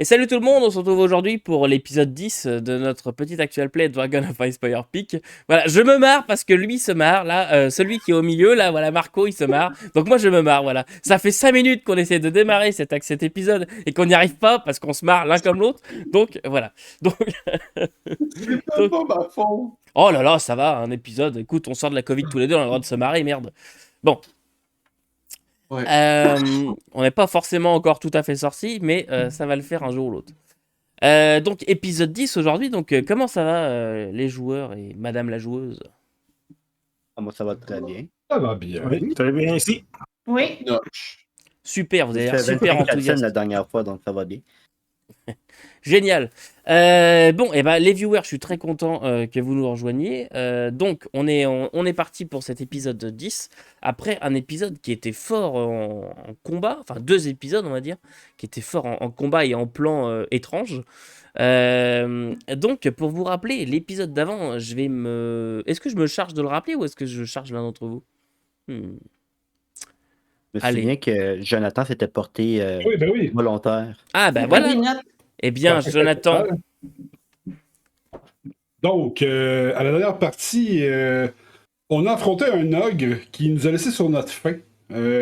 Et salut tout le monde, on se retrouve aujourd'hui pour l'épisode 10 de notre petit actual play Dragon of Icepire Peak. Voilà, je me marre parce que lui se marre, là, celui qui est au milieu, là, voilà, Marco, il se marre. Donc moi je me marre, voilà. Ça fait 5 minutes qu'on essaie de démarrer cet épisode et qu'on n'y arrive pas parce qu'on se marre l'un comme l'autre. Donc voilà. Donc, C'est même donc- pas ma faute. oh là là, ça va, un épisode. Écoute, on sort de la Covid tous les deux, on a le droit de se marrer, merde. Bon, Ouais. on n'est pas forcément encore tout à fait sorti, mais ça va le faire un jour ou l'autre. Donc épisode 10 aujourd'hui, donc comment ça va les joueurs et madame la joueuse? Ah, moi, ça va très bien. Ça va bien. Oui, très bien ici. Oui. Notch. Super, vous avez J'ai l'air fait super 25 cutscenes enthousiaste. la dernière fois, donc ça va bien. Génial. Bon, et ben les viewers, je suis très content que vous nous rejoigniez. Donc on est parti pour cet épisode 10, après un épisode qui était fort en combat, enfin 2 épisodes on va dire, qui étaient forts en combat et en plan étrange. Donc pour vous rappeler, l'épisode d'avant, Est-ce que je me charge de le rappeler ou est-ce que je charge l'un d'entre vous? Je me Allez. souviens que Jonathan s'était porté Oui, ben oui. volontaire. Ah ben On voilà. des notes. Eh bien, Jonathan, Donc, à la dernière partie, on a affronté un ogre qui nous a laissé sur notre faim.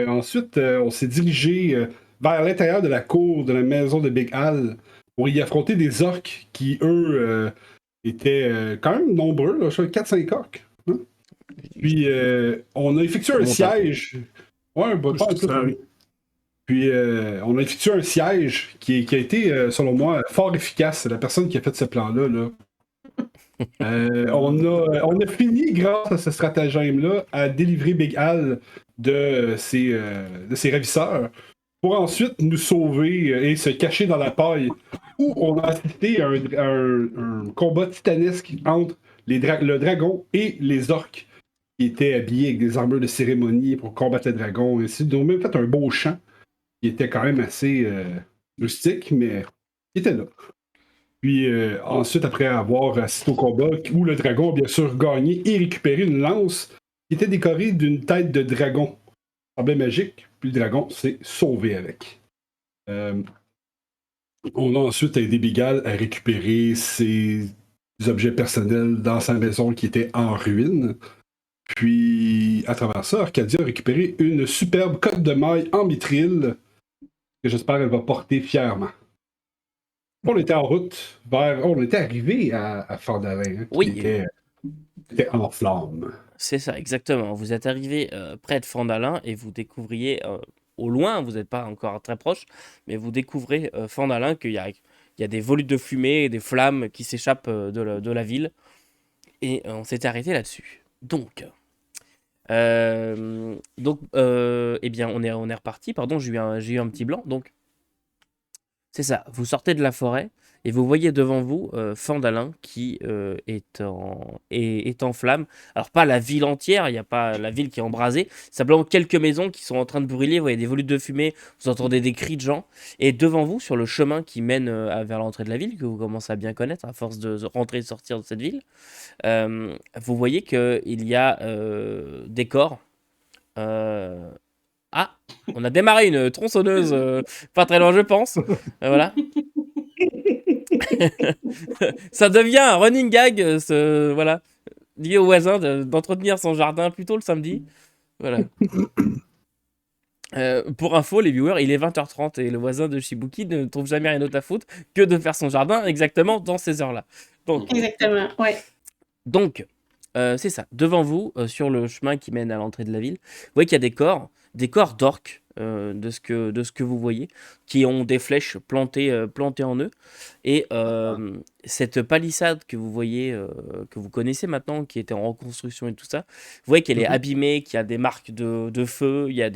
Ensuite, on s'est dirigé vers l'intérieur de la cour de la maison de Big Al pour y affronter des orques qui, eux, étaient quand même nombreux, là, 4-5 orques. Hein? Puis, on a effectué un Montant. siège. Ouais, bah, pas un peu. Ça, oui. Puis, on a effectué un siège qui a été, selon moi, fort efficace. C'est la personne qui a fait ce plan-là. Là. On a fini, grâce à ce stratagème-là, à délivrer Big Al de ses ravisseurs pour ensuite nous sauver et se cacher dans la paille où on a assisté à un combat titanesque entre le dragon et les orques qui étaient habillés avec des armures de cérémonie pour combattre le dragon. Ils ont même fait un beau chant qui était quand même assez rustique, mais qui était là. Puis ensuite, après avoir assisté au combat, où le dragon a bien sûr gagné et récupéré une lance qui était décorée d'une tête de dragon. Semblait magique, puis le dragon s'est sauvé avec. On a ensuite aidé Bigal à récupérer ses objets personnels dans sa maison qui était en ruine. Puis, à travers ça, Arcadia a récupéré une superbe cotte de maille en mithril que j'espère elle va porter fièrement. On était en route on était arrivé à Fandalin, qui Oui. était en flammes. c'est ça, exactement. Vous êtes arrivé près de Fandalin et vous découvriez au loin, vous n'êtes pas encore très proche, mais vous découvrez Fandalin qu'il y a des volutes de fumée et des flammes qui s'échappent de la ville. Et on s'était arrêté là-dessus. Donc, eh bien, on est reparti. Pardon, j'ai eu un petit blanc. Donc, c'est ça. Vous sortez de la forêt et vous voyez devant vous Fandalin qui est en flammes. Alors, pas la ville entière, il n'y a pas la ville qui est embrasée. Simplement quelques maisons qui sont en train de brûler. Vous voyez des volutes de fumée, vous entendez des cris de gens. Et devant vous, sur le chemin qui mène vers l'entrée de la ville, que vous commencez à bien connaître à force de rentrer et sortir de cette ville, vous voyez qu'il y a des corps. Ah, on a démarré une tronçonneuse pas très loin, je pense. Voilà. Ça devient un running gag, voilà, lié au voisin d'entretenir son jardin plutôt le samedi. Voilà. Pour info, les viewers, il est 20h30 et le voisin de Shibuki ne trouve jamais rien d'autre à foutre que de faire son jardin exactement dans ces heures-là. Exactement, ouais. Donc, c'est ça. Devant vous, sur le chemin qui mène à l'entrée de la ville, vous voyez qu'il y a des corps d'orques, de ce que vous voyez, qui ont des flèches plantées en eux. Et cette palissade que vous voyez, que vous connaissez maintenant, qui était en reconstruction et tout ça, vous voyez qu'elle est abîmée, qu'il y a des marques de feu, il y a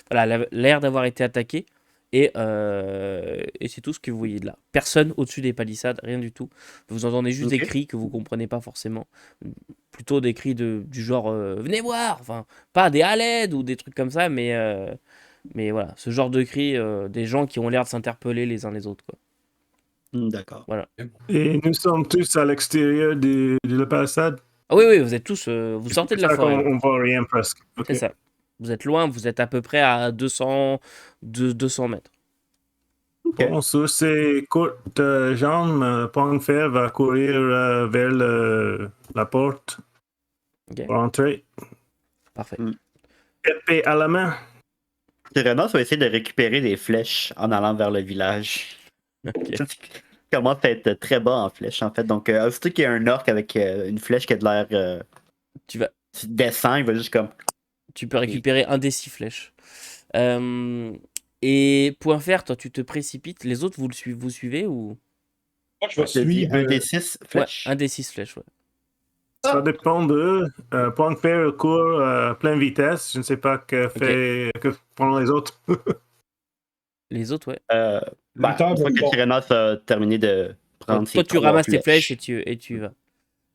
voilà, l'air d'avoir été attaqué. Et c'est tout ce que vous voyez de là. Personne au-dessus des palissades, rien du tout. Vous entendez juste des cris que vous comprenez pas forcément. Plutôt des cris du genre venez voir, enfin pas des à l'aide ou des trucs comme ça, mais voilà, ce genre de cris des gens qui ont l'air de s'interpeller les uns les autres, quoi. D'accord. Voilà. Et nous sommes tous à l'extérieur de la palissade. Ah oui, vous êtes tous, vous sortez de la forêt. On voit rien presque. C'est ça. Vous êtes loin, vous êtes à peu près à 200 mètres. Bon, sur ses courtes jambes, Pongfer va courir vers la porte Ok. pour entrer. Parfait. Épée à la main. Tyrannos va essayer de récupérer des flèches en allant vers le village. Ok. Commence à être très bas en flèche, en fait. Donc, aussitôt qu'il y a un orc avec une flèche qui a de l'air Tu vas, descend, il va juste comme. tu peux récupérer un des 6 flèches. Et point faire, toi, tu te précipites. Les autres, vous suivez ou? Moi, je vais Je te dis suivre. un des 6 Ouais, flèches. un des 6 flèches, ouais. Ça dépend d'eux. Pongfer court à pleine vitesse. Je ne sais pas que font les autres. Les autres, ouais. Une fois que Tyrannos a terminé de prendre Donc, ses toi, tu 3 ramasses tes flèches flèches. et tu y vas.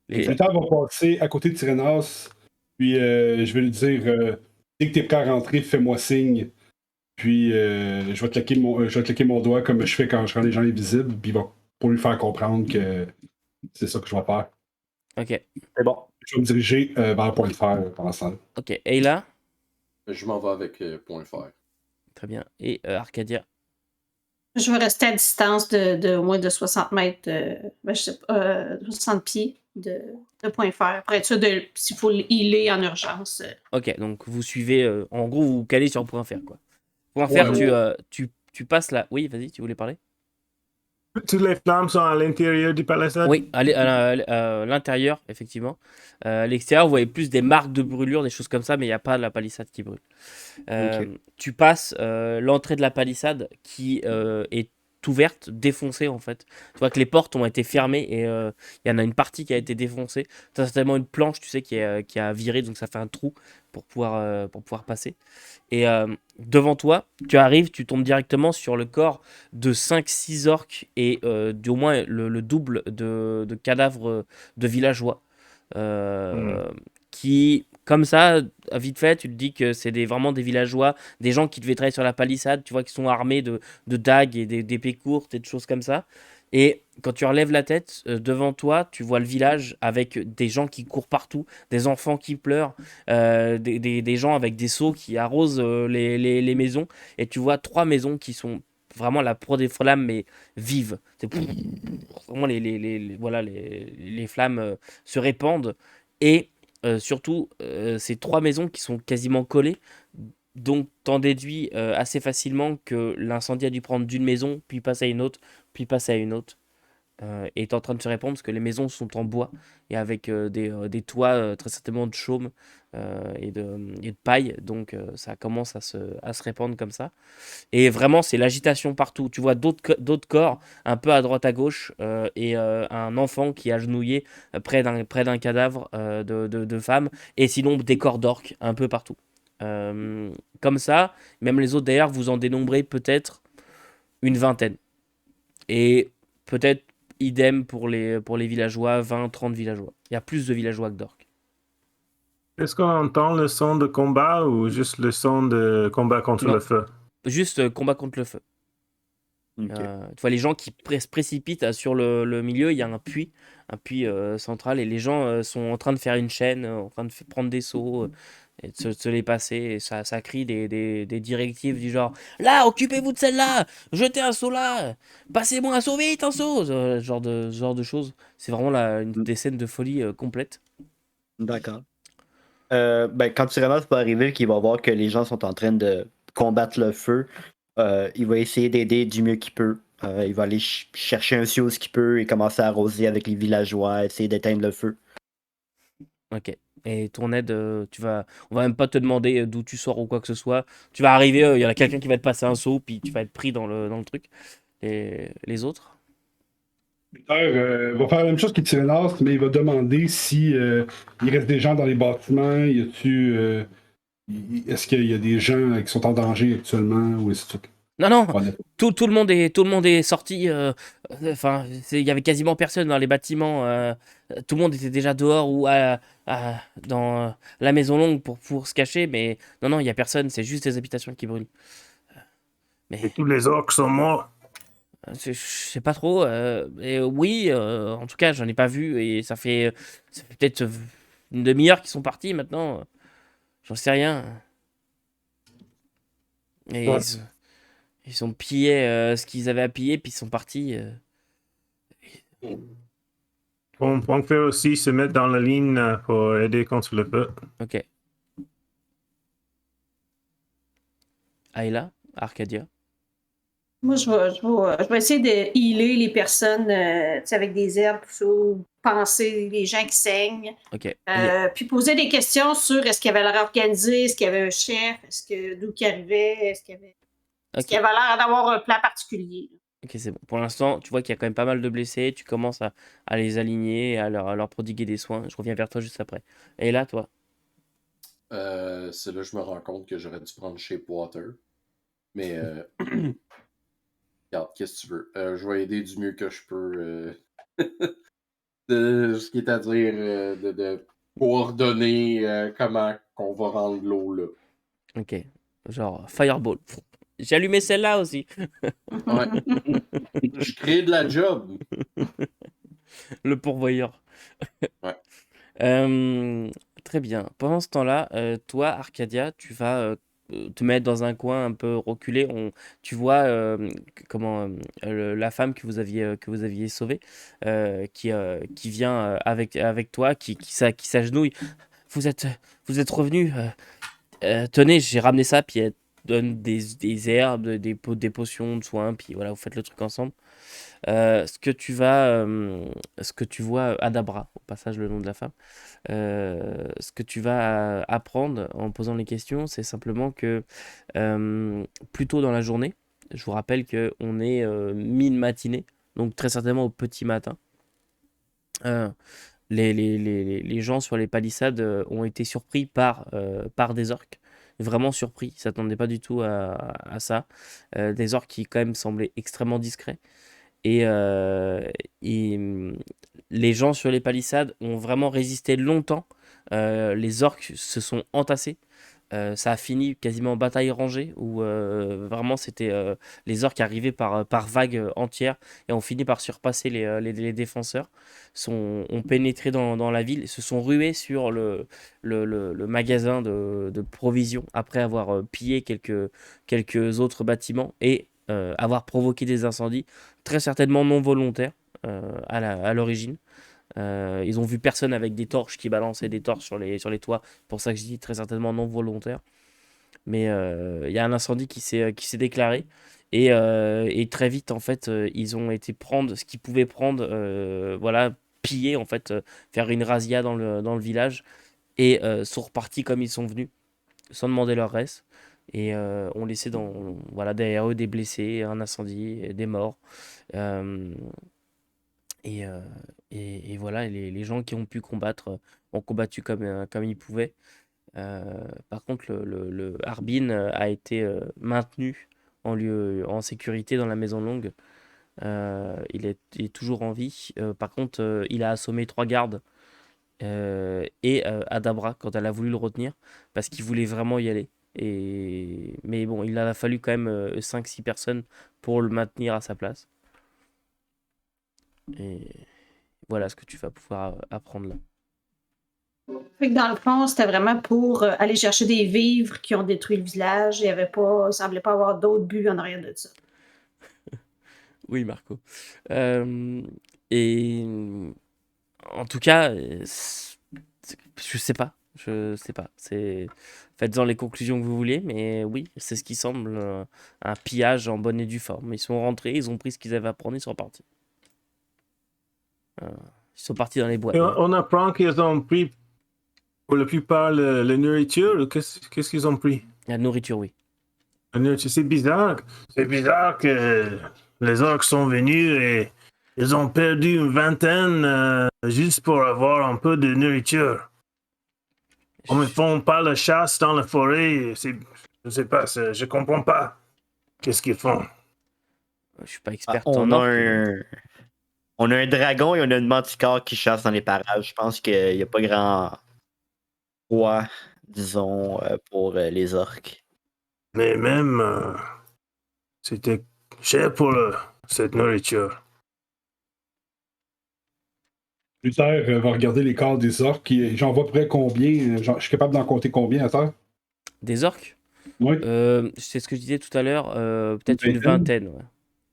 Le temps va passer à côté de Tyrannos, puis je vais lui dire dès que t'es prêt à rentrer, fais-moi signe. Puis je vais claquer mon doigt comme je fais quand je rends les gens invisibles, puis pour lui faire comprendre que c'est ça que je vais faire. Ok. C'est bon. Je vais me diriger vers le point de fer pendant ce temps. Ok. Et là? Je m'en vais avec point fer. Très bien. Et Arcadia? Je vais rester à distance de au moins de 60 mètres, je sais pas, 60 pieds de point fer. Pour être sûr s'il faut healer en urgence. Ok, donc vous suivez. En gros, vous vous calez sur point faire, quoi. Point Ouais, faire, ouais. tu passes là. Oui, vas-y, tu voulais parler? Toutes les flammes sont à l'intérieur du palissade. Oui, allez à l'intérieur, effectivement. À l'extérieur, vous voyez plus des marques de brûlure, des choses comme ça, mais il n'y a pas la palissade qui brûle. Tu passes l'entrée de la palissade qui est ouverte, défoncée en fait. Tu vois que les portes ont été fermées et il y en a une partie qui a été défoncée. Tu as certainement une planche, tu sais, qui a viré, donc ça fait un trou pour pouvoir passer. Et devant toi, tu arrives, tu tombes directement sur le corps de 5-6 orques et au moins le double de cadavres de villageois. Qui, comme ça, à vite fait, tu te dis que c'est vraiment des villageois, des gens qui devaient travailler sur la palissade, tu vois, qui sont armés de dagues et d'épées courtes et de choses comme ça. Et quand tu relèves la tête, devant toi, tu vois le village avec des gens qui courent partout, des enfants qui pleurent, des gens avec des seaux qui arrosent les maisons. Et tu vois 3 maisons qui sont vraiment la proie des flammes, mais vives. C'est vraiment voilà, les flammes se répandent. Et surtout, ces 3 maisons qui sont quasiment collées. Donc, t'en déduis assez facilement que l'incendie a dû prendre d'une maison, puis passer à une autre, puis passer à une autre. Et est en train de se répandre parce que les maisons sont en bois et avec des toits très certainement de chaume et de paille. Donc, ça commence à se répandre comme ça. Et vraiment, c'est l'agitation partout. Tu vois d'autres corps un peu à droite à gauche et un enfant qui est agenouillé près d'un cadavre de femme. Et sinon, des corps d'orques un peu partout. Comme ça, même les autres d'ailleurs, vous en dénombrez peut-être une vingtaine. Et peut-être idem pour les villageois, 20-30 villageois. Il y a plus de villageois que d'orques. Est-ce qu'on entend le son de combat ou juste le son de combat contre Non. le feu? Juste combat contre le feu. Ok. Tu vois les gens qui se précipitent sur le milieu, il y a un puits central et les gens sont en train de faire une chaîne, en train de prendre des seaux et de se les passer et ça crie des directives du genre là, occupez-vous de celle-là, jetez un seau là, passez-moi un seau vite, un seau, ce genre de choses. C'est vraiment une des scènes de folie complète. D'accord. Quand Tyrannos va arriver, qu'il va voir que les gens sont en train de combattre le feu, il va essayer d'aider du mieux qu'il peut. Il va aller chercher un siou ce qu'il peut et commencer à arroser avec les villageois, essayer d'éteindre le feu. Ok. Et ton aide, on va même pas te demander d'où tu sors ou quoi que ce soit. Tu vas arriver, il y en a quelqu'un qui va te passer un seau, puis tu vas être pris dans le truc. Et les autres? Peter va faire la même chose que Tyrannos, mais il va demander si il reste des gens dans les bâtiments. Est-ce qu'il y a des gens qui sont en danger actuellement ou est-ce que... Non, Ouais. tout le monde est sorti. Enfin, il y avait quasiment personne dans les bâtiments. Tout le monde était déjà dehors ou dans la maison longue pour se cacher. Mais non, il y a personne. C'est juste des habitations qui brûlent. Et Mais tous les orques sont morts. je sais pas trop. Et oui, en tout cas, j'en ai pas vu et ça fait peut-être une demi-heure qu'ils sont partis maintenant. J'en sais rien. Et Ouais. Ils ont pillé ce qu'ils avaient à piller, puis ils sont partis. On peut faire aussi se mettre dans la ligne pour aider contre le feu. Ok. Ayla, Arcadia. Moi, je vais essayer de healer les personnes tu sais, avec des herbes, tout ça, ou penser les gens qui saignent. Ok. Puis poser des questions sur est-ce qu'il y avait l'air organisé, est-ce qu'il y avait un chef, d'où qu'il arrivait, est-ce qu'il y avait l'air d'avoir un plan particulier. Ok, c'est bon. Pour l'instant, tu vois qu'il y a quand même pas mal de blessés. Tu commences à les aligner, à leur prodiguer des soins. Je reviens vers toi juste après. Et là, toi? C'est là que je me rends compte que j'aurais dû prendre Shape Water. Mais regarde, qu'est-ce que tu veux? Je vais aider du mieux que je peux. De ce qui est à dire de coordonner comment qu'on va rendre l'eau là. Ok. Genre, Fireball. J'ai allumé celle-là aussi. Ouais. Je crée de la job. Le pourvoyeur. Ouais. Très bien. Pendant ce temps-là, toi, Arcadia, tu vas te mettre dans un coin un peu reculé. Tu vois la femme que vous aviez sauvée, qui vient avec toi, qui s'agenouille. Vous êtes, vous êtes revenu. Tenez, j'ai ramené ça, puis elle donne des herbes, des potions de soins, puis voilà, vous faites le truc ensemble. Ce que tu vois, Adabra, au passage le nom de la femme, ce que tu vas apprendre en posant les questions, c'est simplement que plus tôt dans la journée, je vous rappelle qu'on est mi-matinée, donc très certainement au petit matin, euh, les gens sur les palissades ont été surpris par des orques. Vraiment surpris, ils ne s'attendaient pas du tout à ça. Des orques qui quand même semblaient extrêmement discrets. Et, les gens sur les palissades ont vraiment résisté longtemps. Les orques se sont entassés. Ça a fini quasiment en bataille rangée où vraiment c'était les orques arrivaient par vagues entières et ont fini par surpasser les défenseurs. Ont pénétré dans la ville et se sont rués sur le magasin de provisions après avoir pillé quelques autres bâtiments et avoir provoqué des incendies, très certainement non volontaires à l'origine. Ils ont vu personne avec des torches qui balançaient des torches sur les toits. Pour ça que je dis très certainement non volontaire. Mais il y a un incendie qui s'est déclaré. Et très vite, en fait, ils ont été prendre ce qu'ils pouvaient prendre, voilà, piller, en fait, faire une razzia dans le village. Et sont repartis comme ils sont venus, sans demander leur reste. Et ont laissé voilà, derrière eux des blessés, un incendie, des morts. Euh, et, euh, et voilà, les gens qui ont pu combattre ont combattu comme ils pouvaient. Par contre, le Harbin a été maintenu en sécurité dans la Maison Longue. Il est toujours en vie. Par contre, il a assommé 3 gardes et Adabra quand elle a voulu le retenir parce qu'il voulait vraiment y aller. Mais bon, il a fallu quand même 5-6 personnes pour le maintenir à sa place. Et voilà ce que tu vas pouvoir apprendre là. Fait que dans le fond, c'était vraiment pour aller chercher des vivres qui ont détruit le village. Il semblait pas avoir d'autres buts en arrière de ça. Oui, Marco. Et en tout cas, je sais pas. Je sais pas. Faites-en les conclusions que vous voulez, mais oui, c'est ce qui semble un pillage en bonne et due forme. Ils sont rentrés, ils ont pris ce qu'ils avaient à prendre, ils sont partis. Ils sont partis dans les bois. Et on apprend qu'ils ont pris, pour la plupart, la nourriture. Qu'est-ce qu'ils ont pris? La nourriture, oui. La nourriture, c'est bizarre. C'est bizarre que les orques sont venus et ils ont perdu une vingtaine juste pour avoir un peu de nourriture. On ne font pas la chasse dans la forêt. Je sais pas, je comprends pas. Qu'est-ce qu'ils font? Je suis pas expert On en a orques. on a un dragon et on a une manticore qui chasse dans les parages. Je pense qu'il n'y a pas grand roi, disons, pour les orques. Mais même, c'était cher pour cette nourriture. Luther va regarder les corps des orques. J'en vois près combien. Je suis capable d'en compter combien à terre? Des orques? Oui. C'est ce que je disais tout à l'heure, peut-être Une une vingtaine. vingtaine. Ouais.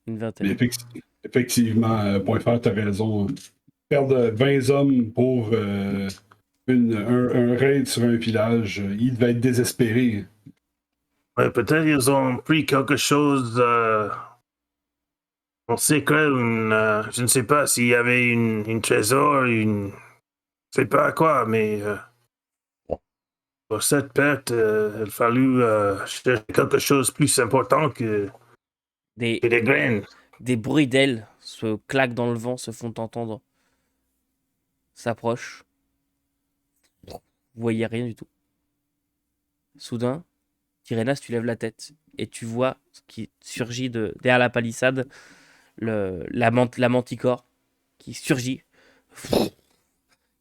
Une Mais vingtaine. effectivement, Point Fer, t'as raison. Perdre 20 hommes pour un raid sur un village, il devait être désespéré. Ouais, peut-être ils ont pris quelque chose en secret, je ne sais pas s'il y avait une trésor, je sais pas quoi, mais pour cette perte, il a fallu chercher quelque chose de plus important Des, que des graines. des bruits d'ailes se claquent dans le vent, se font entendre, s'approchent. Vous voyez rien du tout. Soudain, Tyrénas, tu lèves la tête et tu vois ce qui surgit derrière la palissade, la manticore qui surgit,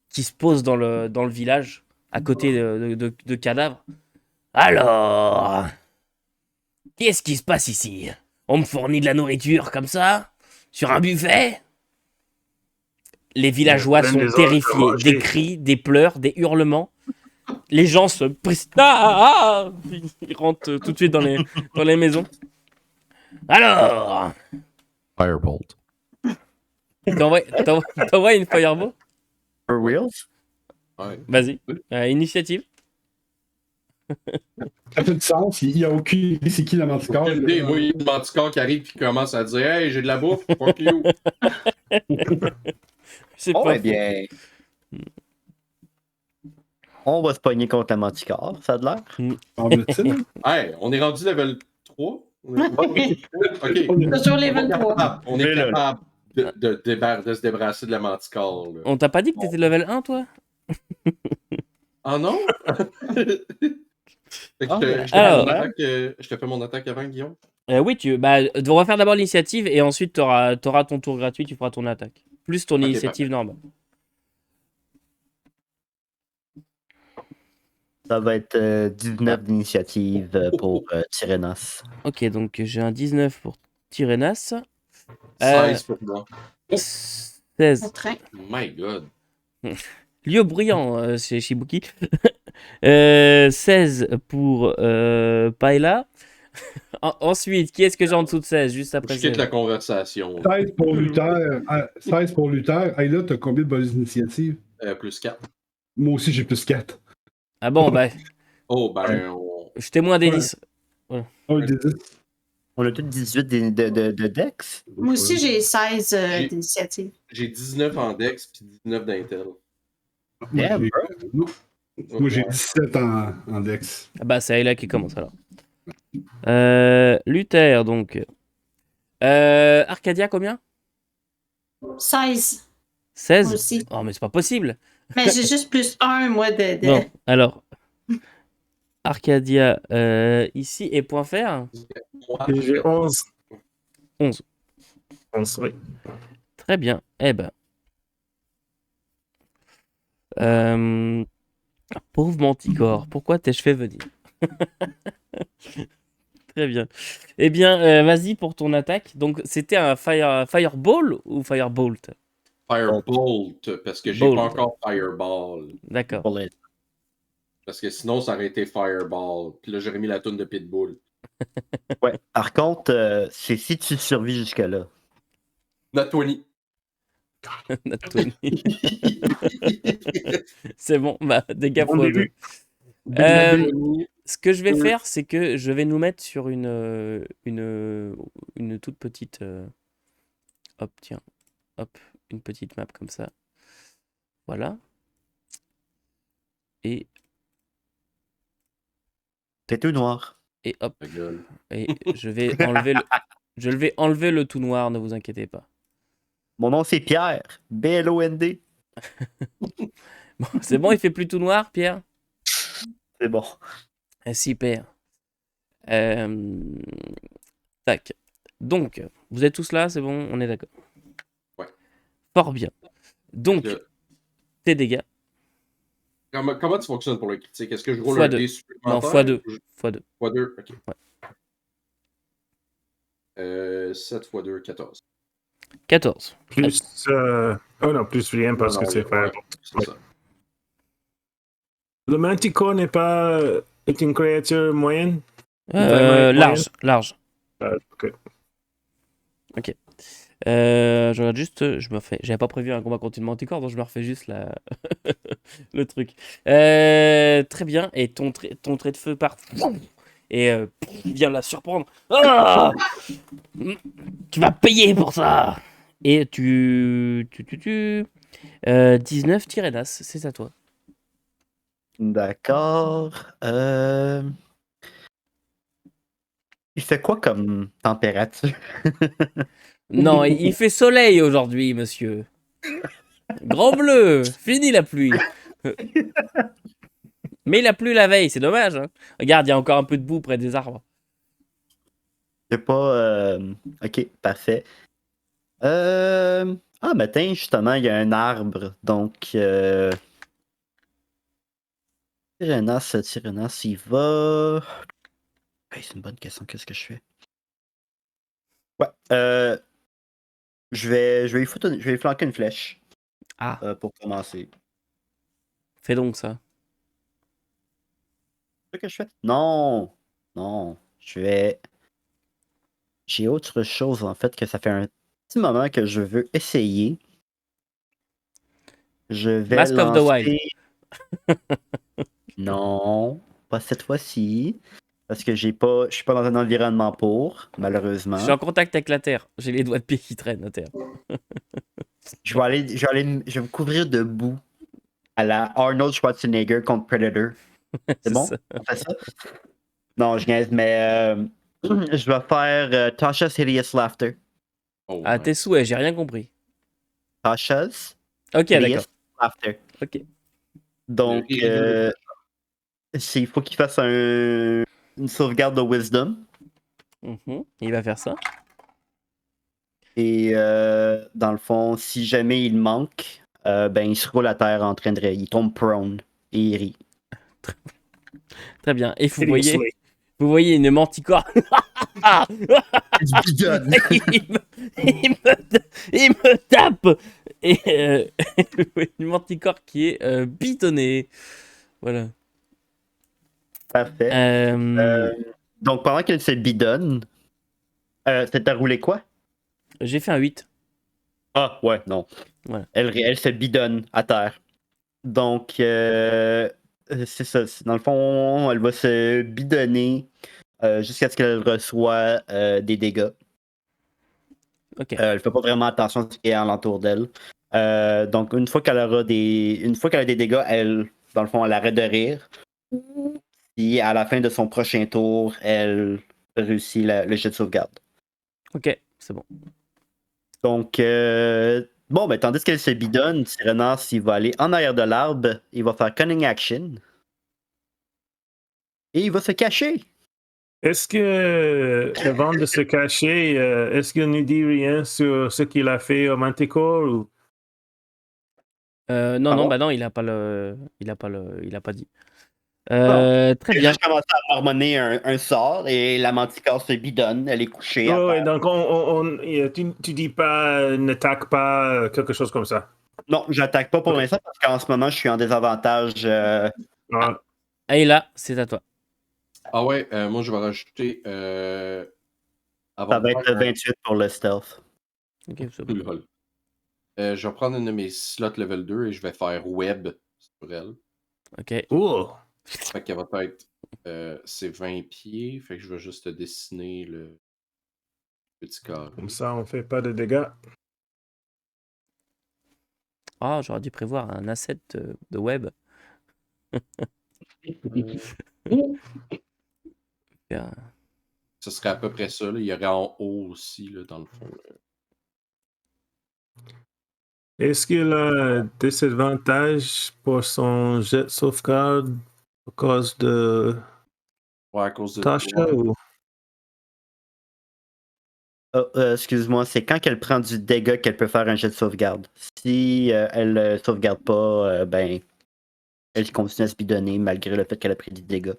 qui se pose dans le village, à côté de cadavres. Alors, qu'est-ce qui se passe ici? On me fournit de la nourriture comme ça? Sur un buffet? Les villageois Plein sont des autres terrifiés. manger. Des cris, des pleurs, des hurlements. Les gens se précipitent. Ils rentrent tout de suite dans les maisons. Alors, Firebolt. t'envoies une fireball? For reals? Ouais. Vas-y. Initiative. Ça fait du sens, il n'y a aucune idée c'est qui la manticore. Aucune idée. Moi, il y a une manticore qui arrive et qui commence à dire Hey, j'ai de la bouffe, fuck you. C'est Oh, pas eh faux. bien. On va se pogner contre la manticore, ça a de l'air. Semble-t-il. Hey, on est rendu level 3. Ok. Toujours level 3. On est capable de se débarrasser de la manticore. Là. On t'a pas dit que t'étais level 1, toi? Ah non? Fait que je te fais mon attaque avant, Guillaume. Oui, on va faire d'abord l'initiative et ensuite t'auras ton tour gratuit, tu feras ton attaque. Plus ton initiative normale. Ça va être 19 d'initiative pour Tyrénas. Ok, donc j'ai un 19 pour Tyrénas. 16 pour moi. 16. Au train. My God. Lieu bruyant chez Shibuki. 16 pour Paella. Ensuite, qui est-ce que j'ai en dessous de 16 juste après Je quitte 16? la conversation. 16 pour Luther. 16 pour Luther. Hey, là, t'as combien de bonnes initiatives? Plus 4. Moi aussi, j'ai plus 4. Ah bon, bah, Oh, ben, je témoin des 10. Oh, des 10. On a tous 18 de Dex. Moi aussi, j'ai 16 d'initiative. j'ai 19 en Dex puis 19 d'Intel. Damn, Moi, j'ai 17 en Dex. Ah bah, c'est Ayla qui commence alors. Luther, donc. Arcadia, combien? 16. 16? Moi aussi. Oh, mais c'est pas possible. Mais j'ai juste plus 1, moi, de... Bon, alors. Arcadia, ici, et point fer. Et j'ai 11. 11. 11, oui. Très bien. Eh ben. Pauvre Manticore, pourquoi t'ai-je fait venir? Très bien. Eh bien, vas-y pour ton attaque. Donc, c'était un Fireball ou Firebolt? Firebolt, parce que j'ai Bolt. pas encore Fireball. D'accord. pour les- Parce que sinon, ça aurait été Fireball. Puis là, j'aurais mis la toune de Pitbull. Ouais. Par contre, c'est si tu survis jusque-là. Not 20. Natoni. C'est bon, bah, dégâts Bon fois début. deux. Ce que je vais faire, c'est que je vais nous mettre sur une toute petite. Hop, tiens. Hop, une petite map comme ça. Voilà. Et T'es tout noir. hop. Ta gueule. Et je vais enlever le tout noir, ne vous inquiétez pas. Mon nom, c'est Pierre. B-L-O-N-D. Bon, c'est bon, il fait plus tout noir, Pierre? C'est bon. Super. Tac. Donc, vous êtes tous là, c'est bon, on est d'accord. Ouais. Fort bien. Donc, tes dégâts. Comment tu fonctionnes pour le critique? Est-ce que je roule Fois un deux. dé Non, supplémentaire? x2. x2, ok. Ouais. 7 x 2, 14. 14. Plus. Oh non, plus rien parce que c'est Firebolt. C'est ça. Le Manticore n'est pas. Est une créature moyenne? Large, large. Ok. Je regarde juste, j'avais pas prévu un combat contre une manticore, donc je me refais juste le truc. Très bien, et ton trait de feu part et vient la surprendre. Ah, tu vas payer pour ça. Et 19 Tyrénas, c'est à toi. D'accord. Il fait quoi comme température? Non, il fait soleil aujourd'hui, monsieur. Grand bleu, fini la pluie. Mais il a plu la veille, c'est dommage. Hein. Regarde, il y a encore un peu de boue près des arbres. Je sais pas. Ok, parfait. Matin, justement, il y a un arbre. Donc, Tyrénas, il va. Hey, c'est une bonne question. Qu'est-ce que je fais? Ouais. Je vais lui flanquer une flèche Ah, pour commencer. fais donc ça. C'est ce que je fais? Non! Non. J'ai autre chose, en fait, que ça fait un petit moment que je veux essayer. Je vais Mask of the Wild. lancer. Non, pas cette fois-ci. Parce que je suis pas dans un environnement pour, Je malheureusement. suis en contact avec la terre. J'ai les doigts de pied qui traînent à terre. Je vais me couvrir de boue à la Arnold Schwarzenegger contre Predator. C'est bon? ça. On fait ça? Non, je niaise, mais je vais faire Tasha's Hideous Laughter. Oh, À tes souhaits, j'ai rien compris. Tasha's Ok, Hideous d'accord. Laughter. Ok. Donc, il faut qu'il fasse une sauvegarde de Wisdom. Mhm. Il va faire ça. Et dans le fond, si jamais il manque, il se roule à terre en train de rire. Il tombe prone et il rit. Très bien. Et Seriously. vous voyez une manticore. Du bidon. Il me tape. Et une manticore qui est bitonnée. Voilà. Parfait. Donc, pendant qu'elle se bidonne, t'as roulé quoi? J'ai fait un 8. Ah, ouais, non. Voilà. Elle se bidonne à terre. Donc, c'est ça. Dans le fond, elle va se bidonner jusqu'à ce qu'elle reçoive des dégâts. Ok. Elle fait pas vraiment attention à ce qui est alentour d'elle. Donc, une fois qu'elle a des dégâts, elle, dans le fond, elle arrête de rire. Et à la fin de son prochain tour, elle réussit le jet de sauvegarde. Ok, c'est bon. Donc, tandis qu'elle se bidonne, Tyrannos, il va aller en arrière de l'arbre, il va faire Cunning Action. Et il va se cacher. Est-ce que, avant de se cacher, est-ce qu'il nous dit rien sur ce qu'il a fait au Manticore ou... Non, Pardon? bah non, il a pas dit. Non. Très J'ai bien. juste commencé à harmoner un sort et la manticore se bidonne, elle est couchée à Ouais, terre. donc tu dis pas, n'attaque pas, quelque chose comme ça. Non, j'attaque pas pour l'instant parce qu'en ce moment, je suis en désavantage. Ah, Et là, c'est à toi. Ah ouais, moi je vais rajouter avant Ça de va faire être 28 pour le stealth. Ok, c'est bon. lol. Je vais prendre une de mes slots level 2 et je vais faire web sur elle. Ok. cool. Fait qu'elle va être c'est 20 pieds, fait que je vais juste dessiner le petit carré. Comme ça, on fait pas de dégâts. Ah, j'aurais dû prévoir un asset de web. Faire- Ce serait à peu près ça. Là. Il y aurait en haut aussi, là, dans le fond. Est-ce qu'il a des avantages pour son jet de sauvegarde à cause de Ouais, à cause de Tasha toi. ou... Excuse-moi, c'est quand qu'elle prend du dégât qu'elle peut faire un jet de sauvegarde. Si elle ne sauvegarde pas, elle continue à se bidonner malgré le fait qu'elle a pris du dégât.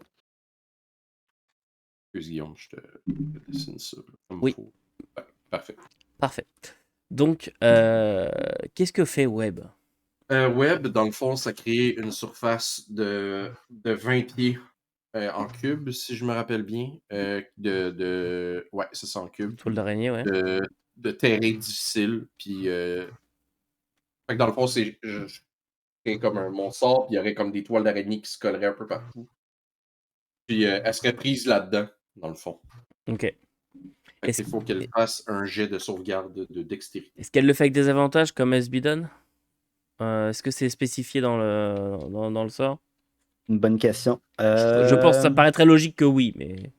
Excuse Guillaume, je te dessine ça là, comme Oui. faut. Ouais, parfait. Parfait. Donc, qu'est-ce que fait web? Web, dans le fond, ça crée une surface de 20 pieds En cube, si je me rappelle bien. Ouais, c'est ça, en cube. Toile d'araignée, ouais. De terrain difficile. Puis, fait que dans le fond, je ferais comme mon sort, puis il y aurait comme des toiles d'araignée qui se colleraient un peu partout. Puis, elle serait prise là-dedans, dans le fond. Ok. Fait Est-ce qu'il faut qu'elle fasse un jet de sauvegarde de dextérité. est-ce qu'elle le fait avec des avantages comme Esbidon? Est-ce que c'est spécifié dans le sort? Une bonne question. Je pense que ça paraîtrait logique que oui, mais.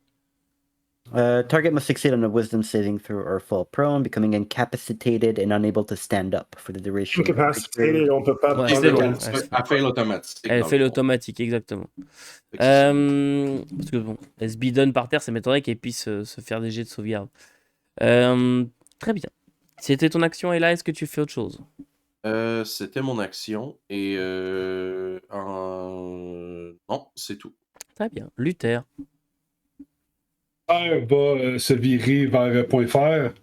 Target must succeed on a wisdom saving throw or fall prone, becoming incapacitated and unable to stand up for the duration. Incapacité, on peut pas Ouais, prendre c'est le bon. gain. Elle fait l'automatique. Elle dans fait le fond. l'automatique, exactement. Fait que c'est ça. Parce que bon, Esbidon par terre, ça m'étonnerait qu'elle puisse se faire des jets de sauvegarde. Très bien. C'était ton action et là, est-ce que tu fais autre chose? C'était mon action et non, c'est tout. Très bien. Luther. Fer va se virer vers Point Fer,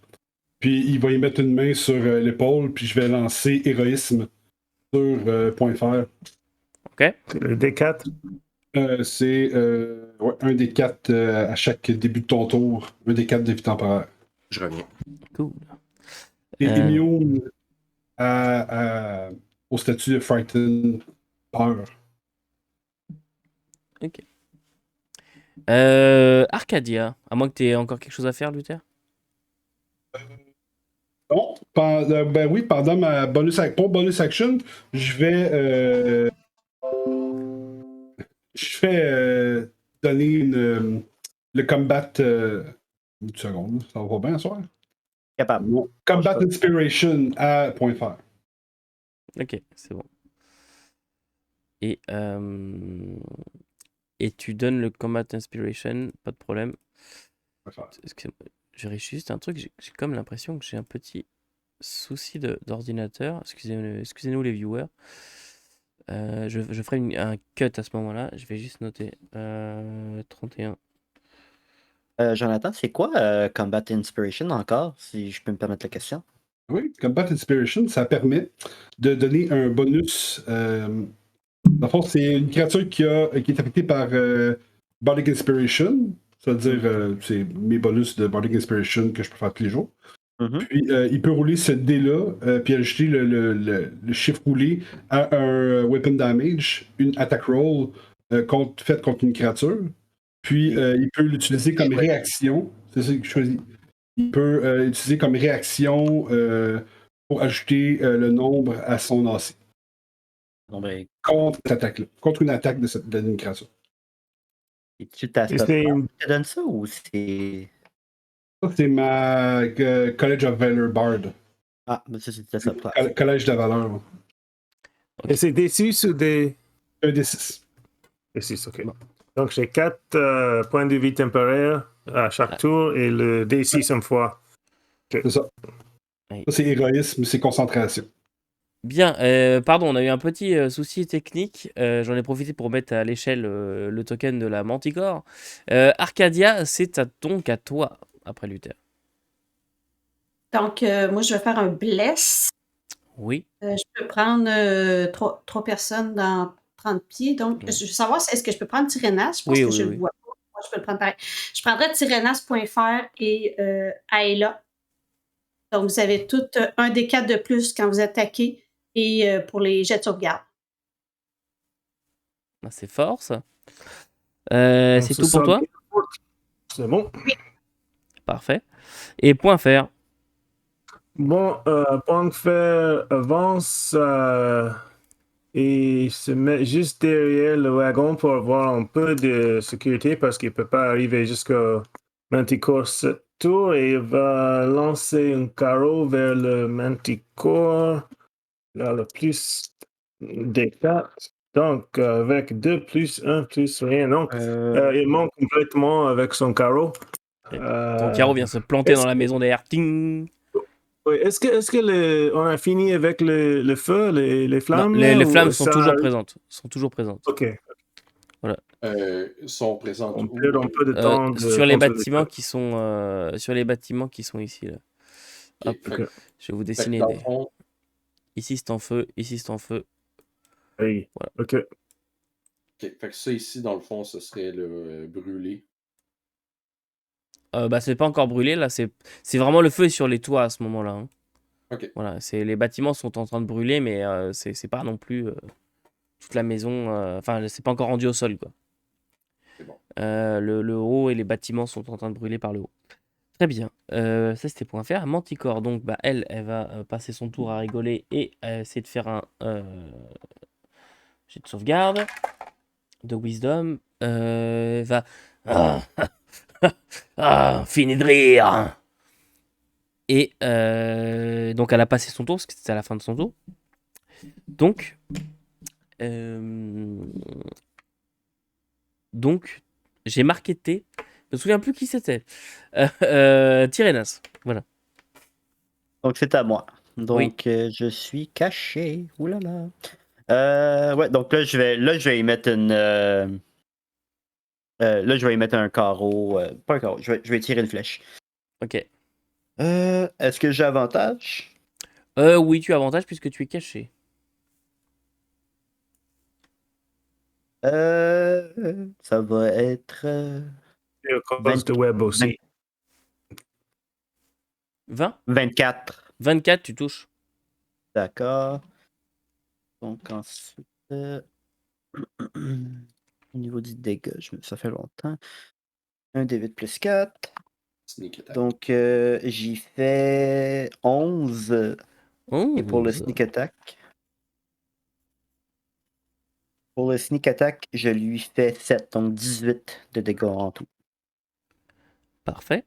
puis il va y mettre une main sur l'épaule, puis je vais lancer Héroïsme sur Point Fer. Ok. Le D4. C'est ouais, un des 4 à chaque début de ton tour. Un des 4 de vie temporaire. Je reviens. Cool. Et Euh. immune au statut de Frighten peur. Ok. Arcadia. À moins que tu aies encore quelque chose à faire, Luther. Bon, ben oui, pendant ma bonus action, je vais donner le combat. Une seconde, ça va pas bien, soir? Capable. Non. Combat Inspiration à Point Fer. Ok, c'est bon. Et tu donnes le Combat Inspiration, pas de problème. Excusez-moi, je vérifie juste un truc. J'ai comme l'impression que j'ai un petit souci d'ordinateur. Excusez-nous les viewers. Je ferai un cut à ce moment-là. Je vais juste noter 31. Jonathan, c'est quoi Combat Inspiration encore, si je peux me permettre la question? Oui, Combat Inspiration, ça permet de donner un bonus. Dans le fond, c'est une créature qui est affectée par Bardic Inspiration. C'est-à-dire, c'est mes bonus de Bardic Inspiration que je peux faire tous les jours. Puis, il peut rouler ce dé-là, puis ajouter le chiffre roulé à un Weapon Damage, une Attack Roll faite contre une créature. Puis, il peut l'utiliser comme réaction. C'est ça que je choisis. Il peut utiliser comme réaction pour ajouter le nombre à son AC. Non, ben, Contre cette attaque-là. Contre une attaque d'une créature. tu ta Et ta- c'est une- tu te donnes ça ou c'est. Ça, c'est ma College of Valor Bard. Ah, mais ça, c'était ça. Collège de valeur. Et c'est D6 ou des. Un des 6. D6, ok. Donc j'ai 4 points de vie temporaires à chaque tour et le D6 une fois. C'est ça. Oui. Ça, c'est héroïsme, c'est concentration. Bien, pardon, on a eu un petit souci technique. J'en ai profité pour mettre à l'échelle le token de la Manticore. Arcadia, c'est donc à toi, après Luther. Donc, moi, je vais faire un bless. Oui. Je peux prendre trois personnes dans 30 pieds. Donc, je veux savoir, est-ce que je peux prendre Tyrénas? Je pense que je le vois pas. Moi, je peux le prendre pareil. Je prendrais Tyrénas.fr et Aela. Donc, vous avez tout un des 4 de plus quand vous attaquez et pour les jets de sauvegarde. Ah, c'est fort, ça. C'est tout pour toi? C'est bon. Parfait. Et point faire. Bon, point faire avance et se met juste derrière le wagon pour avoir un peu de sécurité parce qu'il ne peut pas arriver jusqu'au Manticore ce tour et il va lancer un carreau vers le Manticore. Là, le plus des 4. Donc, avec 2 plus 1 plus rien. Donc, il manque complètement avec son carreau. Ton carreau vient se planter dans la maison derrière. Ting! Oui, est-ce que on a fini avec le feu, les flammes? Non, les flammes sont ça... toujours présentes. Sont toujours présentes. Ok. Voilà. Sont présentes On perd un peu de temps. Sur les bâtiments qui sont sur les bâtiments qui sont ici là. Hop. Okay. Je vais vous dessiner des. Ici c'est en feu, ici c'est en feu. Oui. Voilà. Ok. Ok, fait que ça ici, dans le fond, ce serait le brûlé. Bah, c'est pas encore brûlé, là, c'est vraiment le feu est sur les toits à ce moment-là, hein. Ok. Voilà, les bâtiments sont en train de brûler, mais c'est pas non plus toute la maison. Enfin, c'est pas encore rendu au sol, quoi. C'est bon. Le haut et les bâtiments sont en train de brûler par le haut. Très bien. Ça, c'était point faire. Manticore, donc, bah, elle va passer son tour à rigoler et essayer de faire un jet de sauvegarde de wisdom. Va. Ah, fini de rire. Et donc, elle a passé son tour, parce que c'était à la fin de son tour. Donc, j'ai marqué T. Je me souviens plus qui c'était. Tyrénas. Voilà. Donc, c'est à moi. Oui. Donc, je suis caché. Ouh là là. Ouais, donc là, je vais y mettre une. Là, je vais y mettre un carreau. Pas un carreau, je vais tirer une flèche. Ok. Est-ce que j'ai avantage? Oui, tu as avantage puisque tu es caché. Ça va être. Et à cause de web aussi. 20? 24. 24, tu touches. D'accord. Donc, ensuite. Au niveau du dégât, ça fait longtemps. Un D8 plus 4. Sneak attack. Donc, j'y fais 11. Et pour le 11. sneak attack. Pour le sneak attack, je lui fais 7, donc 18 de dégâts en tout. Parfait.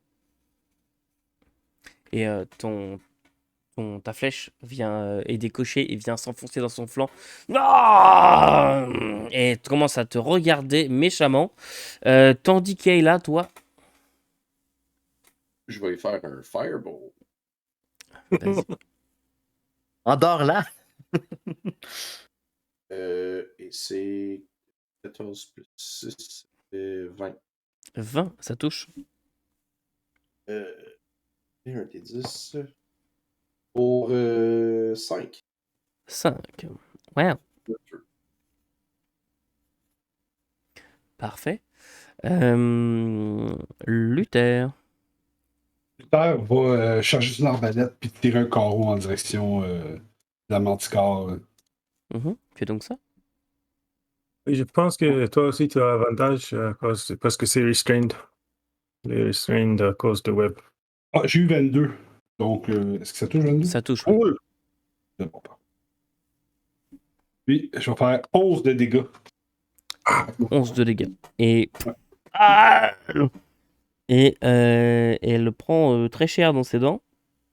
Et ta flèche est décochée et vient s'enfoncer dans son flanc. Ah, et tu commences à te regarder méchamment. Tandis qu'Ayla, toi. Je vais y faire un fireball. Vas-y. Endors là! Et c'est 14 plus 6, 20. 20, ça touche. Et un D10 pour 5. 5. Ouais, parfait. Luther. Luther va charger son arbalète puis tirer un carreau en direction de la manticore. Fais donc ça. Oui, je pense que toi aussi tu as avantage parce que c'est restrained. Les restrained à cause de web. Ah, j'ai eu 22. Donc, est-ce que ça touche 22? Ça touche, oui. Cool! C'est bon. Puis, je vais faire 11 de dégâts. 11 de dégâts. Et. Ah et elle le prend très cher dans ses dents.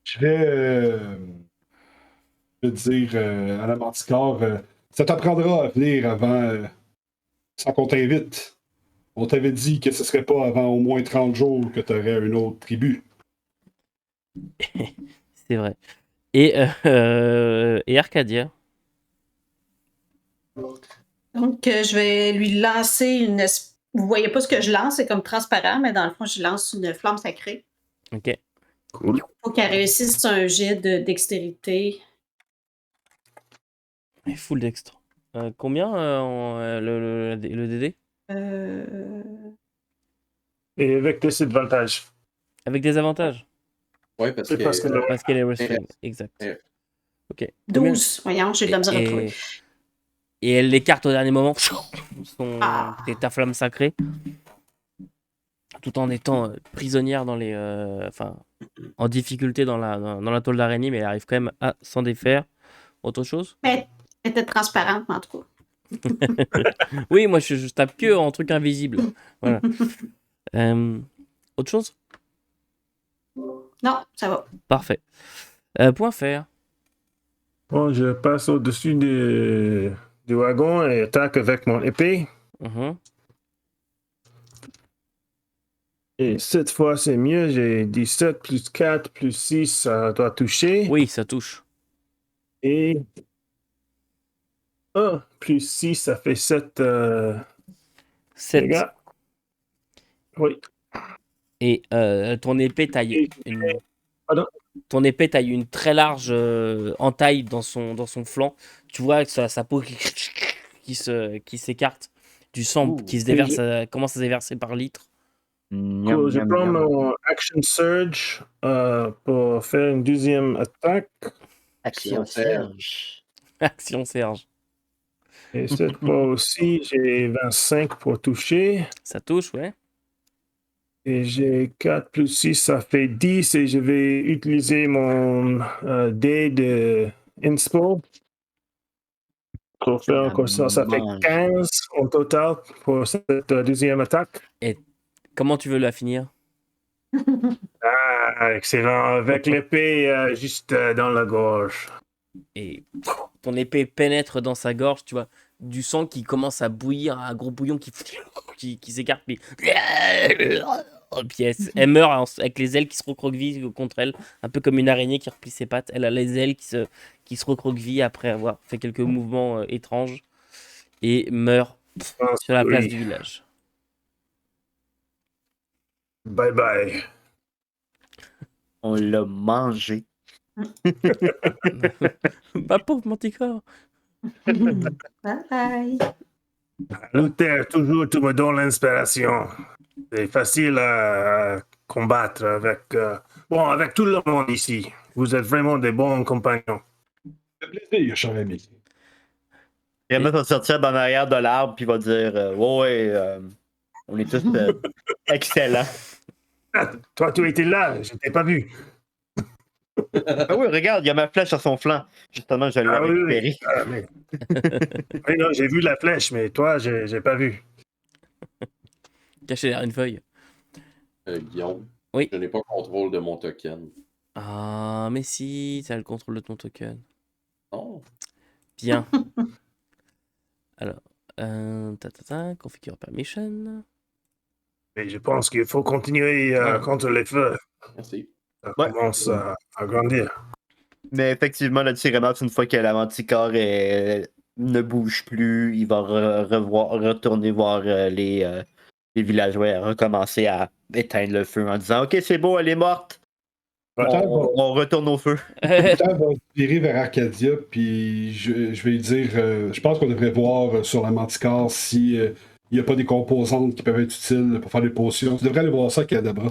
Je vais dire à la manticore, ça t'apprendra à venir avant, sans qu'on t'invite. On t'avait dit que ce serait pas avant au moins 30 jours que tu aurais une autre tribu. C'est vrai. Et Arcadia. Donc, je vais lui lancer une. Vous voyez pas ce que je lance, c'est comme transparent, mais dans le fond, je lance une flamme sacrée. Ok. Cool. Il faut qu'elle réussisse un jet de dextérité. Full dextre. Combien le DD? Et avec des avantages. Avec des avantages. Ouais, parce C'est parce que que. Parce qu'elle est restrained. Exact. Ouais. Ok. Combien- 12. Voyons, j'ai de la misère à trouver. Et elle l'écarte au dernier moment. Ah. Ta flamme sacrée. Tout en étant prisonnière en difficulté dans la toile d'araignée, mais elle arrive quand même à s'en défaire. Autre chose? Mais elle était transparente, mais en tout cas. Oui, moi je tape que en truc invisible. Voilà. Autre chose? Non, ça va. Parfait. Point faire. bon, je passe au-dessus du wagon et attaque avec mon épée. Mhm. Et cette fois, c'est mieux. J'ai 17 plus 4 plus 6, ça doit toucher. Oui, ça touche. Et 1 plus 6, ça fait 7 7. dégâts. Oui. Et ton épée taille Pardon? ton épée taille une très large entaille dans son flanc. Tu vois que sa peau qui s'écarte du sang Ouh. qui se déverse, commence à se déverser par litres. Miam, Je miam, prends miam. mon Action Surge pour faire une deuxième attaque. Action Serge. Action Serge. Et cette fois aussi, j'ai 25 pour toucher. Ça touche, ouais. Et j'ai 4 plus 6, ça fait 10. Et je vais utiliser mon dé de Inspo pour faire encore ça. Ça fait Mange. 15 au total pour cette deuxième attaque. Comment tu veux la finir? Ah, excellent. Avec l'épée juste dans la gorge. Et ton épée pénètre dans sa gorge, tu vois, du sang qui commence à bouillir, un gros bouillon qui s'écarte, puis elle meurt avec les ailes qui se recroquevillent contre elle, un peu comme une araignée qui replie ses pattes. Elle a les ailes qui se recroquevillent après avoir fait quelques mouvements étranges et meurt sur la place Oui. du village. Bye bye. On l'a mangé. Bah pauvre Manticore. Bye. Luther, toujours, tu me donnes l'inspiration. C'est facile à combattre avec, avec tout le monde ici. Vous êtes vraiment des bons compagnons. Ça fait plaisir, cher ami. Rémi va sortir en arrière de l'arbre puis va dire on est tous excellents. Ah, toi, tu étais là, je t'ai pas vu. Ah oui, regarde, il y a ma flèche sur son flanc. Justement, je l'ai Ah oui, récupérée. oui. Ah, mais... oui, non, j'ai vu la flèche, mais toi, j'ai pas vu. Caché derrière une feuille. Guillaume, Oui. je n'ai pas contrôle de mon token. Ah, mais si, t'as le contrôle de ton token. Non. Bien. Alors, configure permission. Mais je pense qu'il faut continuer contre les feux. Merci. Ça Ouais. commence à grandir. Mais effectivement, le Tyrannosaure, une fois que la manticore ne bouge plus, il va retourner voir les villageois et recommencer à éteindre le feu en disant « Ok, c'est beau, elle est morte. On retourne au feu. » Temps va se virer vers Arcadia, puis je vais lui dire je pense qu'on devrait voir sur la Manticore si il n'y a pas des composantes qui peuvent être utiles pour faire des potions. Tu devrais aller voir ça, Kadabra.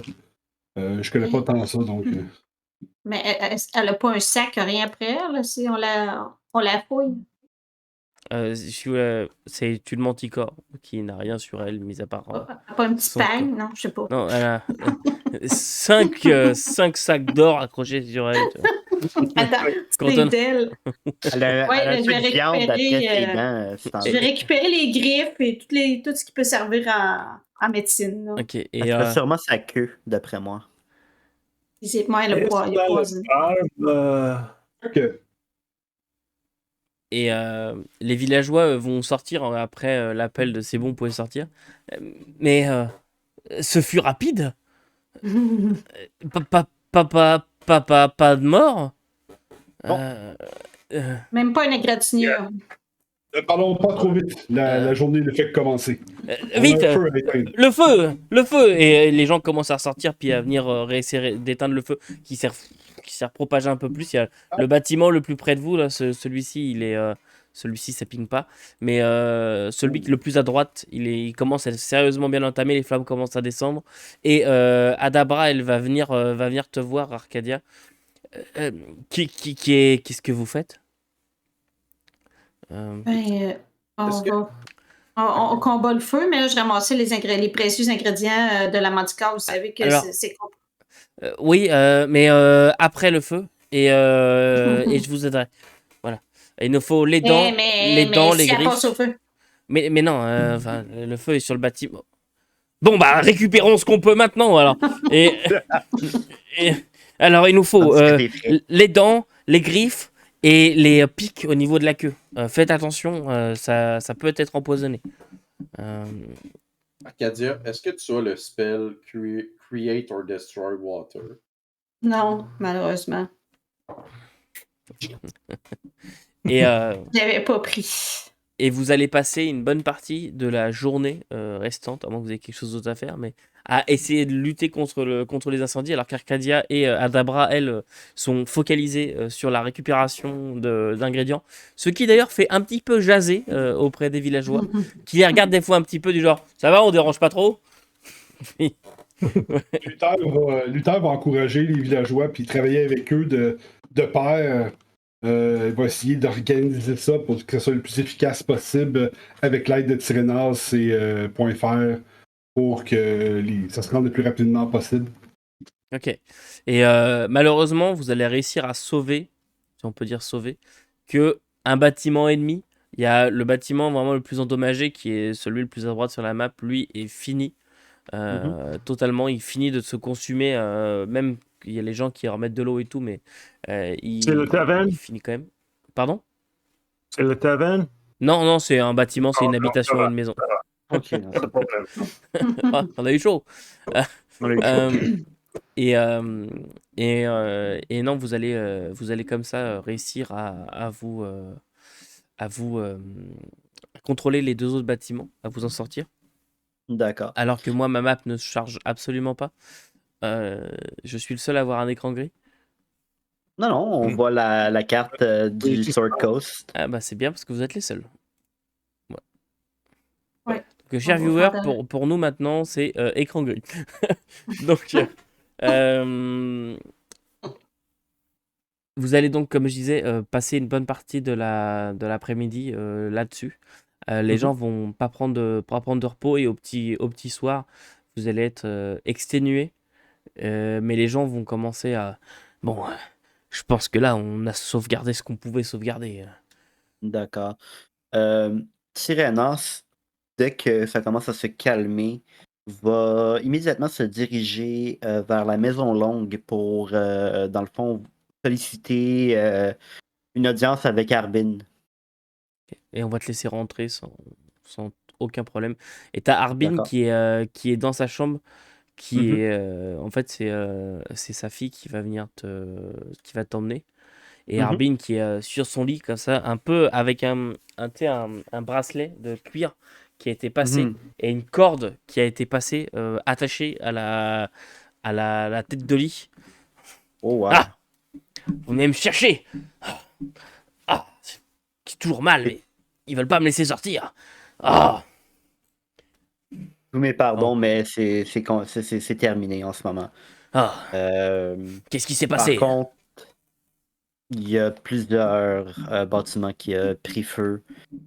Je connais pas tant ça, donc. Mais elle n'a pas un sac, rien après elle, si on la fouille. C'est une manticore qui n'a rien sur elle, mis à part. Elle n'a pas un petit son pagne, corps. non, je sais pas. Non, elle a 5 sacs d'or accrochés sur elle. tu vois. Attends, Quand c'est on- d'elle. Elle a, Ouais, elle a un je peu vais de viande après récupérer, ses dents. c'est en- Je vais récupérer les griffes et tout ce qui peut servir en médecine. Là. Ok, et, Elle fait sûrement sa queue, d'après moi. Moi, il a poison. Ok. et les villageois vont sortir après l'appel de c'est bon, vous pouvez sortir. Mais ce fut rapide. Pas de mort. Même pas une égratignure. Ne parlons pas trop vite. La journée ne fait que commencer. On a Vite, un feu à éteindre. le feu. Et les gens commencent à ressortir puis à venir réessayer d'éteindre le feu qui s'est propagé un peu plus. Il y a le bâtiment le plus près de vous là, celui-ci il est celui-ci ça ping pas, mais celui le plus à droite il commence à être sérieusement bien entamé, les flammes commencent à descendre et Adabra elle va venir te voir, Arcadia. Qu'est-ce que vous faites? On combat le feu, mais là, je ramassais les précieux ingrédients de la manticore. Vous savez que Alors, c'est oui, mais après le feu et je vous aiderai. Voilà. Il nous faut les dents, les si elle griffes. passe au feu. Mais non, le feu est sur le bâtiment. Bon, bah, récupérons ce qu'on peut maintenant, alors. Et alors, il nous faut les dents, les griffes et les pics au niveau de la queue. Faites attention, ça peut être empoisonné. Arcadia, est-ce que tu as le spell Create or Destroy Water? Non, malheureusement. Et j'avais pas pris. Et vous allez passer une bonne partie de la journée restante, à moins que vous ayez quelque chose d'autre à faire, mais à essayer de lutter contre les incendies, alors qu'Arcadia et Adabra, elles, sont focalisées sur la récupération d'ingrédients. Ce qui d'ailleurs fait un petit peu jaser auprès des villageois, qui les regardent des fois un petit peu du genre « ça va, on dérange pas trop ?» Luther va encourager les villageois puis travailler avec eux de pair. Il va essayer d'organiser ça pour que ce soit le plus efficace possible avec l'aide de Tyrénas et Point Fer pour que ça se rende le plus rapidement possible. Ok. Et malheureusement, vous allez réussir à sauver, si on peut dire sauver, que un bâtiment ennemi. Il y a le bâtiment vraiment le plus endommagé, qui est celui le plus à droite sur la map. Lui est fini. Totalement, il finit de se consumer. Même qu'il y a les gens qui remettent de l'eau et tout, mais C'est le taverne? il finit quand même. Pardon? C'est le taverne? Non, non, c'est un bâtiment, c'est une habitation, une maison. Ok, non, Pas de problème. Ah, on a eu chaud. On a eu chaud. Et non, vous allez comme ça réussir à vous contrôler les deux autres bâtiments, à vous en sortir. D'accord. Alors que moi, ma map ne se charge absolument pas. Je suis le seul à avoir un écran gris. Non, non, on voit la carte du Sword Coast. Ah bah c'est bien parce que vous êtes les seuls. Ouais. Donc, cher On va viewer, faire pour nous maintenant, c'est écran gris. Donc, vous allez donc, comme je disais, passer une bonne partie de l'après-midi là-dessus. Les gens vont pas prendre de repos et au petit soir, vous allez être exténués. Mais les gens vont commencer à... Bon, je pense que là, on a sauvegardé ce qu'on pouvait sauvegarder. D'accord. Tyrénas, dès que ça commence à se calmer, va immédiatement se diriger vers la Maison Longue pour, dans le fond, solliciter une audience avec Arbin. Et on va te laisser rentrer sans aucun problème. Et t'as Arbin D'accord. qui est dans sa chambre, qui Mhm. est... en fait, c'est sa fille qui va venir qui va t'emmener. Et Mhm. Arbin qui est sur son lit, comme ça, un peu avec tu sais, un bracelet de cuir qui a été passé Mhm. et une corde qui a été passée, attachée à la tête de lit. Oh, wow. Ah! Vous venez me chercher! Ah! C'est toujours mal, mais ils veulent pas me laisser sortir. Ah! Tous mes pardons, Oh. mais c'est terminé en ce moment. Ah! Qu'est-ce qui s'est Par passé? contre, il y a plusieurs bâtiments qui ont pris feu.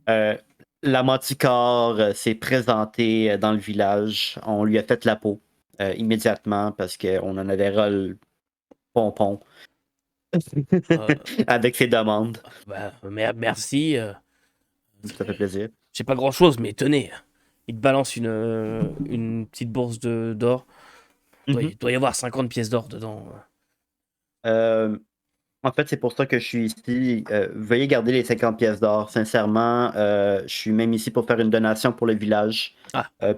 La Manticore s'est présentée dans le village. On lui a fait la peau immédiatement parce qu'on en avait ras le pompon avec ses demandes. Bah, merci. Ça fait plaisir. J'ai pas grand chose, mais tenez. Il te balance une petite bourse d'or. Il doit y avoir 50 pièces d'or dedans. En fait, c'est pour ça que je suis ici. Veuillez garder les 50 pièces d'or. Sincèrement, je suis même ici pour faire une donation pour le village,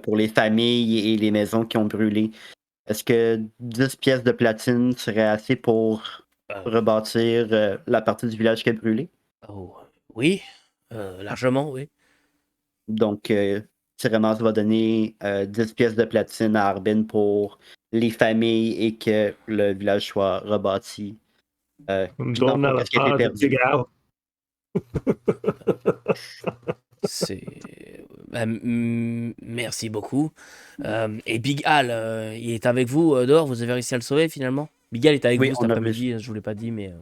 pour les familles et les maisons qui ont brûlé. Est-ce que 10 pièces de platine seraient assez pour rebâtir la partie du village qui a brûlé? Oh, oui, largement, oui. Donc, Tyrénas va donner 10 pièces de platine à Arbin pour les familles et que le village soit rebâti. Donne à la Qu'est-ce qui a été part de perdu? Pigalle. Merci beaucoup. Et Big Al, il est avec vous dehors? Vous avez réussi à le sauver finalement? Big Al est avec Oui, vous cet on a après-midi, je vous l'ai pas dit, mais...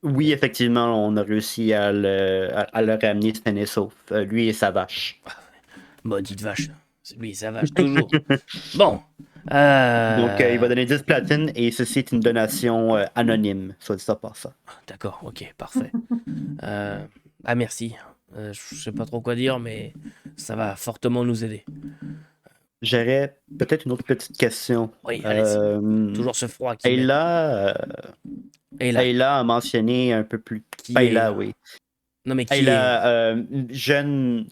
Oui, effectivement, on a réussi à le ramener sain et sauf, lui et sa vache. Maudite vache. Lui, sa vache, toujours. Bon. Donc, il va donner 10 platines et ceci est une donation anonyme, soit dit ça par ça. D'accord, ok, parfait. Merci. Je sais pas trop quoi dire, mais ça va fortement nous aider. J'aurais peut-être une autre petite question. Oui, allez-y. Toujours ce froid qui Ayla a mentionné un peu plus... Ayla, oui. Non, mais qui Ayla, jeune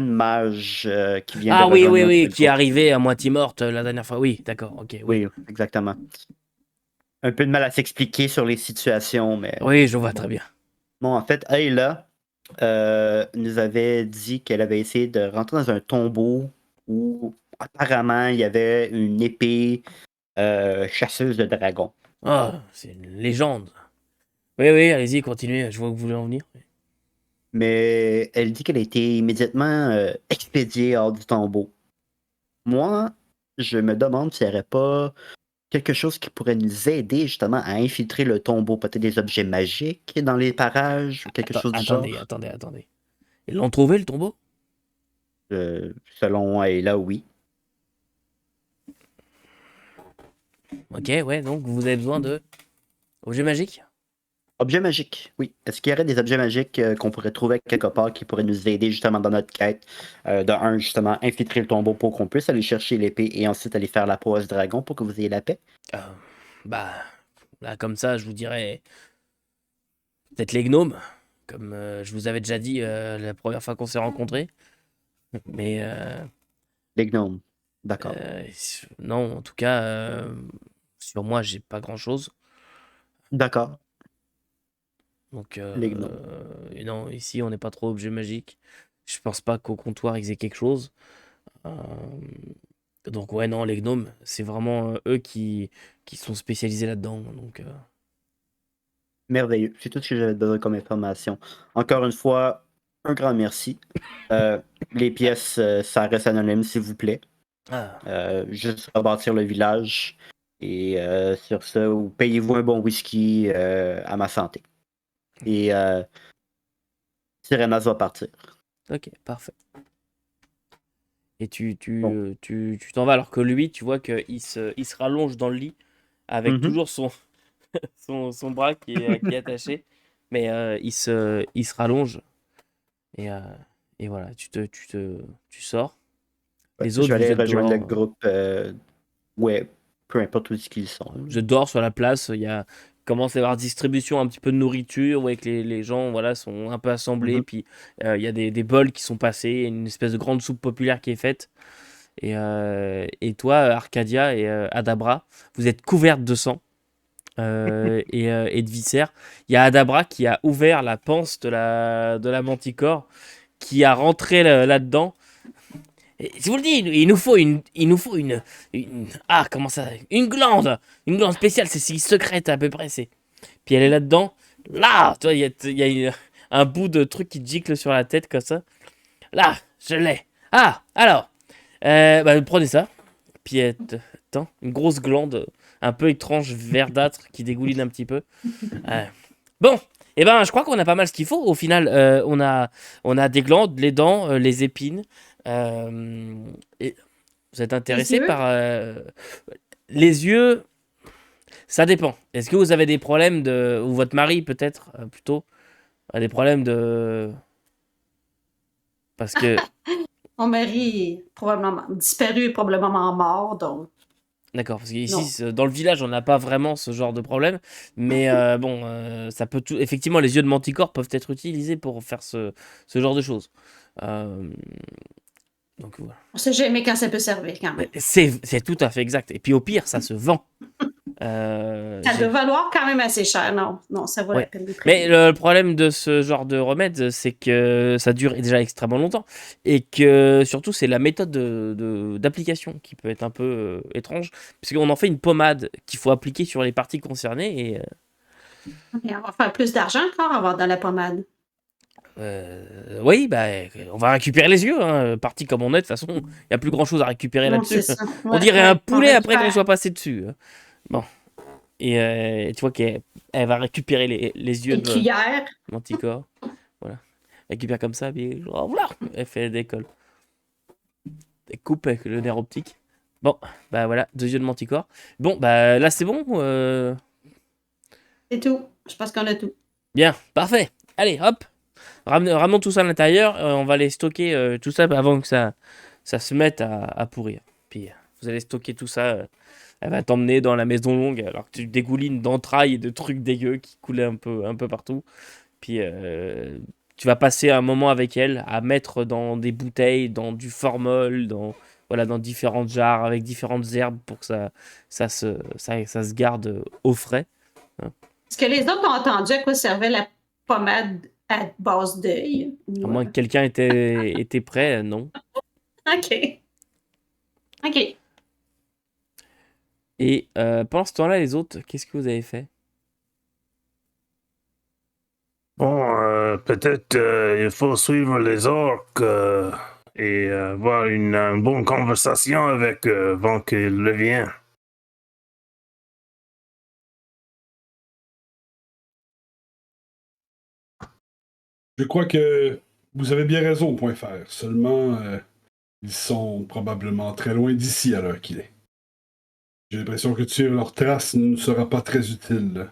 mage qui vient de Ah oui, rejoindre qui est arrivée à moitié morte la dernière fois. Oui, d'accord, ok. Oui, exactement. Un peu de mal à s'expliquer sur les situations, mais... Oui, je vois très bien. Bon, en fait, Ayla nous avait dit qu'elle avait essayé de rentrer dans un tombeau où apparemment, il y avait une épée chasseuse de dragons. Ah, c'est une légende. Oui, oui, allez-y, continuez, je vois où vous voulez en venir. Mais elle dit qu'elle a été immédiatement expédiée hors du tombeau. Moi, je me demande s'il n'y aurait pas quelque chose qui pourrait nous aider justement à infiltrer le tombeau. Peut-être des objets magiques dans les parages ou quelque chose du genre. Attendez. Ils l'ont trouvé, le tombeau? Selon Ayla, oui. Ok, ouais, donc vous avez besoin de objets magiques? Objets magiques, oui. Est-ce qu'il y aurait des objets magiques qu'on pourrait trouver quelque part qui pourraient nous aider justement dans notre quête? De un, justement, infiltrer le tombeau pour qu'on puisse aller chercher l'épée et ensuite aller faire la peau à ce dragon pour que vous ayez la paix? Bah, là, comme ça, je vous dirais peut-être les gnomes, comme je vous avais déjà dit la première fois qu'on s'est rencontrés. Mais Les gnomes. D'accord. non, en tout cas, sur moi, j'ai pas grand-chose. D'accord. Donc, Les gnomes. et non, ici, on n'est pas trop objet magique. Je pense pas qu'au comptoir, ils aient quelque chose. Donc, ouais, non, les gnomes, c'est vraiment eux qui sont spécialisés là-dedans. Donc, Merveilleux. C'est tout ce que j'avais besoin comme information. Encore une fois, un grand merci. Les pièces, ça reste anonyme, s'il vous plaît. Juste rebâtir le village. Et sur ça, payez-vous un bon whisky à ma santé. Et Sirenas va partir. ok, parfait. Et tu Bon. t'en vas alors que lui, tu vois qu'il se rallonge dans le lit avec toujours son bras qui est attaché. Mais il se rallonge. Et voilà, tu sors. Les Je autres, vais vous aller êtes rejoindre le dehors. groupe. Ouais, peu importe où ils sont. Vous êtes dehors sur la place. Il commence à y avoir distribution un petit peu de nourriture. Vous voyez que les gens voilà, sont un peu assemblés. Mhm. Puis il y a des bols qui sont passés. Une espèce de grande soupe populaire qui est faite. Et toi, Arcadia et Adabra, vous êtes couvertes de sang et de viscères. Il y a Adabra qui a ouvert la panse de la manticore, qui a rentré là-dedans. Et je vous le dis, il nous faut comment ça, une glande spéciale, c'est si secrète à peu près, c'est. Puis elle est là-dedans, là, tu vois, il y a un bout de truc qui te gicle sur la tête comme ça. Là, je l'ai. Ah, alors, prenez ça. Puis attends, une grosse glande, un peu étrange, verdâtre, qui dégouline un petit peu. Bon, eh ben, je crois qu'on a pas mal ce qu'il faut. Au final, on a des glandes, les dents, les épines. Et vous êtes intéressé par les yeux? Ça dépend. Est-ce que vous avez des problèmes ou votre mari peut-être plutôt a des problèmes parce que Mon mari est probablement disparu et probablement mort, donc. d'accord, parce qu'ici dans le village on n'a pas vraiment ce genre de problème, mais bon, ça peut effectivement les yeux de manticore peuvent être utilisés pour faire ce genre de choses. Donc voilà. On sait jamais quand ça peut servir quand même. C'est tout à fait exact. Et puis au pire, ça se vend. Ça doit valoir quand même assez cher, non, ça vaut la peine de prix. Mais le problème de ce genre de remède, c'est que ça dure déjà extrêmement longtemps et que surtout c'est la méthode d'application qui peut être un peu étrange, puisqu'on en fait une pommade qu'il faut appliquer sur les parties concernées et Mais on va faire plus d'argent encore à avoir dans la pommade. oui, on va récupérer les yeux, hein. Parti comme on est, de toute façon, il n'y a plus grand chose à récupérer Non, là-dessus. c'est ça. On dirait un poulet on après qu'on récupère. soit passé dessus. Bon. Et tu vois qu'elle va récupérer les yeux Une de cuillère. Manticore. Voilà. Elle récupère comme ça, puis voilà. Elle fait des cols. Des coupes avec le nerf optique. Bon, voilà, 2 yeux de Manticore. Bon, là c'est bon. C'est tout. Je pense qu'on a tout. Bien, parfait. Allez, hop. Ramenons tout ça à l'intérieur. On va aller stocker tout ça avant que ça se mette à pourrir. Puis vous allez stocker tout ça. Elle va t'emmener dans la maison longue alors que tu dégoulines d'entrailles et de trucs dégueux qui coulaient un peu partout. Puis tu vas passer un moment avec elle à mettre dans des bouteilles, dans du formol, dans différentes jarres avec différentes herbes pour que ça se garde au frais. Est-ce que les autres ont entendu à quoi servait la pommade à base d'œil? À moins que quelqu'un était prêt, non. OK. OK. Et pendant ce temps-là, les autres, qu'est-ce que vous avez fait? Bon, peut-être il faut suivre les orques et avoir une bonne conversation avec eux avant qu'ils reviennent. Je crois que vous avez bien raison, point faire. Seulement, ils sont probablement très loin d'ici à l'heure qu'il est. J'ai l'impression que suivre leurs traces ne nous sera pas très utile.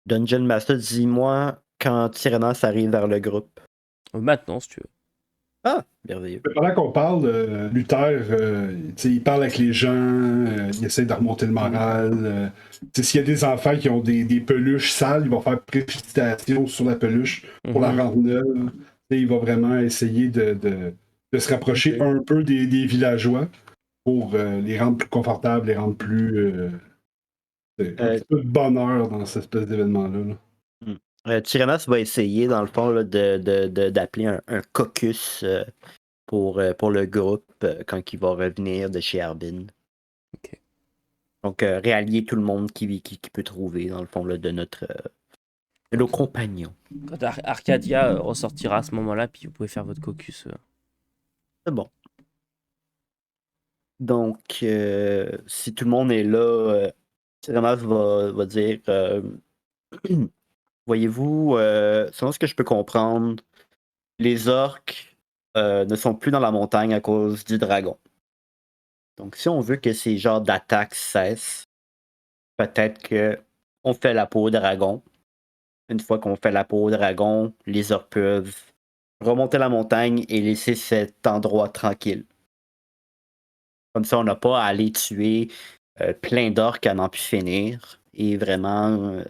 Dungeon Master, dis-moi quand Tyrannos arrive vers le groupe. Maintenant, si tu veux. Ah, merveilleux. Pendant qu'on parle, Luther, il parle avec les gens, il essaie de remonter le moral. S'il y a des enfants qui ont des peluches sales, il va faire précipitation sur la peluche pour la rendre neuve. Il va vraiment essayer de se rapprocher un peu des villageois pour les rendre plus confortables, les rendre plus... un petit peu de bonheur dans cette espèce d'événement-là. Tyrannos va essayer, dans le fond, là, d'appeler un caucus pour le groupe quand il va revenir de chez Arbin. Ok. Donc, réallier tout le monde qui peut trouver, dans le fond, là, de nos compagnons. Quand Arcadia ressortira à ce moment-là, puis vous pouvez faire votre caucus. C'est bon. Donc, si tout le monde est là, Tyrannos va dire voyez-vous, selon ce que je peux comprendre, les orques ne sont plus dans la montagne à cause du dragon. Donc, si on veut que ces genres d'attaques cessent, peut-être qu'on fait la peau au dragon. Une fois qu'on fait la peau au dragon, les orques peuvent remonter la montagne et laisser cet endroit tranquille. Comme ça, on n'a pas à aller tuer plein d'orques à n'en plus finir. Et vraiment,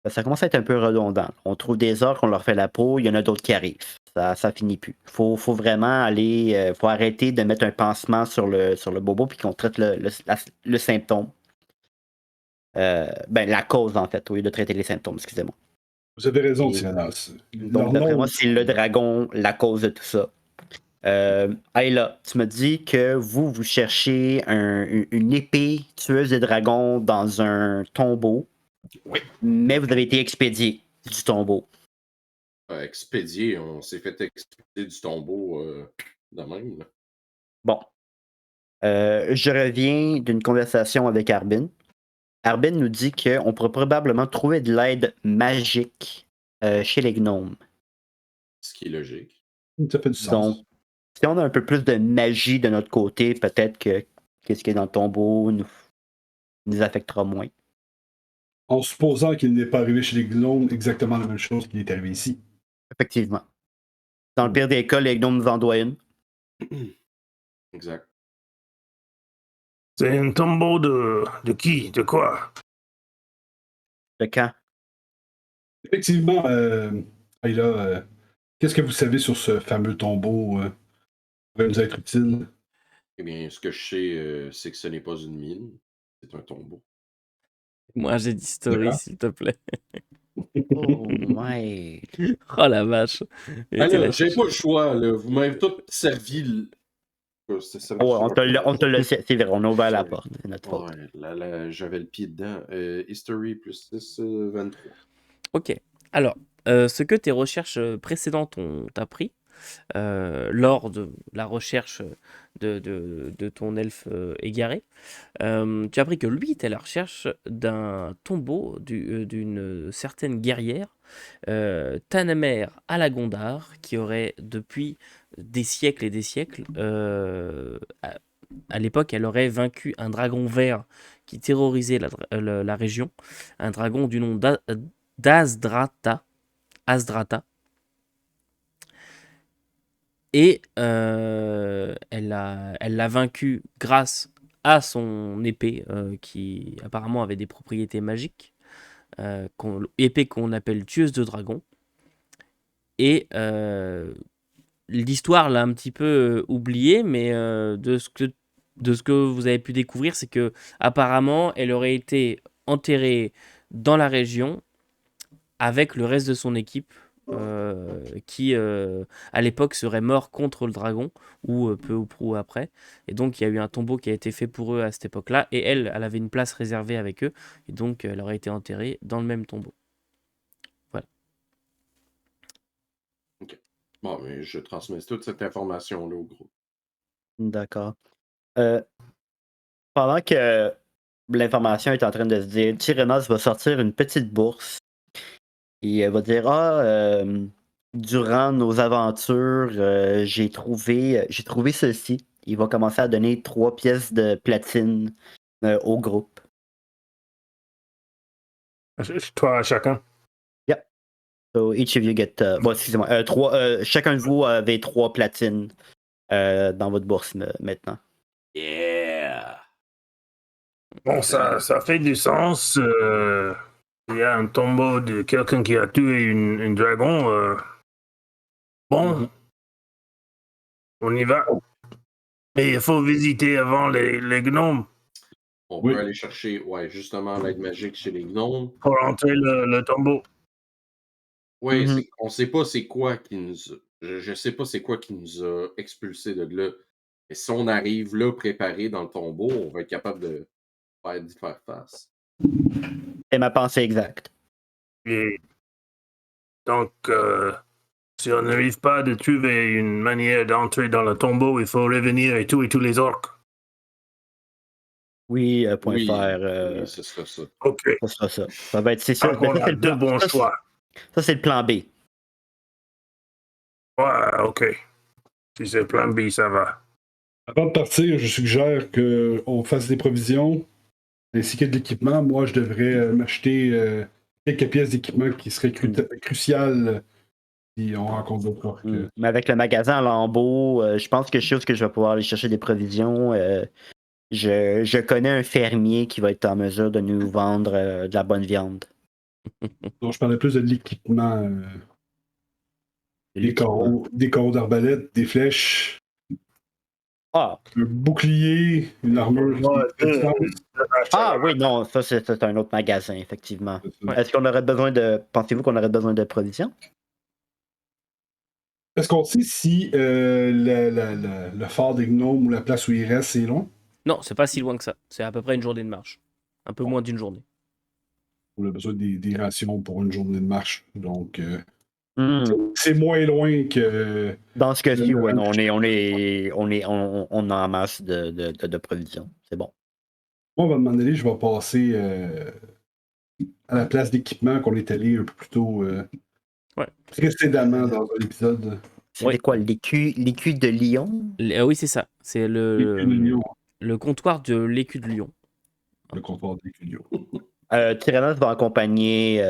ça commence à être un peu redondant. On trouve des orques, on leur fait la peau, il y en a d'autres qui arrivent. Ça finit plus. Faut vraiment aller. Faut arrêter de mettre un pansement sur le bobo puis qu'on traite le symptôme. La cause, en fait, au lieu de traiter les symptômes, excusez-moi. Vous avez raison, Tyrannos. Donc, d'après moi, c'est le dragon la cause de tout ça. Ayla, tu me dis que vous cherchez une épée tueuse des dragons dans un tombeau. Oui. Mais vous avez été expédié du tombeau. Expédié, on s'est fait expédier du tombeau de même. Là. Bon. Je reviens d'une conversation avec Arbin. Arbin nous dit qu'on pourrait probablement trouver de l'aide magique chez les gnomes. Ce qui est logique. Ça fait du sens. Donc, si on a un peu plus de magie de notre côté, peut-être que ce qui est dans le tombeau nous affectera moins. En supposant qu'il n'est pas arrivé chez les gnomes exactement la même chose qu'il est arrivé ici. Effectivement. Dans le pire des cas, les gnomes nous en doivent une. Exact. C'est un tombeau de qui? De quoi? De quand? Effectivement, Ayla, qu'est-ce que vous savez sur ce fameux tombeau pourrait nous être utile? Eh bien, ce que je sais, c'est que ce n'est pas une mine, c'est un tombeau. Moi, j'ai dit story, s'il te plaît. Oh my. Oh la vache. Alors, j'ai pas le choix, là. Vous m'avez tout servi. On te l'a c'est vrai, on a ouvert la porte. C'est notre faute. Ouais, là, j'avais le pied dedans. History plus 6, 23. Ok. Alors, ce que tes recherches précédentes ont appris, lors de la recherche de ton elfe égaré, tu as appris que lui était à la recherche d'un tombeau d'une certaine guerrière, Tanamer Alagondar, qui aurait depuis des siècles et des siècles, à l'époque, elle aurait vaincu un dragon vert qui terrorisait la région, un dragon du nom d'Azdrata. Et elle l'a vaincu grâce à son épée, qui apparemment avait des propriétés magiques, épée qu'on appelle tueuse de dragon. Et l'histoire l'a un petit peu oubliée, mais de ce que vous avez pu découvrir, c'est que apparemment elle aurait été enterrée dans la région avec le reste de son équipe qui, à l'époque, serait mort contre le dragon, ou peu ou prou après. Et donc, il y a eu un tombeau qui a été fait pour eux à cette époque-là. Et elle avait une place réservée avec eux. Et donc, elle aurait été enterrée dans le même tombeau. Voilà. Ok. Bon, mais je transmets toute cette information-là au groupe. D'accord. Pendant que l'information est en train de se dire, Tyrenos va sortir une petite bourse et elle va dire durant nos aventures, j'ai trouvé ceci. Il va commencer à donner 3 pièces de platine au groupe. Toi, chacun. Yep. So each of you get. Bon, excusez-moi. Chacun de vous avait 3 platines dans votre bourse maintenant. Yeah! Bon, ça fait du sens. Il y a un tombeau de quelqu'un qui a tué une dragon. Bon, on y va. Mais il faut visiter avant les gnomes On Oui. peut aller chercher, justement, l'aide magique chez les gnomes. pour entrer le tombeau. Oui, Mhm. on sait pas c'est quoi qui nous a... Je sais pas c'est quoi qui nous a expulsés de là. Mais si on arrive là, préparé dans le tombeau, on va être capable d'y faire face. C'est ma pensée exacte. Et donc, si on n'arrive pas à trouver une manière d'entrer dans le tombeau, il faut revenir et tuer tous les orques. Oui, point Oui, faire. oui, ce sera ça. Ok. Ça sera ça. Ça va être. C'est ça. Donc, on a deux bons choix. Ça, c'est le plan B. Ouais, ok. Si c'est plan B, ça va. Avant de partir, je suggère qu'on fasse des provisions ainsi que de l'équipement. Moi, je devrais m'acheter quelques pièces d'équipement qui seraient cruciales si on rencontre d'autres orques. Mais avec le magasin à Lambeau, je pense que je sais où est-ce que je vais pouvoir aller chercher des provisions. Je connais un fermier qui va être en mesure de nous vendre de la bonne viande. Donc, je parlais plus de l'équipement. Des carreaux d'arbalète, des flèches, Ah. un bouclier, une armure. Ah oui, non, ça c'est un autre magasin, effectivement. Ouais. Est-ce qu'on aurait besoin de. Pensez-vous qu'on aurait besoin de provisions? Est-ce qu'on sait si le phare des gnomes ou la place où il reste, c'est long? Non, c'est pas si loin que ça. C'est à peu près une journée de marche. Un peu moins d'une journée. On a besoin des rations pour une journée de marche. Donc, Hmm. c'est moins loin que. Dans ce cas-ci, oui, on a en masse de provisions. C'est bon. Moi, avant de m'en aller, je vais passer à la place d'équipement qu'on est allé un peu plus tôt précédemment dans un épisode. C'était quoi, l'écu de Lyon? Oui, c'est ça. C'est le comptoir de l'écu de Lyon. Le comptoir de l'écu de Lyon. Tyrannos va accompagner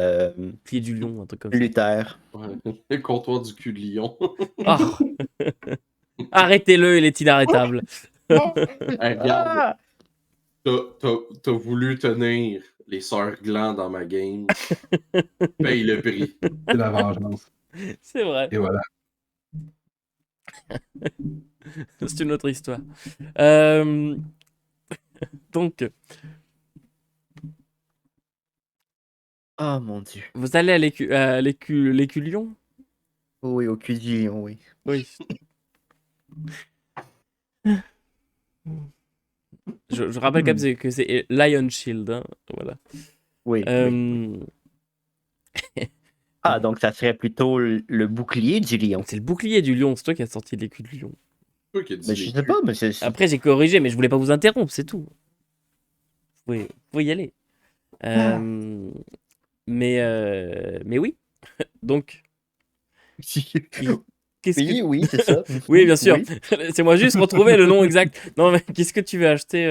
Pied du lion, un truc comme ça. Luther. Ouais. Le comptoir du cul de lion. Oh. Arrêtez-le, il est inarrêtable. Hey, regarde, t'as voulu tenir les sœurs glands dans ma game. Paye le prix. C'est la vengeance. C'est vrai. Et voilà. C'est une autre histoire. Donc, Oh mon Dieu. vous allez à l'écu Lyon? Oui, au cul du lion, oui. Oui. Je rappelle quand même que c'est Lion Shield. Hein. Voilà. Oui. Ah, donc ça serait plutôt le bouclier du lion. C'est le bouclier du lion. C'est toi qui as sorti l'écu du lion. Mais je sais pas, mais c'est. Après, j'ai corrigé, mais je voulais pas vous interrompre, c'est tout. Vous pouvez y aller. Mais oui. Donc. Oui, c'est ça. Oui, bien sûr. Oui. C'est moi juste retrouver le nom exact. Non, mais qu'est-ce que tu veux acheter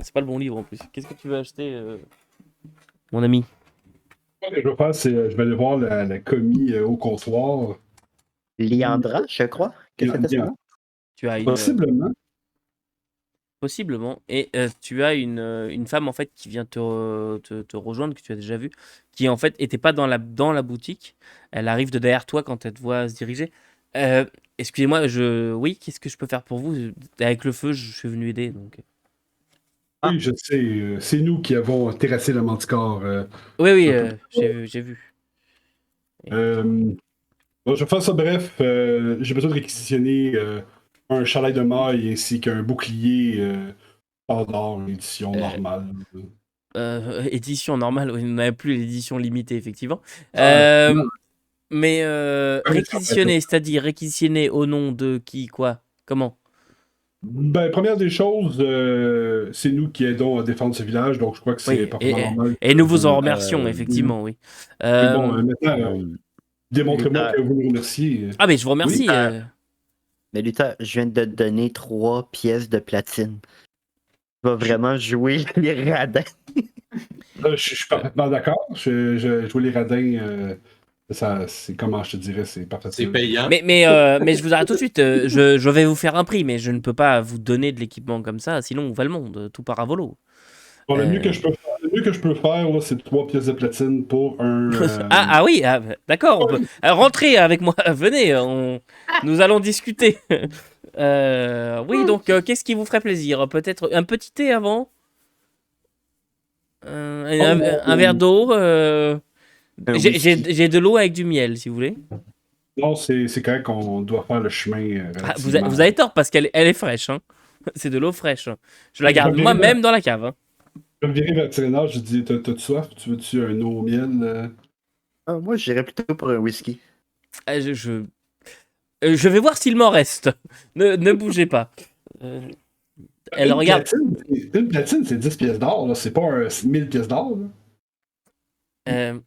C'est pas le bon livre en plus. Qu'est-ce que tu veux acheter, mon ami? Ce que je vais faire, c'est je vais aller voir la commis au comptoir. Liandra, je crois. Que c'était ça? Tu as Possiblement. Possiblement. Et tu as une femme en fait qui vient te rejoindre, que tu as déjà vue, qui en fait était pas dans la boutique. Elle arrive de derrière toi quand elle te voit se diriger. Excusez-moi, oui, qu'est-ce que je peux faire pour vous? Avec le feu, je suis venu aider. Donc. Oui, je sais. C'est nous qui avons terrassé le manticore. Oui, j'ai vu. Bon, je vais faire ça bref. J'ai besoin de réquisitionner un chalet de maille ainsi qu'un bouclier standard, édition normale. Édition normale, oui, on n'avait plus l'édition limitée, effectivement. Non, Mais Oui, réquisitionner, c'est-à-dire réquisitionner au nom de qui, quoi? Comment? Ben, première des choses, c'est nous qui aidons à défendre ce village, donc je crois que c'est Oui, parfaitement normal et que nous vous en vous. remercions, effectivement, oui. Oui, bon, maintenant, Euh, démontrez-moi Luther, que vous nous remerciez. Ah, mais je vous Oui, remercie. mais Luther, je viens de te donner 3 pièces de platine. Tu vas vraiment jouer les radins. je suis parfaitement d'accord. Je vois les radins, ça, c'est comment je te dirais, c'est C'est parfaitement. payant. Mais je vous arrête tout de suite. Je vais vous faire un prix, mais je ne peux pas vous donner de l'équipement comme ça, sinon on va le monde. Tout part à volo. Bon, le mieux que Euh, je peux faire, là, c'est 3 pièces de platine pour un. Ah oui, d'accord. Rentrez avec moi. Venez, nous allons discuter. Oui, donc qu'est-ce qui vous ferait plaisir? Peut-être un petit thé avant? Un verre d'eau? Un J'ai whisky. j'ai de l'eau avec du miel, si vous voulez. Non, c'est correct qu'on doit faire le chemin Ah, relativement. vous avez tort, parce qu'elle est fraîche. Hein. C'est de l'eau fraîche. Je la Je vais garde me virer moi-même dans la cave. Hein. je vais me virer vers Tyrénard, je dis t'as-tu soif? Tu veux-tu un eau au miel? Moi, j'irais plutôt pour un whisky. Ah, je vais voir s'il m'en reste. Ne bougez pas. Elle regarde. Une platine, c'est 10 pièces d'or, là. C'est pas 1000 pièces d'or. Là. Euh,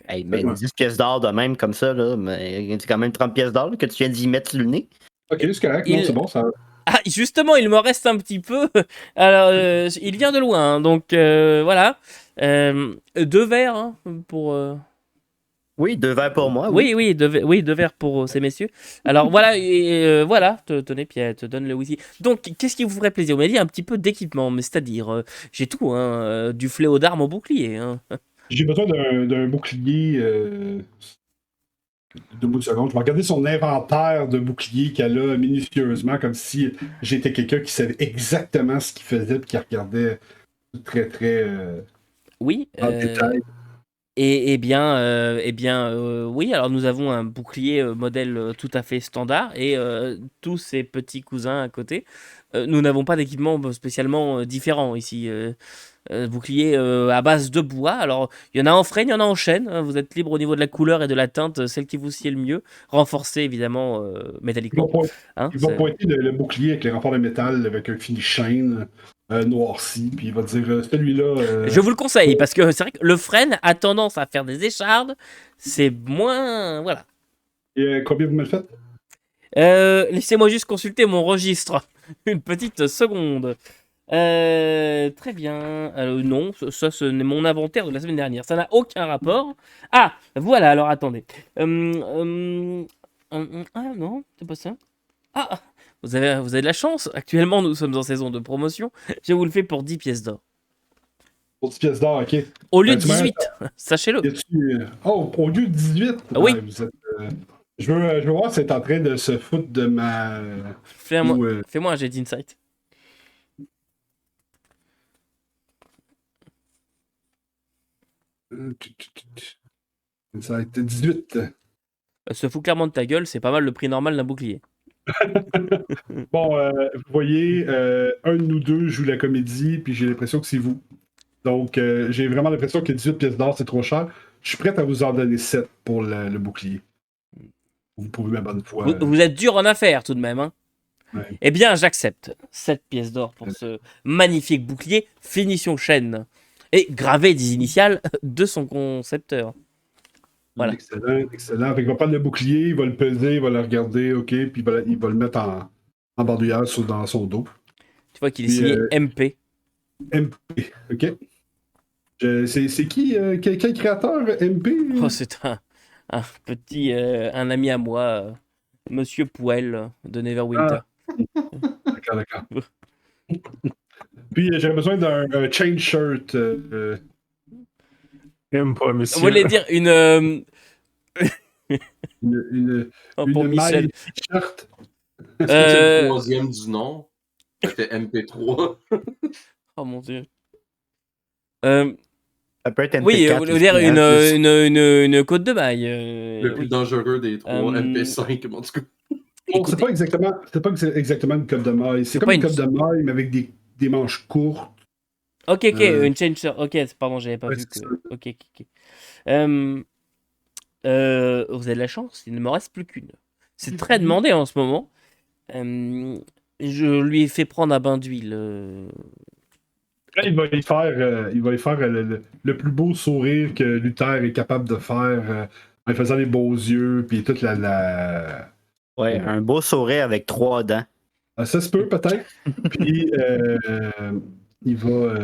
Hey, mais Ouais. 10 pièces d'or de même comme ça, là, mais c'est quand même 30 pièces d'or là, que tu viens d'y mettre sur le nez. Ok, c'est correct, non, il... c'est bon, ça. Ah, justement, il m'en reste un petit peu. Alors, il vient de loin. Hein, donc, voilà. 2 verres hein, pour. Oui, 2 verres pour moi, oui. Oui, 2 verres pour ces messieurs. Alors voilà, voilà, tenez, Pierre, te donne le whisky. Donc, qu'est-ce qui vous ferait plaisir? Vous m'avez dit un petit peu d'équipement, mais c'est-à-dire, j'ai tout, hein, du fléau d'armes au bouclier. Hein. J'ai besoin d'un bouclier. 2 secondes. Je vais regarder son inventaire de boucliers qu'elle a minutieusement, comme si j'étais quelqu'un qui savait exactement ce qu'il faisait et qui regardait très, très Oui, en détail. oui. Alors nous avons un bouclier modèle tout à fait standard et tous ces petits cousins à côté. Nous n'avons pas d'équipement spécialement différent ici. Bouclier à base de bois. Alors, il y en a en frêne, il y en a en chêne. Hein. Vous êtes libre au niveau de la couleur et de la teinte, celle qui vous sied le mieux. Renforcé, évidemment, Il va, métalliquement. Hein, il va pointer le bouclier avec les renforts de métal avec un fini chaîne noirci, puis il va dire celui-là. Je vous le conseille, parce que c'est vrai que le frêne a tendance à faire des échardes. C'est moins... Voilà. Et, combien vous me le faites? Laissez-moi juste consulter mon registre. Une petite seconde. Très bien. Non, ça, ce n'est mon inventaire de la semaine dernière. Ça n'a aucun rapport. Ah, voilà, alors attendez. Ah non, c'est pas ça. Ah, vous avez de la chance. Actuellement, nous sommes en saison de promotion. Je vous le fais pour 10 pièces d'or. Pour 10 pièces d'or, ok. Au lieu de Tu m'as- 18, sachez-le. Oh, au lieu de 18? Ah oui. Vous êtes, je veux voir si c'est en train de se foutre de ma. Fais-moi un jet d'insight. Ça a été 18. Se fout clairement de ta gueule, c'est pas mal le prix normal d'un bouclier. Bon, vous voyez, un de nous deux joue la comédie, puis j'ai l'impression que c'est vous. Donc, j'ai vraiment l'impression que 18 pièces d'or, c'est trop cher. Je suis prêt à vous en donner 7 pour le bouclier. Vous pouvez ma bonne foi. Vous êtes dur en affaires tout de même, hein. Ouais. Eh bien, j'accepte. 7 pièces d'or pour ce magnifique bouclier, finition chêne. Et gravé des initiales de son concepteur. Voilà. Excellent, excellent. Fait qu'il va prendre le bouclier, il va le peser, il va le regarder, ok, puis il va le mettre en bandoulière dans son dos. Tu vois qu'il est Puis, signé MP. MP, ok. C'est qui? Quel créateur, MP? Oh, c'est un petit... un ami à moi, Monsieur Pouel de Neverwinter. D'accord. Puis j'aurais besoin d'un chain shirt. J'aime pas, Vous monsieur. voulez dire une... Oh, pour une Michel. maille t-shirt. Est-ce que c'est le troisième du nom? C'était MP3. Oh mon dieu. Ça peut être Oui, MP4 vous voulez aussi, dire hein, une côte de maille. Le plus Oui. dangereux des trois MP5, en tout cas. Bon, c'est Écoutez, pas exactement une cote de maille. C'est c'est comme pas une une. cote de maille, mais avec des manches courtes. Ok, Euh, une chain shot. Ok, pardon, j'avais pas ouais, vu c'est que. ça. Ok. Vous avez de la chance, il ne me reste plus qu'une. C'est très demandé en ce moment. Euh, je lui ai fait prendre un bain d'huile. Là, il va y faire le plus beau sourire que Luther est capable de faire en lui faisant les beaux yeux, puis toute Ouais, un beau sourire avec 3 dents. Ça se peut, peut-être. Puis, il va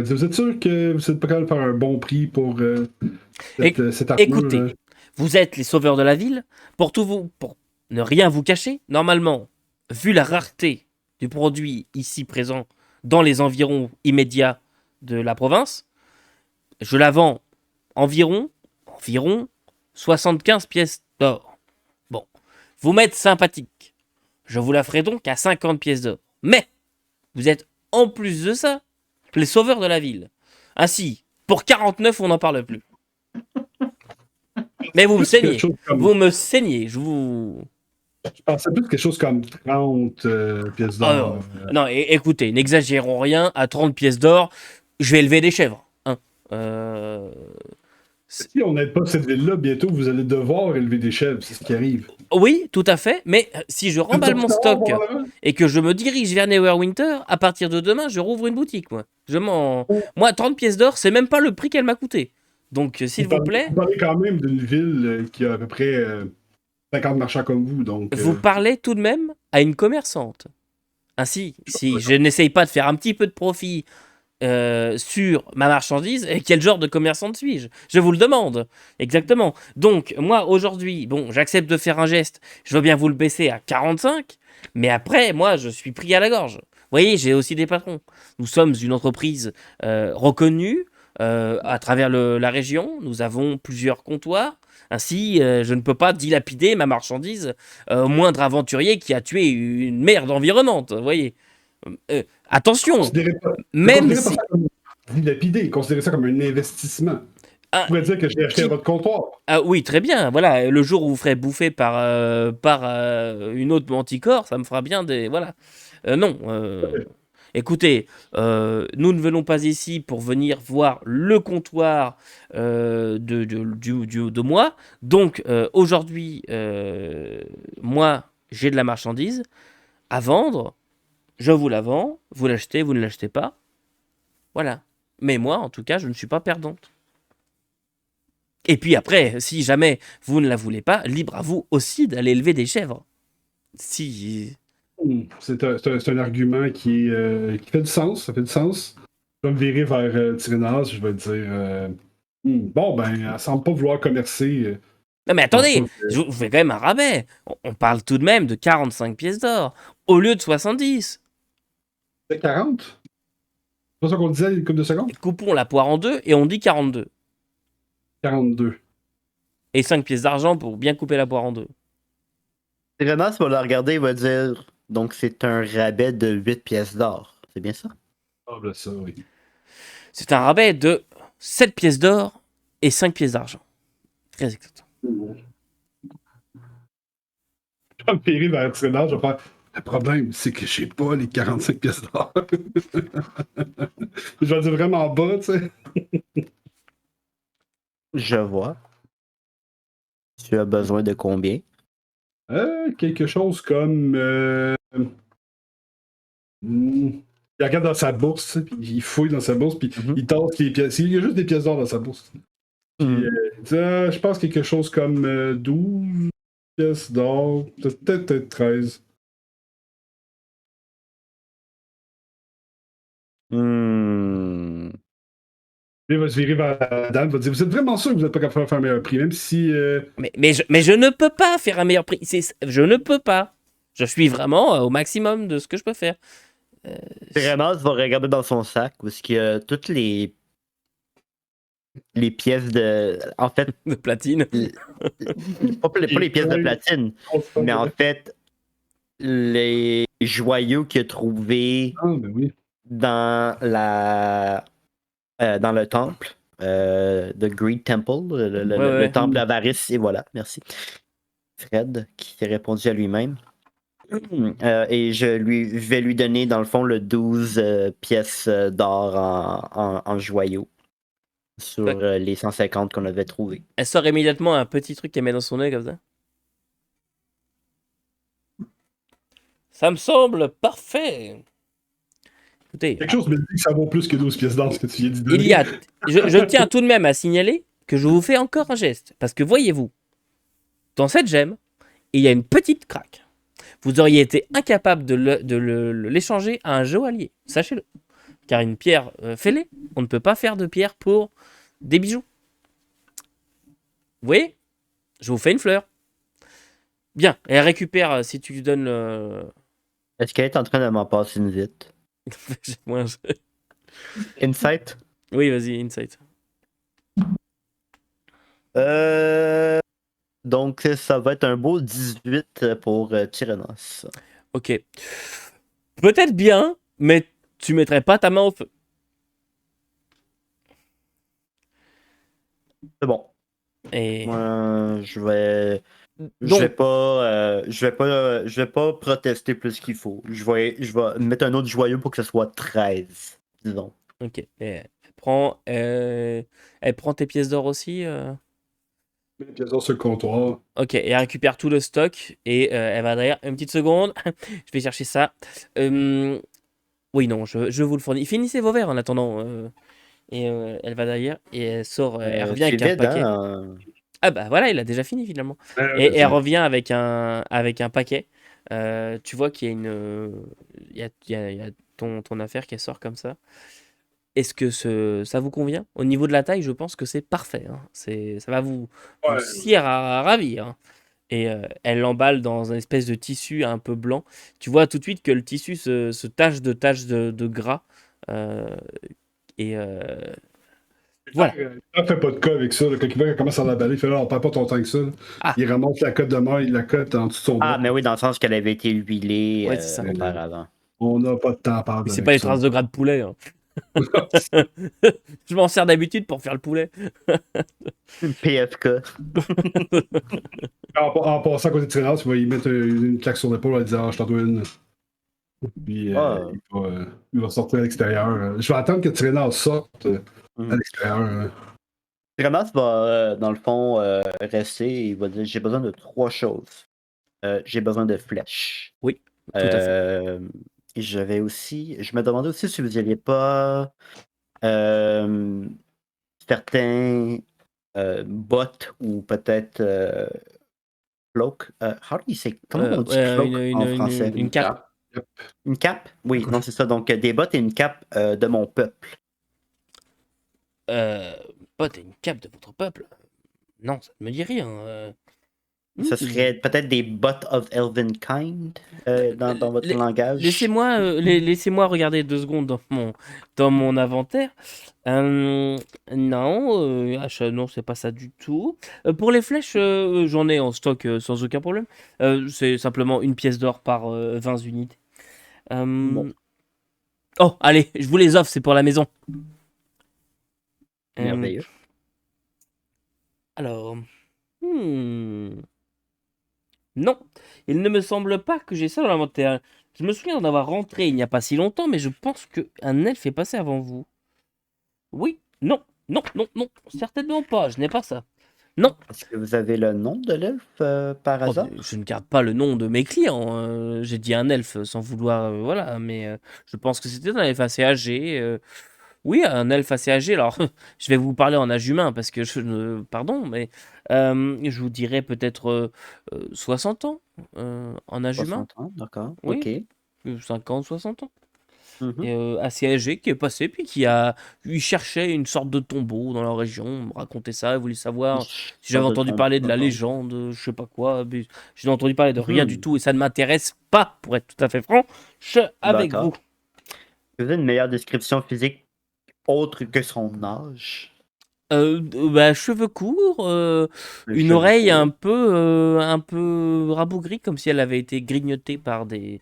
dire, vous êtes sûr que vous êtes pas capable de faire un bon prix pour cette armure? Écoutez, vous êtes les sauveurs de la ville. Pour ne rien vous cacher, normalement, vu la rareté du produit ici présent dans les environs immédiats de la province, je la vends environ 75 pièces d'or. Bon, vous m'êtes sympathique. Je vous la ferai donc à 50 pièces d'or. Mais, vous êtes en plus de ça, les sauveurs de la ville. Ainsi, pour 49, on n'en parle plus. Mais vous me Plus quelque saignez. chose comme- Vous me saignez. Je vous. Je pensais plus quelque chose comme 30 pièces Ah d'or. non, écoutez, n'exagérons rien. À 30 pièces d'or, je vais élever des chèvres. Hein. Euh, Si on n'aide pas cette ville-là, bientôt vous allez devoir élever des chèvres, c'est ce qui arrive. Oui, tout à fait. Mais si je remballe mon stock et que je me dirige vers Neverwinter, à partir de demain, je rouvre une boutique. Moi, 30 pièces d'or, c'est même pas le prix qu'elle m'a coûté. Donc, s'il vous plaît. Vous parlez quand même d'une ville qui a à peu près 50 marchands comme vous. Donc, Vous parlez tout de même à une commerçante. Ainsi, si je n'essaye pas de faire un petit peu de profit sur ma marchandise, quel genre de commerçante suis-je? Je vous le demande. Exactement. Donc, moi, aujourd'hui, bon, j'accepte de faire un geste. Je veux bien vous le baisser à 45, mais après, moi, je suis pris à la gorge. Vous voyez, j'ai aussi des patrons. Nous sommes une entreprise reconnue à travers la région. Nous avons plusieurs comptoirs. Ainsi, je ne peux pas dilapider ma marchandise au moindre aventurier qui a tué une merde environnante. Vous voyez. Attention, même considérez pas si. ça comme dilapidé, considérez ça comme un investissement. Ah, Vous pourrez dire que j'ai acheté à votre comptoir. Ah oui, très bien. Voilà, le jour où vous ferez bouffer par une autre manticore, ça me fera bien des. Voilà. Non. Écoutez, nous ne venons pas ici pour venir voir le comptoir de moi. Donc, aujourd'hui, moi, j'ai de la marchandise à vendre. Je vous la vends. Vous l'achetez, vous ne l'achetez pas. Voilà. Mais moi, en tout cas, je ne suis pas perdante. Et puis après, si jamais vous ne la voulez pas, libre à vous aussi d'aller élever des chèvres. Si. C'est un argument qui fait du sens, ça fait du sens. Je vais me virer vers Tyrénas, je vais dire bon, ben, elle semble pas vouloir commercer. Non mais Je pense attendez, pas que- je vous fais quand même un rabais. On parle tout de même de 45 pièces d'or au lieu de 70. C'est 40? C'est pas ça qu'on disait il y a une couple de secondes? Coupons la poire en deux et on dit 42. 42. Et 5 pièces d'argent pour bien couper la poire en deux. Renas va le regarder, il va dire donc c'est un rabais de 8 pièces d'or. C'est bien ça? Ah, ben ça, oui. C'est un rabais de 7 pièces d'or et 5 pièces d'argent. Très exact. Je vais me virer vers Tyrénas, je vais faire. Le problème, c'est que j'ai pas les 45 pièces d'or. Je vais dire vraiment bas, tu sais. Je vois. Tu as besoin de combien? Quelque chose comme. Il regarde dans sa bourse, tu sais, puis il fouille dans sa bourse, puis il tasse les pièces. Il y a juste des pièces d'or dans sa bourse. Puis, il dit, je pense quelque chose comme 12 pièces d'or, peut-être 13. Il va se virer vers la dame, il va dire, vous êtes vraiment sûr que vous n'êtes pas capable de faire un meilleur prix, même si. Mais je ne peux pas faire un meilleur prix. Je ne peux pas. Je suis vraiment au maximum de ce que je peux faire. Renas va regarder dans son sac où il y a toutes les pièces de. En fait, De platine. pas les pièces de platine, mais en fait, les joyaux qu'il a trouvés Ah, ben oui. dans le temple The Greed Temple, Ouais. le temple d'Avarice, et voilà, merci. Fred, qui s'est répondu à lui-même. Et je vais lui donner, dans le fond, le 12 pièces d'or en joyaux sur les 150 qu'on avait trouvés. Elle sort immédiatement un petit truc qu'elle met dans son œil comme ça. Ça me semble parfait. Écoutez, Quelque chose me dit que ça vaut plus que 12 pièces d'or, ce que tu viens de donner. il y a... je tiens tout de même à signaler que je vous fais encore un geste. Parce que voyez-vous, dans cette gemme, il y a une petite craque. Vous auriez été incapable de l'échanger à un joaillier. Sachez-le. Car une pierre fêlée, on ne peut pas faire de pierre pour des bijoux. Vous voyez? Je vous fais une fleur. Bien, elle récupère si tu lui donnes... Est-ce qu'elle est en train de m'en passer une vite? Insight? Oui, vas-y, insight. Donc, ça va être un beau 18 pour Tyrannos. Ok. Peut-être bien, mais tu mettrais pas ta main au feu. C'est bon. Et... Je vais pas protester plus qu'il faut. Je vais mettre un autre joyau pour que ce soit 13, disons. Ok. Et elle prend tes pièces d'or aussi Les pièces d'or sur le comptoir. Ok, et elle récupère tout le stock et elle va derrière. Une petite seconde, je vais chercher ça. Oui, non, je vous le fournis. Finissez vos verres en attendant. Et elle va derrière et elle sort. Elle revient avec un paquet. Ah bah voilà, il a déjà fini finalement. Et elle revient avec un paquet. Tu vois qu'il y a il y a ton affaire qui sort comme ça. Est-ce que ça vous convient? Au niveau de la taille, je pense que c'est parfait. Hein. Ça va vous scier à ravir. Hein. Et elle l'emballe dans un espèce de tissu un peu blanc. Tu vois tout de suite que le tissu se tache de taches de gras. Et voilà. Il fait pas de cas avec ça. Là. Quand il commence à l'emballer, il fait là, on perd pas ton temps que ça. Ah. Il remonte la cote de main, il la cote en dessous de son bras. Mais oui, dans le sens qu'elle avait été huilée Ouais, c'est ça. auparavant. On n'a pas de temps à parler. Mais c'est pas les traces de gras de poulet. Hein. Je m'en sers d'habitude pour faire le poulet. PFK. En passant à côté de Tyrannos, il va y mettre une claque sur l'épaule en disant je t'en dois une. Puis il va sortir à l'extérieur. Je vais attendre que Tyrannos sorte à l'extérieur. Tyrannos va, dans le fond, rester et il va dire j'ai besoin de 3 choses. J'ai besoin de flèches. Oui, tout à fait. Je me demandais aussi si vous n'aviez pas certains bottes ou peut-être cloak. Comment on dit cloak en français? Une cape. Une cape? Oui, non, c'est ça. Donc, des bottes et une cape de mon peuple. Bottes et une cape de votre peuple? Non, ça ne me dit rien. Ce serait peut-être des bottes of Elvenkind dans votre langage. Laissez-moi regarder 2 secondes dans mon inventaire. Non, non, c'est pas ça du tout. Pour les flèches, j'en ai en stock sans aucun problème. C'est simplement une pièce d'or par 20 unités. Bon. Oh, allez, je vous les offre, c'est pour la maison. Merveilleux. Alors, non, il ne me semble pas que j'ai ça dans l'inventaire. Je me souviens d'en avoir rentré il n'y a pas si longtemps, mais je pense qu'un elfe est passé avant vous. Oui, non, certainement pas, je n'ai pas ça. Non. Est-ce que vous avez le nom de l'elfe par hasard? Je ne garde pas le nom de mes clients. J'ai dit un elfe sans vouloir, voilà, mais je pense que c'était un elfe assez âgé. Oui, un elfe assez âgé. Alors, je vais vous parler en âge humain parce que pardon, mais je vous dirais peut-être 60 ans en âge humain. 60 ans, d'accord. Oui. Ok. 50, 60 ans. Et, assez âgé qui est passé, puis il cherchait une sorte de tombeau dans la région, me racontait ça, il voulait savoir si j'avais entendu parler de la légende, je sais pas quoi. J'ai entendu parler de rien du tout et ça ne m'intéresse pas, pour être tout à fait franc, avec vous. Vous avez une meilleure description physique autre que son âge? Cheveux courts, une oreille un peu rabougrie, comme si elle avait été grignotée par des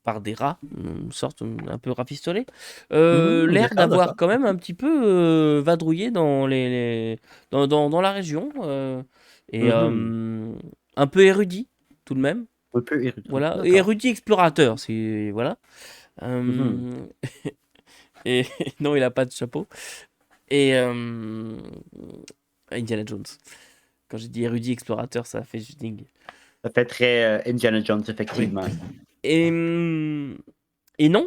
par des rats, une sorte un peu rafistolés, l'air D'accord, d'avoir d'accord. quand même un petit peu vadrouillé dans dans la région, et un peu érudit tout de même. Un peu érudit. Voilà, D'accord. érudit explorateur, c'est voilà. Mhm. Et non, il a pas de chapeau. Et Indiana Jones. Quand j'ai dit érudit explorateur, ça a fait du ding. Ça fait très Indiana Jones, effectivement. Et, et non,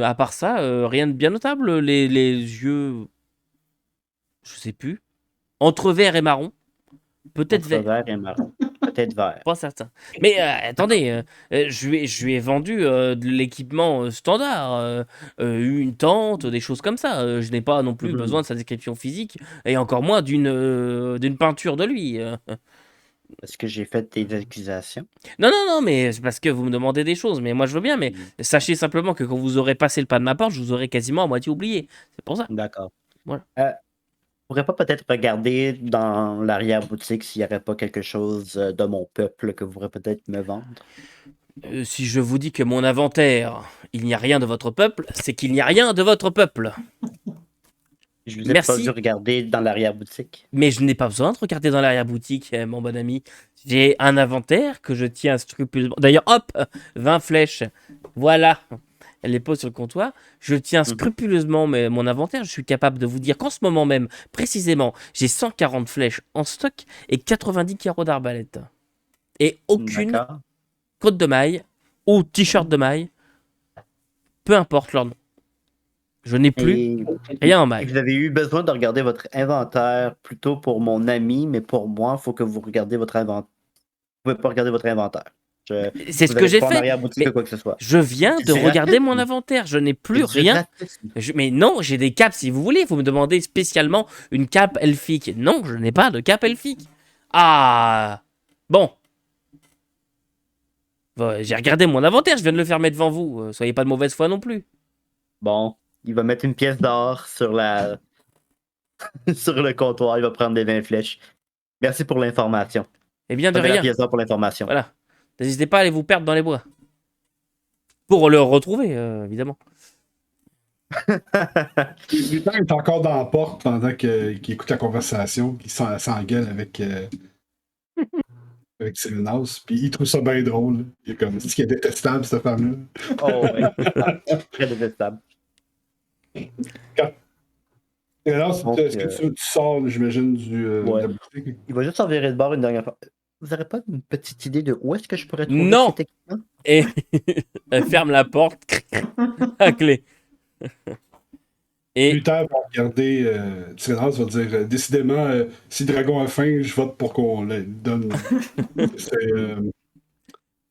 à part ça, rien de bien notable. Les yeux, je sais plus, entre vert et marron. Peut-être Entre vert, vert et marron. Peut-être vert. pas certain. Mais attendez, je lui ai vendu de l'équipement standard, une tente, des choses comme ça. Je n'ai pas non plus Mhm. besoin de sa description physique, et encore moins d'une peinture de lui. Est-ce que j'ai fait des accusations? Non, non, non, mais c'est parce que vous me demandez des choses. Mais moi, je veux bien. Mais sachez simplement que quand vous aurez passé le pas de ma porte, je vous aurai quasiment à moitié oublié. C'est pour ça. D'accord. Voilà. On pourrait pas peut-être regarder dans l'arrière-boutique s'il n'y aurait pas quelque chose de mon peuple que vous pourrez peut-être me vendre? Si je vous dis que mon inventaire, il n'y a rien de votre peuple, c'est qu'il n'y a rien de votre peuple. Je vous ai pas Merci. dû regarder dans l'arrière-boutique. Mais je n'ai pas besoin de regarder dans l'arrière-boutique, mon bon ami. J'ai un inventaire que je tiens scrupuleusement. D'ailleurs, hop, 20 flèches. Voilà. Elle les pose sur le comptoir. Je tiens scrupuleusement mon inventaire. Je suis capable de vous dire qu'en ce moment même, précisément, j'ai 140 flèches en stock et 90 carreaux d'arbalète. Et aucune D'accord. côte de maille ou t-shirt de maille. Peu importe leur nom. Je n'ai plus Et rien en maille. vous avez eu besoin de regarder votre inventaire plutôt pour mon ami, mais pour moi, il faut que vous regardiez votre inventaire. Vous ne pouvez pas regarder votre inventaire. C'est ce Vous que allez j'ai pas en fait. arrière-boutique Mais ou quoi que ce soit. je viens de C'est regarder racisme. mon inventaire. Je n'ai plus C'est du rien. racisme. Mais non, j'ai des capes si vous voulez. Vous me demandez spécialement une cape elfique. Non, je n'ai pas de cape elfique. Ah. Bon. Bon, j'ai regardé mon inventaire. Je viens de le fermer devant vous. Soyez pas de mauvaise foi non plus. Bon, il va mettre une pièce d'or sur la sur le comptoir. Il va prendre des 20 flèches. Merci pour l'information. Eh bien, de Prenez la rien. pièce d'or pour l'information. Voilà. N'hésitez pas à aller vous perdre dans les bois. Pour le retrouver, évidemment. Luther est encore dans la porte pendant qu'il écoute la conversation, qu'il s'engueule avec Sérénas, puis il trouve ça bien drôle. Il est comme, c'est ce qui est détestable, cette femme-là. Oh, oui. Très détestable. Sérénas, Donc, est-ce que tu sors, j'imagine, de ouais. la boutique? Il va juste s'en virer de bord une dernière fois. Vous n'aurez pas une petite idée de où est-ce que je pourrais trouver Non. cet équipement? Et elle ferme la porte à clé. Et Luther va regarder Sérénas, va dire décidément, si Dragon a faim, je vote pour qu'on le donne.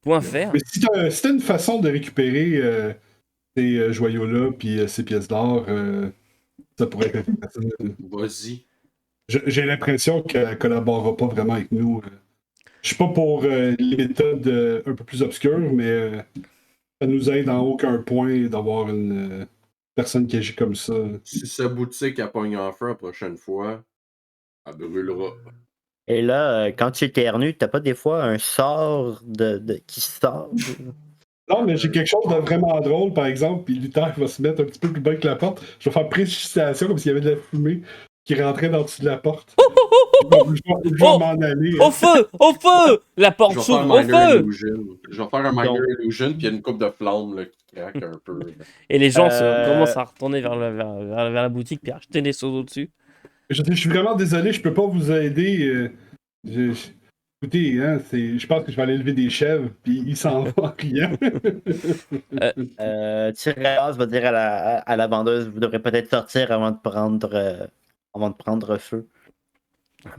point faire. Mais si t'as une façon de récupérer ces joyaux-là, puis ces pièces d'or, ça pourrait être intéressant. Vas-y. J'ai l'impression qu'elle collaborera pas vraiment avec nous. Je suis pas pour les méthodes un peu plus obscures, mais ça nous aide en aucun point d'avoir une personne qui agit comme ça. Si sa boutique a pogne en feu la prochaine fois, elle brûlera. Et là, quand tu éternues, t'as pas des fois un sort qui sort? Non, mais j'ai quelque chose de vraiment drôle, par exemple, puis Luther va se mettre un petit peu plus bas que la porte. Je vais faire précipitation comme s'il y avait de la fumée qui rentrait dans le dessus de la porte. Je vais m'en aller. Au feu! Au feu! La Je porte vais faire s'ouvre, au Minor feu! Illusion. Je vais faire un Minor Illusion, puis il y a une coupe de flammes là, qui craque un peu. Et les gens commencent à retourner vers la boutique puis à acheter des seaux au-dessus. Je suis vraiment désolé, je peux pas vous aider. Écoutez, hein, je pense que je vais aller lever des chèvres, puis il s'en va en riant. Tyréas va dire à la vendeuse, vous devrez peut-être sortir avant de prendre feu.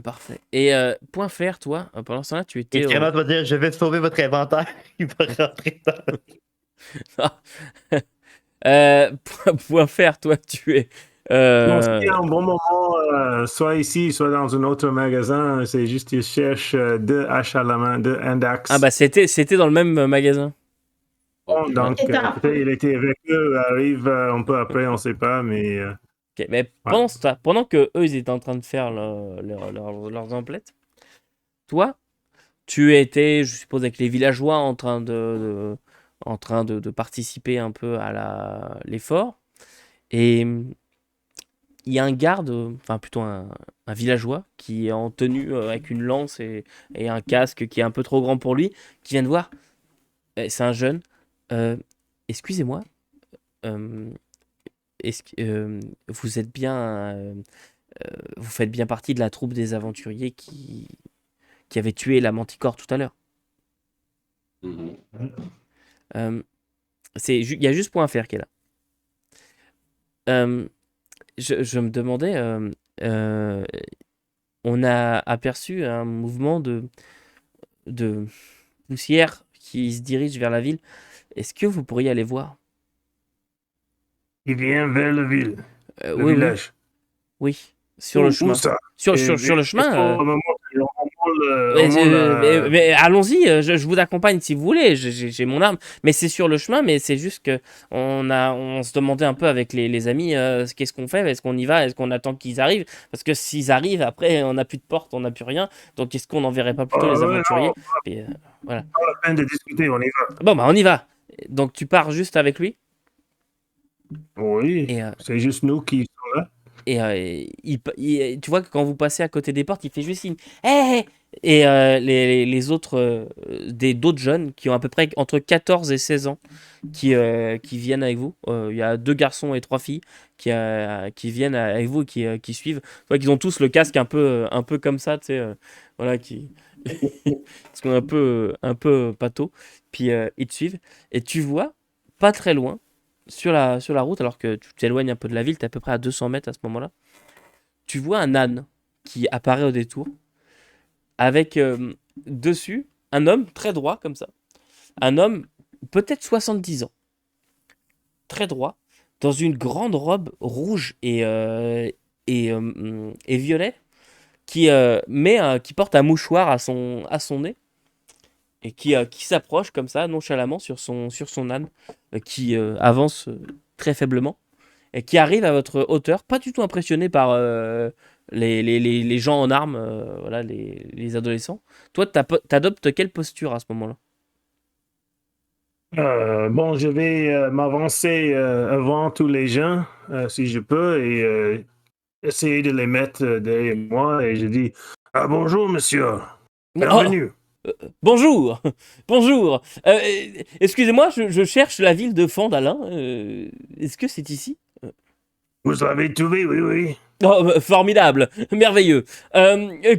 Parfait. Et point faire, toi, pendant ce temps-là, tu Et étais. Tyréas va dire, je vais sauver votre inventaire. Il va rentrer dans... Point faire, toi, tu es. Donc, s'il y a un bon moment, soit ici, soit dans un autre magasin, c'est juste qu'ils cherchent deux haches à la main, deux hand-axes. Ah bah c'était dans le même magasin. Bon, donc, peut-être il était avec eux, arrive un peu après, on sait pas, mais... Ok, mais pendant que eux ils étaient en train de faire leurs emplettes, toi, tu étais, je suppose, avec les villageois en train de en train de participer un peu à l'effort. Et il y a un garde, enfin plutôt un villageois, qui est en tenue avec une lance et un casque qui est un peu trop grand pour lui, qui vient de voir. C'est un jeune. Excusez-moi, euh, vous êtes bien, vous faites bien partie de la troupe des aventuriers qui avait tué la Manticore tout à l'heure. Mhm. Euh, il y a juste Point Fer qui est là. Je me demandais, euh, on a aperçu un mouvement de poussière qui se dirige vers la ville. Est-ce que vous pourriez aller voir? Il vient vers la ville, le Oui, oui, village. oui, sur le Où chemin. ça? Sur le Il chemin. faut Mais, on monte mais allons-y, je vous accompagne si vous voulez, j'ai mon arme, mais c'est sur le chemin, mais c'est juste que on se demandait un peu avec les amis, qu'est-ce qu'on fait, est-ce qu'on y va, est-ce qu'on attend qu'ils arrivent, parce que s'ils arrivent, après on n'a plus de porte, on n'a plus rien, donc est-ce qu'on n'enverrait pas plutôt les ouais, aventuriers? non, Et, voilà. pas la peine de discuter, on y va. Bon, bah on y va. Donc tu pars juste avec lui, Oui, et, c'est juste nous qui sommes là. tu vois que quand vous passez à côté des portes, il fait juste signe. Hé! Et les autres, d'autres jeunes qui ont à peu près entre 14 et 16 ans qui viennent avec vous. Il y a 2 garçons et 3 filles qui viennent avec vous et qui suivent. Tu vois qu'ils ont tous le casque un peu comme ça, tu sais. Voilà, parce qu'on est un peu pâteau. Puis ils te suivent. Et tu vois, pas très loin, sur la route, alors que tu t'éloignes un peu de la ville, tu es à peu près à 200 mètres à ce moment-là, tu vois un âne qui apparaît au détour, avec dessus un homme très droit comme ça. Un homme, peut-être 70 ans, très droit, dans une grande robe rouge et violet, qui porte un mouchoir à son nez, et qui s'approche comme ça, nonchalamment, sur son âne, qui avance très faiblement, et qui arrive à votre hauteur, pas du tout impressionné par les gens en armes, voilà, les adolescents. Toi, t'adoptes quelle posture à ce moment-là? Bon, je vais m'avancer avant tous les gens, si je peux, et essayer de les mettre derrière moi. Et je dis, ah, bonjour, monsieur. Oh, Bienvenue. bonjour, bonjour. Excusez-moi, je cherche la ville de Fandalin. Est-ce que c'est ici? Vous l'avez trouvé, oui, oui. Oh, formidable, merveilleux.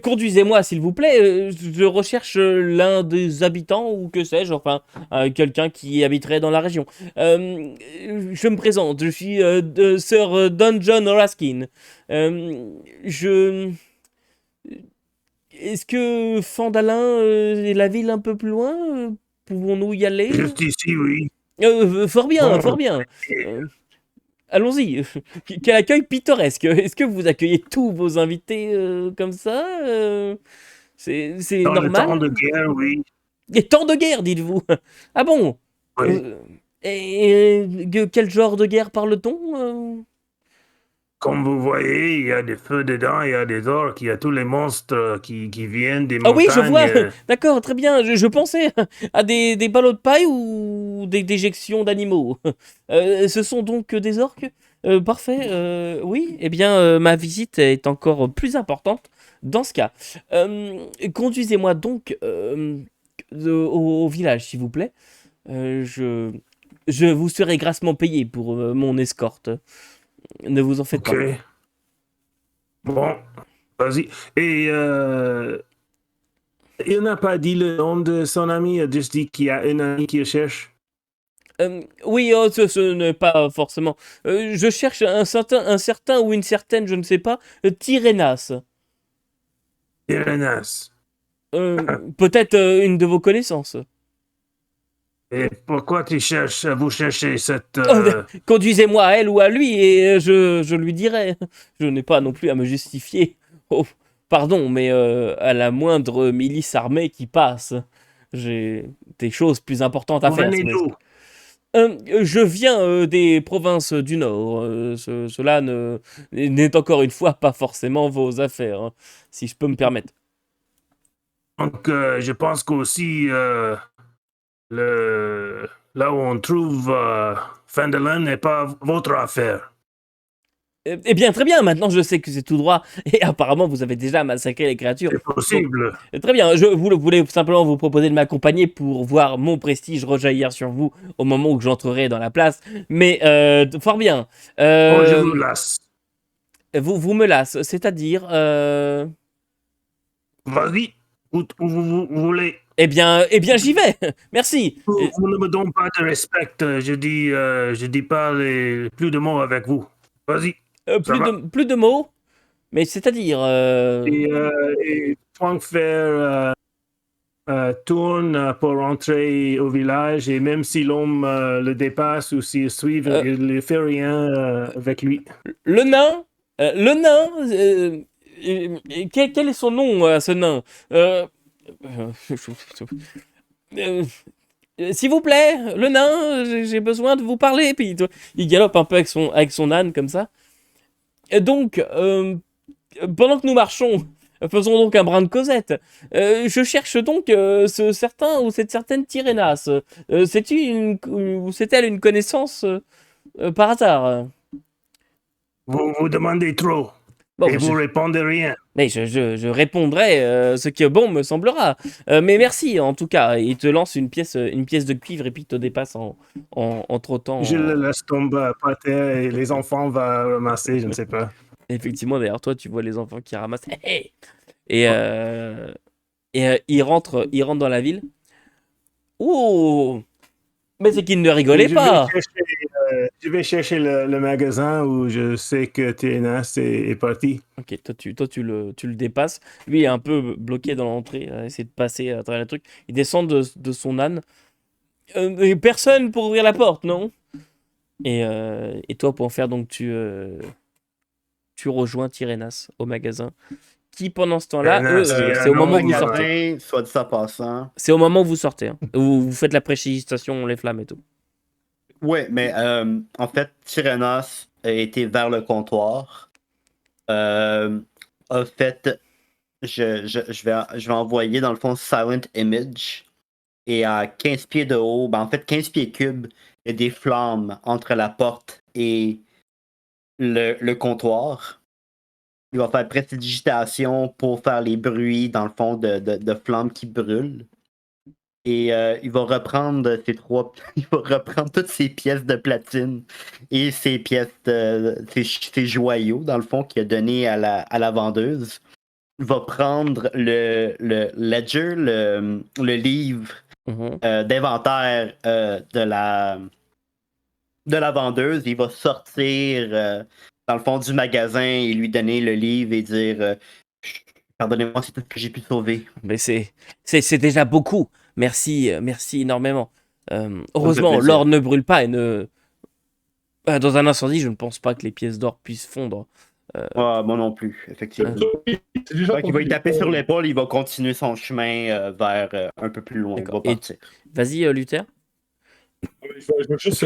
Conduisez-moi, s'il vous plaît. Je recherche l'un des habitants ou que sais-je, enfin, quelqu'un qui habiterait dans la région. Je me présente, je suis Sir Don John Raskin. Je... Est-ce que Fandalin est la ville un peu plus loin? Pouvons-nous y aller? Juste ici, oui. Fort bien, Bon, fort bien. Allons-y. Quel accueil pittoresque. Est-ce que vous accueillez tous vos invités comme ça? C'est dans le temps normal? de guerre, oui. Et temps de guerre, dites-vous. Ah bon? Oui. Quel genre de guerre parle-t-on? Comme vous voyez, il y a des feux dedans, il y a des orques, il y a tous les monstres qui viennent des Ah oui, je montagnes. vois. D'accord, très bien. Je pensais à des ballots de paille ou des déjections d'animaux. Ce sont donc des orques? Parfait. Oui, eh bien, ma visite est encore plus importante dans ce cas. Conduisez-moi donc au village, s'il vous plaît. Euh, je, je vous serai grassement payé pour mon escorte. Ne vous en faites Ok. pas. Bon, vas-y. Et il n'a pas dit le nom de son ami, il a juste dit qu'il y a un ami qui le cherche. Oui, oh, ce n'est pas forcément. Je cherche un certain ou une certaine, je ne sais pas, Tyrénas. Irenas. Peut-être une de vos connaissances. Et pourquoi vous cherchez cette... Oh, conduisez-moi à elle ou à lui et je lui dirai. Je n'ai pas non plus à me justifier. Oh, pardon, mais à la moindre milice armée qui passe, j'ai des choses plus importantes à Vous faire. venez Si vous voulez. d'où? Je viens des provinces du Nord. Cela n'est encore une fois pas forcément vos affaires, hein, si je peux me permettre. Donc, je pense qu'aussi là où on trouve Phandalin n'est pas votre affaire. Eh bien, très bien, maintenant je sais que c'est tout droit, et apparemment vous avez déjà massacré les créatures. C'est possible. Très bien, je voulais simplement vous proposer de m'accompagner pour voir mon prestige rejaillir sur vous au moment où j'entrerai dans la place, mais fort bien. Je vous lasse. Vous me lasse, c'est-à-dire... Vas-y, où vous voulez. Eh bien j'y vais, merci. Vous ne me donnez pas de respect, je dis pas plus de mots avec vous. Vas-y. Plus de mots, mais c'est-à-dire... Et Frankfurt tourne pour rentrer au village et même si l'homme le dépasse ou s'il suit, il ne fait rien avec lui. Le nain, quel est son nom, ce nain s'il vous plaît, le nain, j'ai besoin de vous parler. Puis il galope un peu avec son âne comme ça. Et donc, pendant que nous marchons, faisons donc un brin de causette. Je cherche donc ce certain ou cette certaine Tyrénas. C'est-elle une connaissance par hasard? Vous demandez trop. Bon, et vous répondez rien. Mais je répondrai ce qui bon me semblera. Mais merci en tout cas. Il te lance une pièce de cuivre et puis il te dépasse en trottant. Je le laisse tomber par terre et les enfants vont ramasser, je ne sais pas. Effectivement, derrière toi, tu vois les enfants qui ramassent. Et il rentre dans la ville. Oh! Mais c'est qu'il ne rigolait pas. Je vais chercher le magasin où je sais que Tyrénas est parti. Ok, toi tu le dépasses. Lui il est un peu bloqué dans l'entrée, à essayer de passer à travers le truc. Il descend de son âne. Personne pour ouvrir la porte, non? Et toi, pour en faire, donc tu rejoins Tyrénas au magasin. Qui pendant ce temps-là, c'est au moment où vous sortez. Soit de ça passant. C'est au moment où vous sortez, hein, où vous faites la précipitation, les flammes et tout. Ouais, mais en fait, Tyrénas a été vers le comptoir. En fait, je vais envoyer dans le fond Silent Image. Et à 15 pieds de haut, en fait 15 pieds cubes, il y a des flammes entre la porte et le comptoir. Il va faire prestidigitation pour faire les bruits, dans le fond, de flammes qui brûlent. Et il va reprendre il va reprendre toutes ses pièces de platine et ses pièces ses joyaux, dans le fond, qu'il a donné à la vendeuse. Il va prendre le ledger, le livre d'inventaire de la vendeuse. Il va sortir dans le fond du magasin et lui donner le livre et dire pardonnez-moi, c'est tout ce que j'ai pu sauver. Mais c'est déjà beaucoup. Merci énormément. Heureusement, l'or ne brûle pas et ne... dans un incendie, je ne pense pas que les pièces d'or puissent fondre. Moi non plus, effectivement. Il va y taper sur l'épaule, il va continuer son chemin vers un peu plus loin. Il va partir. Vas-y, Luther. Je veux juste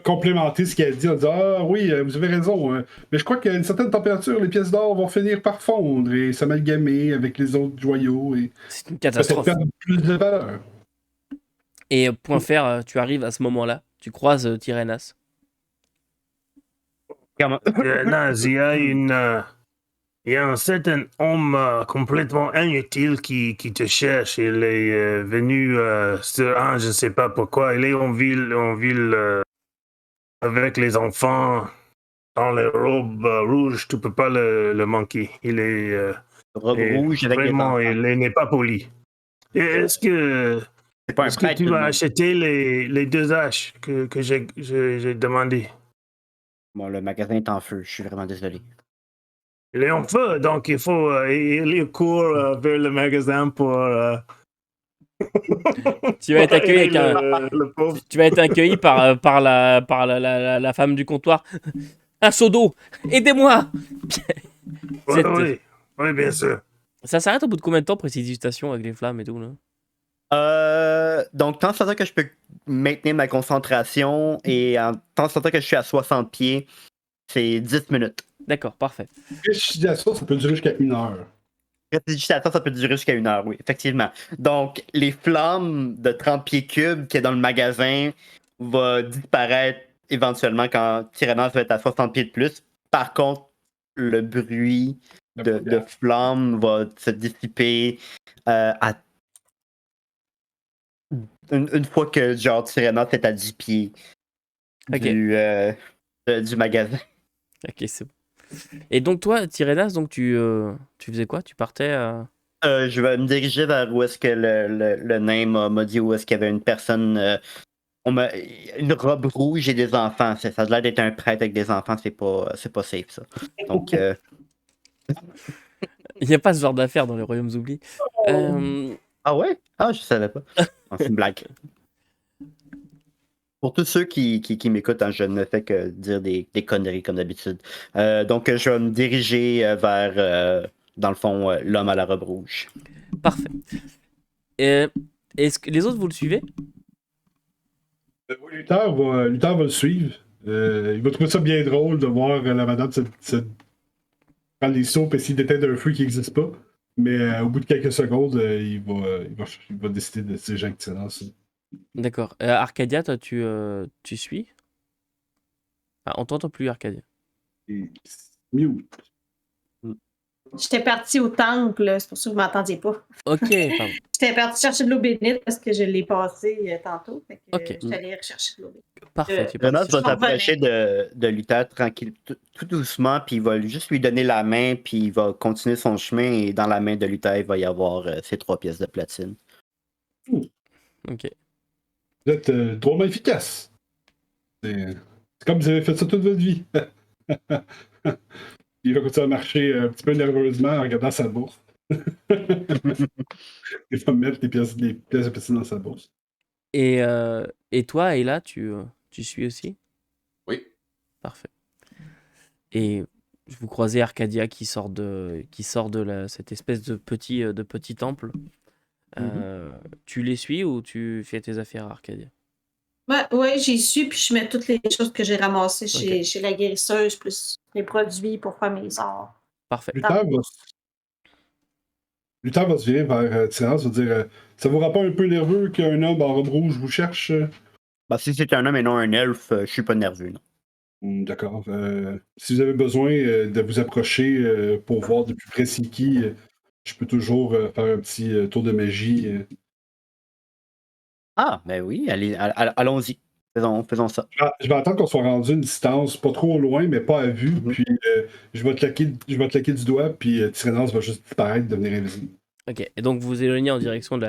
complémenter ce qu'elle dit en disant ah oui, vous avez raison, mais je crois qu'à une certaine température, les pièces d'or vont finir par fondre et s'amalgamer avec les autres joyaux. C'est une catastrophe. Perdre plus de valeur. Et point fer, tu arrives à ce moment-là, tu croises Tyrénas. Tyrénas, il y a un certain homme complètement inutile qui te cherche. Il est venu sur un, je ne sais pas pourquoi. Il est en ville avec les enfants dans les robes rouges. Tu peux pas le manquer. Il est robe rouge avec vraiment, il n'est pas poli. Est-ce que tu vas acheter les 2 haches que j'ai demandé? Bon, le magasin est en feu. Je suis vraiment désolé. Il est en feu, donc il faut il court vers le magasin pour. Tu vas être accueilli tu vas être accueilli par la femme du comptoir. Un seau d'eau, aidez-moi. Oui, bien sûr. Ça s'arrête au bout de combien de temps, précipitation avec les flammes et tout là? Donc, tant que je peux maintenir ma concentration et tant que je suis à 60 pieds, c'est 10 minutes. D'accord, parfait. Précipitation, ça peut durer jusqu'à 1 heure. Prestidigitation, ça peut durer jusqu'à 1 heure, oui, effectivement. Donc, les flammes de 30 pieds cubes qu'il y a dans le magasin vont disparaître éventuellement quand Tyrannos va être à 60 pieds de plus. Par contre, le bruit de flammes va se dissiper une fois que genre Tyrannos est à 10 pieds Ok. du magasin. Ok, c'est bon. Et donc toi, Tyrénas, donc tu faisais quoi? Tu partais à... Je vais me diriger vers où est-ce que le nain m'a dit où est-ce qu'il y avait une personne. Une robe rouge et des enfants. Ça a l'air d'être un prêtre avec des enfants, c'est pas safe, ça. Donc, Il n'y a pas ce genre d'affaires dans les royaumes oubliés. ah ouais? Ah, je savais pas. Ah, c'est une blague. Pour tous ceux qui m'écoutent, hein, je ne fais que dire des conneries comme d'habitude. Donc, je vais me diriger vers, dans le fond, l'homme à la robe rouge. Parfait. Est-ce que les autres, vous le suivez? Oui, Luther va le suivre. Il va trouver ça bien drôle de voir la madame se prendre des soupes et essayer d'éteindre un feu qui n'existe pas. Mais au bout de quelques secondes, il va décider de s'éjecter Tyrannos. D'accord. Arcadia, toi, tu suis? Ah, on t'entend plus, Arcadia. Mute. J'étais partie au temple, c'est pour ça que vous ne m'entendiez pas. Ok, pardon. J'étais partie chercher de l'eau bénite parce que je l'ai passée tantôt. Fait que, Ok. je suis allée rechercher de l'eau bénite. Parfait. Tu es Tyrannos parti. va s'approcher de Luther tranquille, tout doucement, puis il va juste lui donner la main, puis il va continuer son chemin, et dans la main de Luther, il va y avoir ces 3 pièces de platine. Ok. Vous êtes drôlement efficace. C'est comme si vous avez fait ça toute votre vie. Il va continuer à marcher un petit peu nerveusement en regardant sa bourse. Il va mettre les pièces de platine dans sa bourse. Et toi, Ayla, tu suis aussi? Oui. Parfait. Et vous croisez Arcadia qui sort de cette espèce de petit temple. Tu les suis ou tu fais tes affaires, Arcadia? Ouais, j'y suis, puis je mets toutes les choses que j'ai ramassées chez la guérisseuse, plus les produits pour faire mes sorts. Parfait. Luther va se virer vers Tyrannos, va dire ça vous rend pas un peu nerveux qu'un homme en robe rouge vous cherche? Bah, si c'est un homme et non un elfe, je suis pas nerveux, non. D'accord. Si vous avez besoin de vous approcher pour voir de plus près c'est qui, je peux toujours faire un petit tour de magie. Ah, ben oui, allons-y. Faisons ça. Je vais attendre qu'on soit rendu à une distance pas trop loin, mais pas à vue. Puis je vais te claquer du doigt, puis Tyrannos va juste disparaître, devenir invisible. Ok. Et donc vous vous éloignez en direction de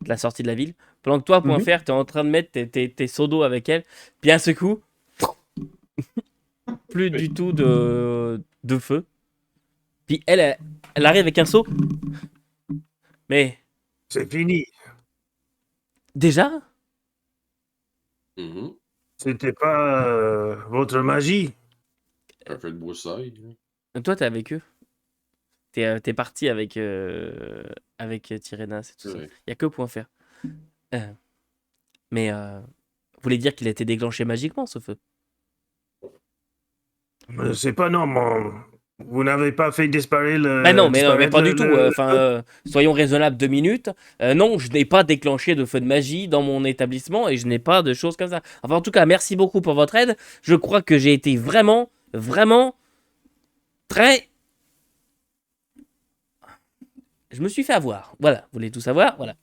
la sortie de la ville. Pendant que toi, point faire, tu es en train de mettre tes seaux d'eau avec elle. Puis un coup, plus du tout de feu. Puis elle arrive avec un seau. Mais C'est fini. déjà? C'était pas votre magie. Un peu de broussaille. Toi, t'es avec eux. T'es parti avec Tyrénas et tout ça. Il n'y a que point faire. Mais vous voulez dire qu'il a été déclenché magiquement, ce feu? C'est pas non, vous n'avez pas fait disparaître le. Bah non, mais pas du tout. Soyons raisonnables 2 minutes. Non, je n'ai pas déclenché de feu de magie dans mon établissement et je n'ai pas de choses comme ça. Enfin, en tout cas, merci beaucoup pour votre aide. Je crois que j'ai été vraiment, vraiment très... Je me suis fait avoir. Voilà, vous voulez tout savoir? Voilà.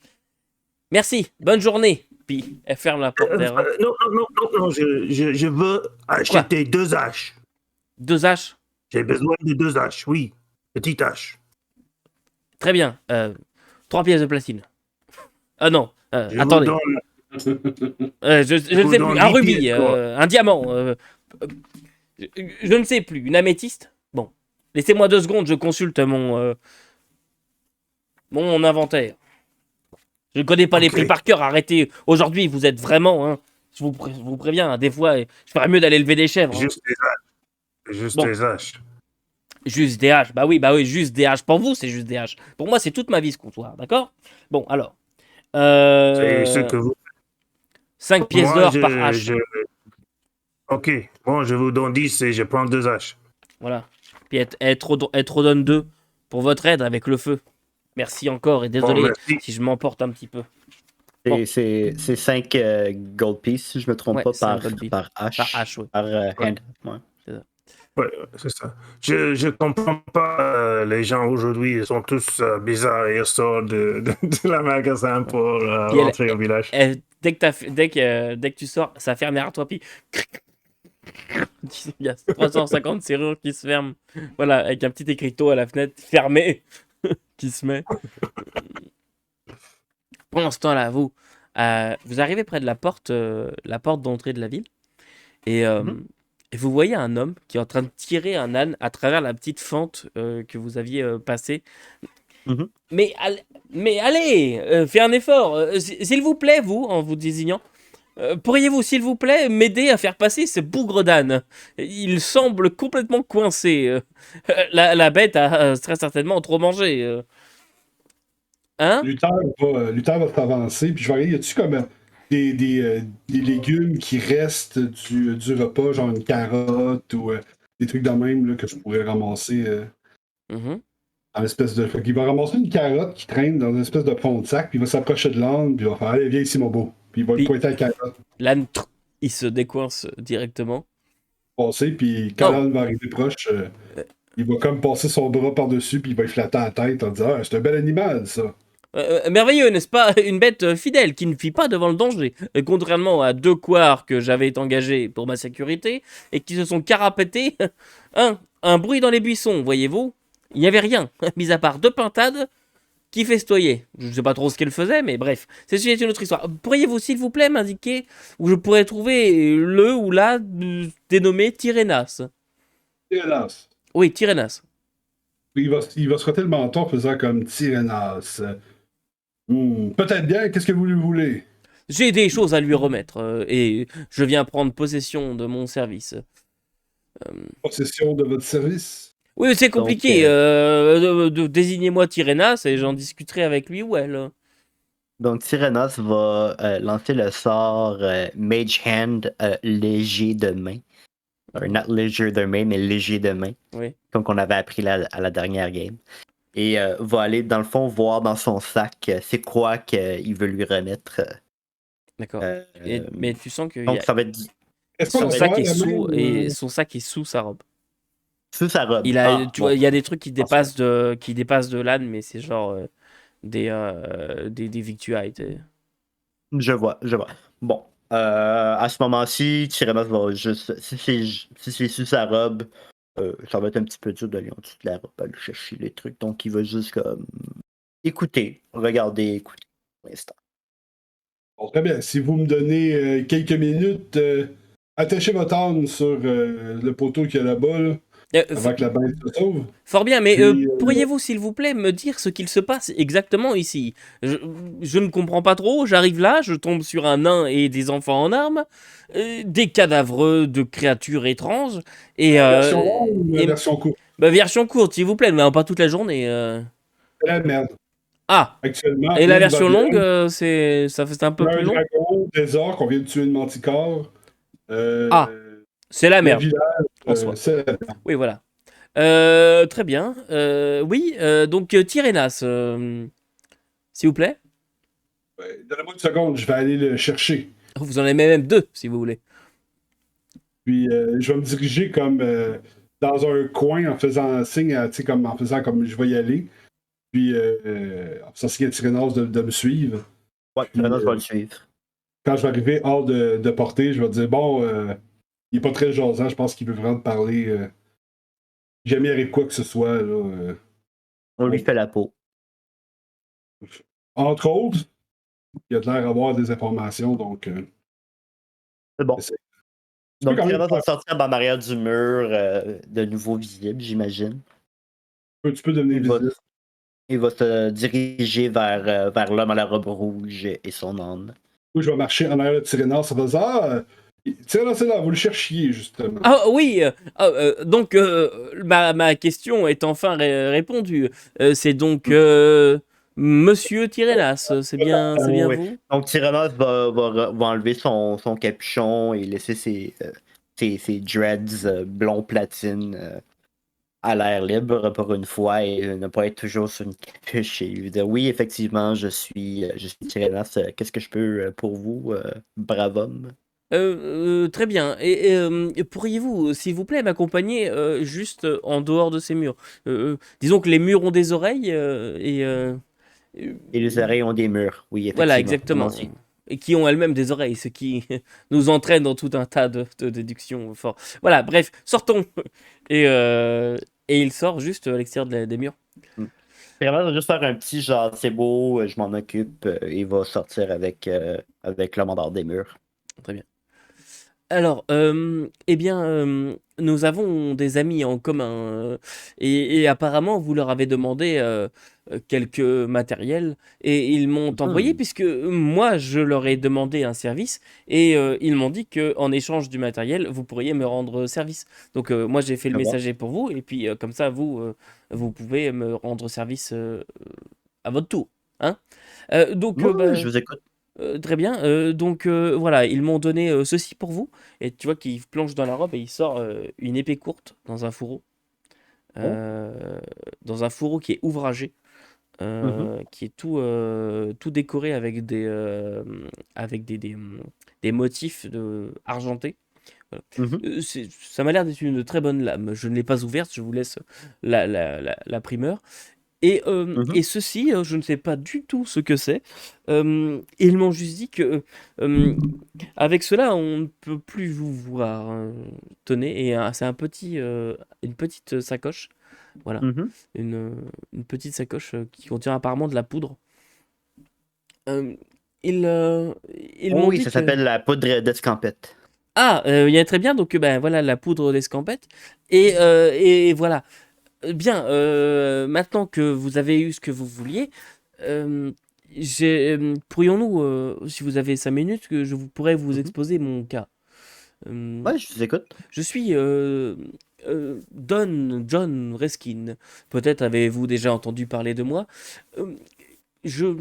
Merci, bonne journée. Puis, elle ferme la porte derrière. Non, je veux acheter 2 haches. 2 haches? J'ai besoin de 2 haches, oui. Petite hache. Très bien. 3 pièces de platine. Ah non, Je attendez. vous Je ne sais plus. Un rubis, un diamant. Je ne sais plus. Une améthyste? Bon. Laissez-moi 2 secondes, je consulte mon inventaire. Je ne connais pas les prix par cœur. Arrêtez. Aujourd'hui, vous êtes vraiment... Hein, je vous préviens, hein, des fois, je ferais mieux d'aller lever des chèvres. Juste des haches. Juste des haches. Juste des haches. Bah oui, juste des haches. Pour vous, c'est juste des haches. Pour moi, c'est toute ma vie ce comptoir, d'accord? Bon, alors. C'est ce que vous... 5 pièces d'or par hache. Ok, bon, je vous donne 10 et je prends 2 haches. Voilà. Puis elle te redonne 2 pour votre aide avec le feu. Merci encore et Bon, désolé merci. si je m'emporte un petit peu. C'est 5 gold pieces, si je me trompe Ouais, pas, 5 gold pieces. par hache. Par hache, ouais. Par hand. Ouais. Ouais, c'est ça. Je comprends pas les gens aujourd'hui, ils sont tous bizarres et ils sortent de la magasin pour Puis elle- rentrer au village. Dès que tu sors, ça ferme derrière toi, puis il y a 350 serrures qui se ferment. Voilà, avec un petit écriteau à la fenêtre fermé qui se met. Pendant ce temps-là, vous arrivez près de la porte d'entrée de la ville Mhm. et vous voyez un homme qui est en train de tirer un âne à travers la petite fente que vous aviez passée. Mhm. Mais allez, fais un effort, s'il vous plaît, vous, en vous désignant. Pourriez-vous, s'il vous plaît, m'aider à faire passer ce bougre d'âne? Il semble complètement coincé. La bête a très certainement trop mangé. Hein? Luther va s'avancer, puis je vais regarder, y a-tu comme des légumes qui restent du repas, genre une carotte ou des trucs de même là, que je pourrais ramasser Mhm. en espèce de. Fait qu'il va ramasser une carotte qui traîne dans une espèce de fond de sac, puis il va s'approcher de l'âne, puis il va faire allez, viens ici, mon beau. Puis il va le Puis- pointer à la carotte, L'âne, il se décoince directement. passer, puis quand Oh. l'âne va arriver proche, il va comme passer son bras par-dessus, puis il va y flatter la tête en disant ah, c'est un bel animal, ça. Merveilleux, n'est-ce pas? Une bête fidèle qui ne fuit pas devant le danger. Contrairement à 2 couards que j'avais engagés pour ma sécurité et qui se sont carapatés. Un bruit dans les buissons, voyez-vous? Il n'y avait rien, mis à part 2 pintades qui festoyaient. Je ne sais pas trop ce qu'elles faisaient, mais bref, c'est une autre histoire. Pourriez-vous, s'il vous plaît, m'indiquer où je pourrais trouver le ou la dénommé Tyrénas? Hélas. Oui, Tyrénas. Il va se frotter le menton en faisant comme Tyrénas. Peut-être bien, qu'est-ce que vous lui voulez? J'ai des choses à lui remettre et je viens prendre possession de mon service. Possession de votre service? Oui, c'est Donc, compliqué. Désignez-moi Tyrénas et j'en discuterai avec lui ou elle. Donc, Tyrannos va lancer le sort Mage Hand léger de main. Not léger de main, mais léger de main. Oui. Comme qu'on avait appris à la dernière game. Et va aller, dans le fond, voir dans son sac c'est quoi qu'il veut lui remettre. D'accord. Mais tu sens que Donc, ça va être Est-ce qu'on son a sac droit est à la sous même, et son sac est sous sa robe. sous sa robe. Il a, tu vois, bon. il y a des trucs qui dépassent de l'âne, mais c'est genre des victuailles. Tu sais. Je vois. Bon. À ce moment-ci, Tyrannos va juste. Si c'est sous sa robe, ça va être un petit peu dur d'aller en dessous de la robe, aller chercher les trucs. Donc, il va juste comme. Écouter. Regarder, écouter pour l'instant. Bon, très bien. Si vous me donnez quelques minutes, attachez votre âne sur le poteau qu'il y a là-bas, là, avant que la bête se sauve. Fort bien, mais Puis, pourriez-vous, s'il vous plaît, me dire ce qu'il se passe exactement ici? Je ne comprends pas trop, j'arrive là, je tombe sur un nain et des enfants en armes, des cadavres de créatures étranges, et... version longue ou et- version courte? version courte, s'il vous plaît, mais pas toute la journée. La merde. Ah, Actuellement, et la une version longue, babienne, c'est un peu un plus long? dragon, des orques, on vient de tuer une manticore. Ah, c'est la Le merde, village, en soi. c'est la merde. Oui, voilà. Très bien. Oui, donc Tyrénas, s'il vous plaît. Donnez-moi une seconde, je vais aller le chercher. Vous en avez même 2, si vous voulez. Puis je vais me diriger comme dans un coin en faisant signe, tu sais, comme en faisant comme je vais y aller. Puis en faisant signe à Tyrénos de me suivre. Ouais, Puis, Tyrannos va le suivre. quand je vais arriver hors de portée, je vais dire bon, il est pas très jasant, je pense qu'il veut vraiment te parler. Jamais avec quoi que ce soit. Là, On lui fait la peau. entre autres, il a de l'air d'avoir des informations, donc. C'est bon. Essaye. Donc, quand même Tyrannos va sortir en arrière du mur, de nouveau visible, j'imagine. tu peux devenir visible. Il va se diriger vers l'homme à la robe rouge et son âne. Oui, je vais marcher en arrière de Tyrénos en faisant Tyrénos, c'est là, vous le cherchiez, justement. Ah oui, donc ma question est enfin répondue. C'est donc Monsieur Tyrénas, c'est bien Oui. vous? Donc, Tyrannos va enlever son capuchon et laisser ses dreads blond platine à l'air libre pour une fois et ne pas être toujours sur une capuche et lui dire oui, effectivement, je suis Tyrénas. Qu'est-ce que je peux pour vous, brave homme? Très bien. Pourriez-vous, s'il vous plaît, m'accompagner juste en dehors de ces murs? Disons que les murs ont des oreilles euh, Et les oreilles ont des murs, oui, voilà, effectivement. exactement. Et qui ont elles-mêmes des oreilles, ce qui nous entraîne dans tout un tas de déductions fortes. Voilà, bref, sortons. Et, euh, et il sort juste à l'extérieur des murs. Vraiment, juste faire un petit genre, c'est beau, je m'en occupe, il va sortir avec le mandat des murs. Très bien. Alors, eh bien, nous avons des amis en commun et apparemment vous leur avez demandé quelques matériels et ils m'ont envoyé puisque moi je leur ai demandé un service et ils m'ont dit que en échange du matériel vous pourriez me rendre service. Donc moi j'ai fait le Ah bon? messager pour vous et puis comme ça vous pouvez me rendre service à votre tour, hein? Donc Moi, bah, je vous écoute. très bien. Donc voilà, ils m'ont donné ceci pour vous. Et tu vois qu'il plonge dans la robe et il sort une épée courte dans un fourreau. Dans un fourreau qui est ouvragé, qui est tout décoré avec des motifs argentés. Voilà. Ça m'a l'air d'être une très bonne lame. Je ne l'ai pas ouverte, je vous laisse la primeur. Et ceci, je ne sais pas du tout ce que c'est. Ils m'ont juste dit que avec cela, on ne peut plus vous voir. Tenez, et c'est une petite sacoche. Voilà, une petite sacoche qui contient apparemment de la poudre. Euh, ils m'ont Oui, dit ça que... s'appelle la poudre d'escampette. Ah, il y a très bien, donc ben voilà la poudre d'escampette. Et voilà. Bien, maintenant que vous avez eu ce que vous vouliez, pourrions-nous, si vous avez 5 minutes, que pourrais vous exposer mon cas. Ouais, je vous écoute. Je suis Don John Reskin. Peut-être avez-vous déjà entendu parler de moi. Euh, je...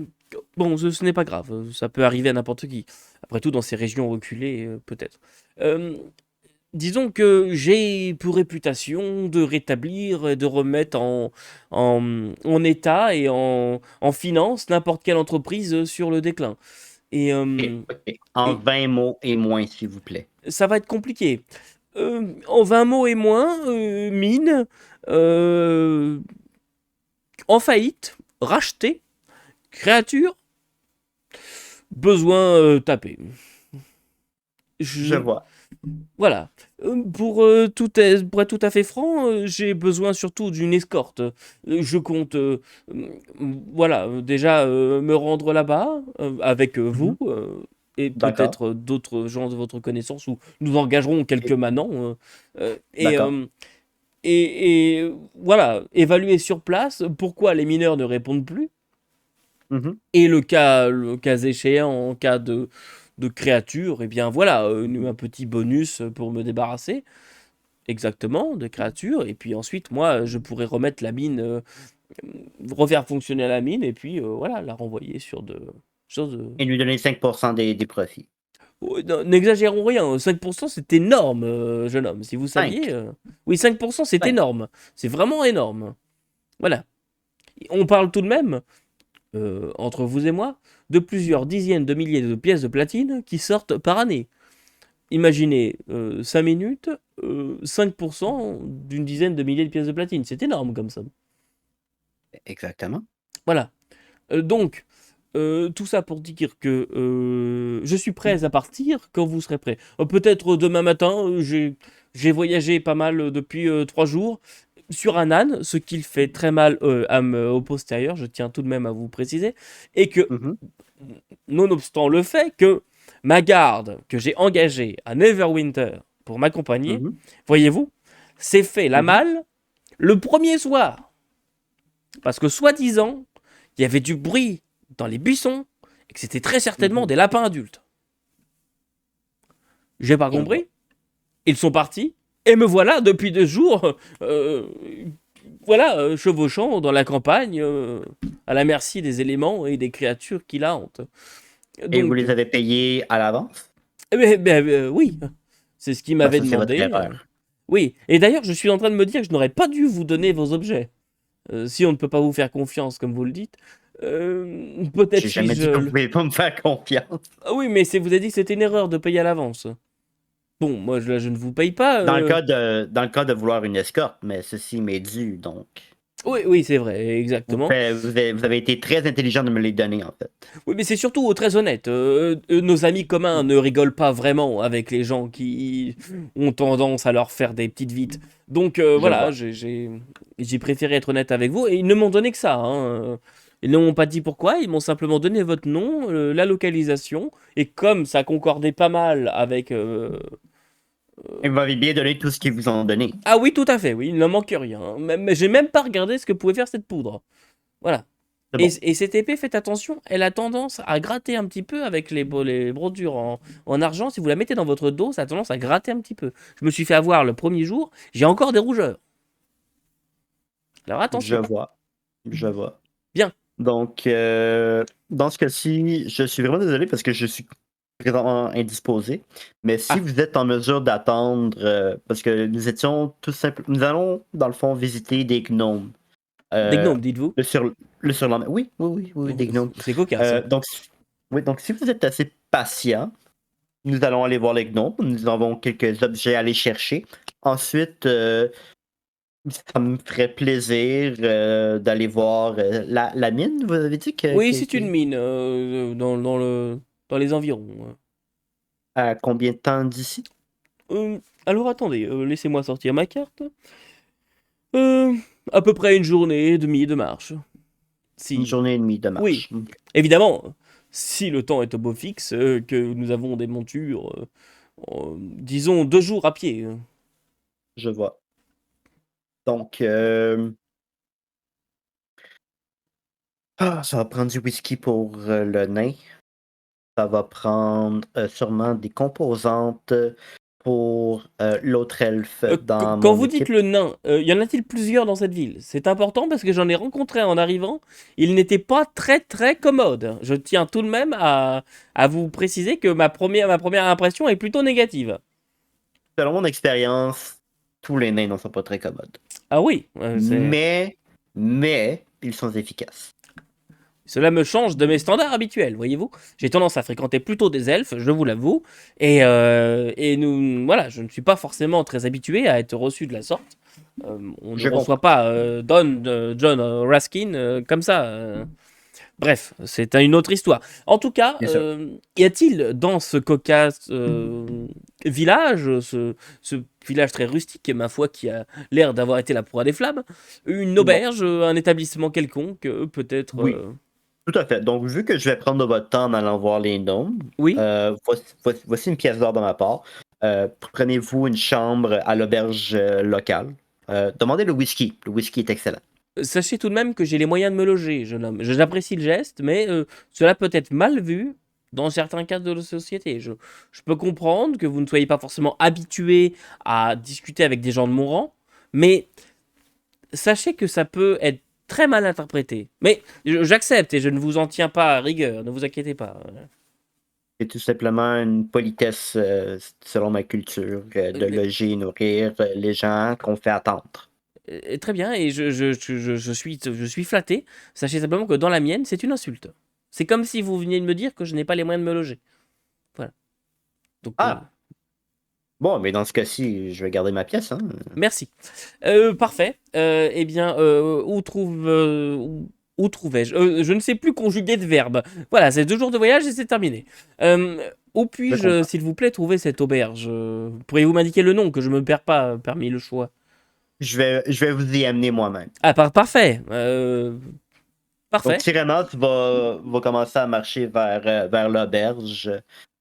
Bon, ce n'est pas grave, ça peut arriver à n'importe qui. Après tout, dans ces régions reculées, peut-être. Euh, Disons que j'ai pour réputation de rétablir et de remettre en état et en finance n'importe quelle entreprise sur le déclin. Et, Ok. En et 20 mots et moins, s'il vous plaît. ça va être compliqué. En 20 mots et moins, mine, euh, en faillite, racheté, créature, besoin tapé. Je vois. Voilà. Pour être tout à fait franc, j'ai besoin surtout d'une escorte. Je compte, voilà, déjà me rendre là-bas avec vous et D'accord. peut-être d'autres gens de votre connaissance où nous engagerons quelques Et- manants. Et, D'accord. voilà, évaluer sur place pourquoi les mineurs ne répondent plus. Mhm. Et le cas échéant, en cas de créature, eh bien voilà, un petit bonus pour me débarrasser exactement de créatures. Et puis ensuite, moi, je pourrais remettre la mine, refaire fonctionner la mine, et puis voilà, la renvoyer sur de choses. Et lui donner 5% des profits. Oh, n'exagérons rien, 5% c'est énorme, jeune homme. Si vous 5. saviez. Oui, 5% c'est 5. énorme. C'est vraiment énorme. Voilà. On parle tout de même, entre vous et moi, de plusieurs dizaines de milliers de pièces de platine qui sortent par année. Imaginez 5 minutes, 5% d'une dizaine de milliers de pièces de platine. C'est énorme comme ça. Exactement. Voilà. Donc, tout ça pour dire que je suis prêt à partir quand vous serez prêt. Peut-être demain matin, j'ai voyagé pas mal depuis 3 jours sur un âne, ce qui fait très mal au postérieur, je tiens tout de même à vous préciser, et que, Mhm. nonobstant le fait que ma garde que j'ai engagée à Neverwinter pour m'accompagner, Mhm. voyez-vous, s'est fait la Mhm. malle le premier soir. Parce que soi-disant, il y avait du bruit dans les buissons et que c'était très certainement Mhm. des lapins adultes. J'ai pas Et compris. Ils sont partis et me voilà depuis 2 jours, voilà, chevauchant dans la campagne, à la merci des éléments et des créatures qui la hantent. vous Donc, les avez payés à l'avance? oui, c'est ce qu'il Ben, m'avait ça, c'est votre demandé. erreur. Oui, et d'ailleurs, je suis en train de me dire que je n'aurais pas dû vous donner vos objets. Si on ne peut pas vous faire confiance, comme vous le dites. Peut-être J'ai jamais dit que vous pouvez pas me faire confiance. Ah oui, mais vous avez dit que c'était une erreur de payer à l'avance. Bon, moi, je ne vous paye pas. Dans le cas de vouloir une escorte, mais ceci m'est dû, donc. Oui, c'est vrai, exactement. Vous avez été très intelligent de me les donner, en fait. Oui, mais c'est surtout très honnête. Nos amis communs ne rigolent pas vraiment avec les gens qui ont tendance à leur faire des petites vites. Donc voilà, vois. j'ai préféré être honnête avec vous. Et ils ne m'ont donné que ça. Hein. Ils ne m'ont pas dit pourquoi. Ils m'ont simplement donné votre nom, la localisation. Et comme ça concordait pas mal avec... Et vous m'avez bien donné tout ce qu'ils vous ont donné. Ah oui, tout à fait, oui, il ne manque rien. Mais j'ai même pas regardé ce que pouvait faire cette poudre. Voilà. C'est bon. Et cette épée, faites attention, elle a tendance à gratter un petit peu avec les brodures en argent. Si vous la mettez dans votre dos, ça a tendance à gratter un petit peu. Je me suis fait avoir le premier jour, j'ai encore des rougeurs. Alors attention. Je vois. Bien. Donc, dans ce cas-ci, je suis vraiment désolé parce que je suis présentement indisposé. Mais si vous êtes en mesure d'attendre, parce que nous allons, dans le fond, visiter des gnomes. Des gnomes, dites-vous. Le surlendemain. Oui, des gnomes. C'est cocasse. Hein. Donc, si vous êtes assez patient, nous allons aller voir les gnomes. Nous avons quelques objets à aller chercher. Ensuite, ça me ferait plaisir d'aller voir la mine, vous avez dit que... Oui, c'est une mine dans les environs. À combien de temps d'ici? Alors attendez, laissez-moi sortir ma carte. À peu près une journée et demie de marche. Une journée et demie de marche. Oui, évidemment, si le temps est au beau fixe, que nous avons des montures, disons 2 jours à pied. Je vois. Donc, ça va prendre du whisky pour le nain. Ça va prendre sûrement des composantes pour l'autre elfe dans Quand mon vous équipe. dites le nain, y en a-t-il plusieurs dans cette ville? C'est important parce que j'en ai rencontré un en arrivant. Il n'était pas très très commode. Je tiens tout de même à vous préciser que ma première impression est plutôt négative. Selon mon expérience, tous les nains ne sont pas très commodes. Ah oui, mais ils sont efficaces. Cela me change de mes standards habituels, voyez-vous. J'ai tendance à fréquenter plutôt des elfes, je vous l'avoue. Et voilà, je ne suis pas très habitué à être reçu de la sorte. On ne reçoit pas John Raskin comme ça. Bref, c'est une autre histoire. En tout cas, y a-t-il dans ce cocasse village, ce village très rustique, ma foi, qui a l'air d'avoir été la proie des flammes, une auberge, un établissement quelconque, peut-être... Oui. Tout à fait. Donc, vu que je vais prendre de votre temps en allant voir les gnomes, oui. Voici une pièce d'or de ma part. Prenez-vous une chambre à l'auberge locale. Demandez le whisky. Le whisky est excellent. Sachez tout de même que j'ai les moyens de me loger, jeune homme. J'apprécie le geste, mais cela peut être mal vu dans certains cas de la société. Je peux comprendre que vous ne soyez pas forcément habitué à discuter avec des gens de mon rang, mais sachez que ça peut être très mal interprété. Mais j'accepte et je ne vous en tiens pas à rigueur, ne vous inquiétez pas. C'est tout simplement une politesse, selon ma culture, de loger et nourrir les gens qu'on fait attendre. Très bien, et je suis flatté. Sachez simplement que dans la mienne, c'est une insulte. C'est comme si vous veniez de me dire que je n'ai pas les moyens de me loger. Voilà. Donc, Bon, mais dans ce cas-ci, je vais garder ma pièce. Hein. Merci. Parfait. Eh bien, où trouvais-je Je ne sais plus conjuguer de verbe. Voilà, c'est 2 jours de voyage et c'est terminé. Où puis-je, s'il vous plaît, trouver cette auberge Pourriez-vous m'indiquer le nom, que je ne me perds pas parmi le choix? Je vais vous y amener moi-même. Ah, parfait. Parfait. Donc, Tyrénos va commencer à marcher vers l'auberge.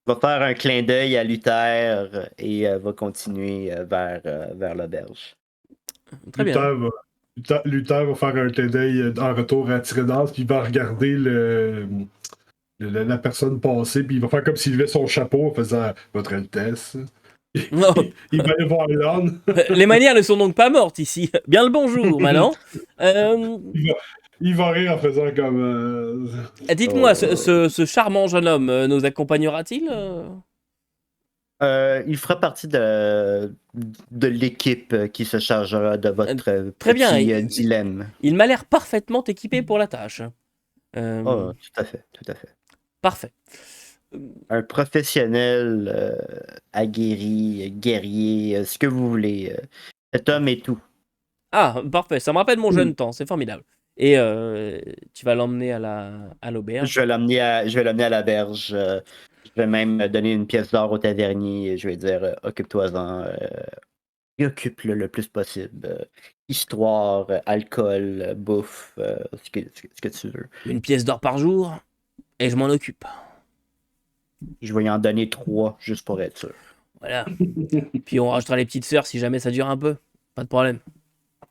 Va faire un clin d'œil à Luther et va continuer vers l'auberge. Très bien. Luther va faire un clin d'œil en retour à Tyrénos, puis il va regarder la personne passer, puis il va faire comme s'il levait son chapeau en faisant « Votre Altesse ». Il va aller voir l'âne. Les manières ne sont donc pas mortes ici. Bien le bonjour, maintenant. Il va rire en faisant comme... Dites-moi, ce charmant jeune homme nous accompagnera-t-il Il fera partie de l'équipe qui se chargera de votre Très bien, petit dilemme. Il m'a l'air parfaitement équipé pour la tâche. Oh, tout à fait, tout à fait. Parfait. Un professionnel aguerri, guerrier, ce que vous voulez. Cet homme est tout. Ah, parfait. Ça me rappelle mon jeune temps. C'est formidable. Et tu vas l'emmener à l'auberge. Je vais l'emmener à la berge. Je vais même donner une pièce d'or au tavernier. Je vais dire, occupe-toi-en. Et occupe-le le plus possible. Histoire, alcool, bouffe, ce que tu veux. Une pièce d'or par jour, et je m'en occupe. Je vais y en donner 3 juste pour être sûr. Voilà. Puis on rajoutera les petites sœurs si jamais ça dure un peu. Pas de problème.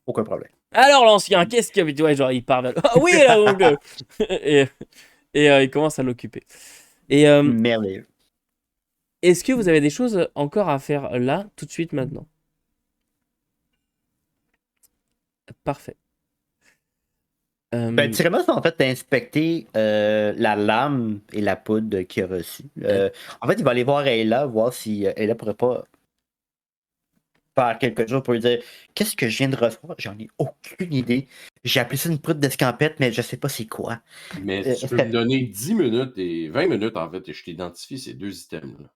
Aucun problème. Alors l'ancien, qu'est-ce que... Ouais, genre il part vers... Ah oui, là donc... et il commence à l'occuper. Et Merveilleux. est-ce que vous avez des choses encore à faire là, tout de suite, maintenant? Parfait. Ben, Tyrénos va en fait inspecter la lame et la poudre qu'il a reçue. En fait, il va aller voir Ayla, voir si Ayla pourrait pas faire quelque chose pour lui dire qu'est-ce que je viens de recevoir. J'en ai aucune idée. J'ai appelé ça une poudre d'escampette, mais je sais pas c'est quoi. Mais tu peux me donner 10 minutes et 20 minutes en fait, et je t'identifie ces 2 items-là.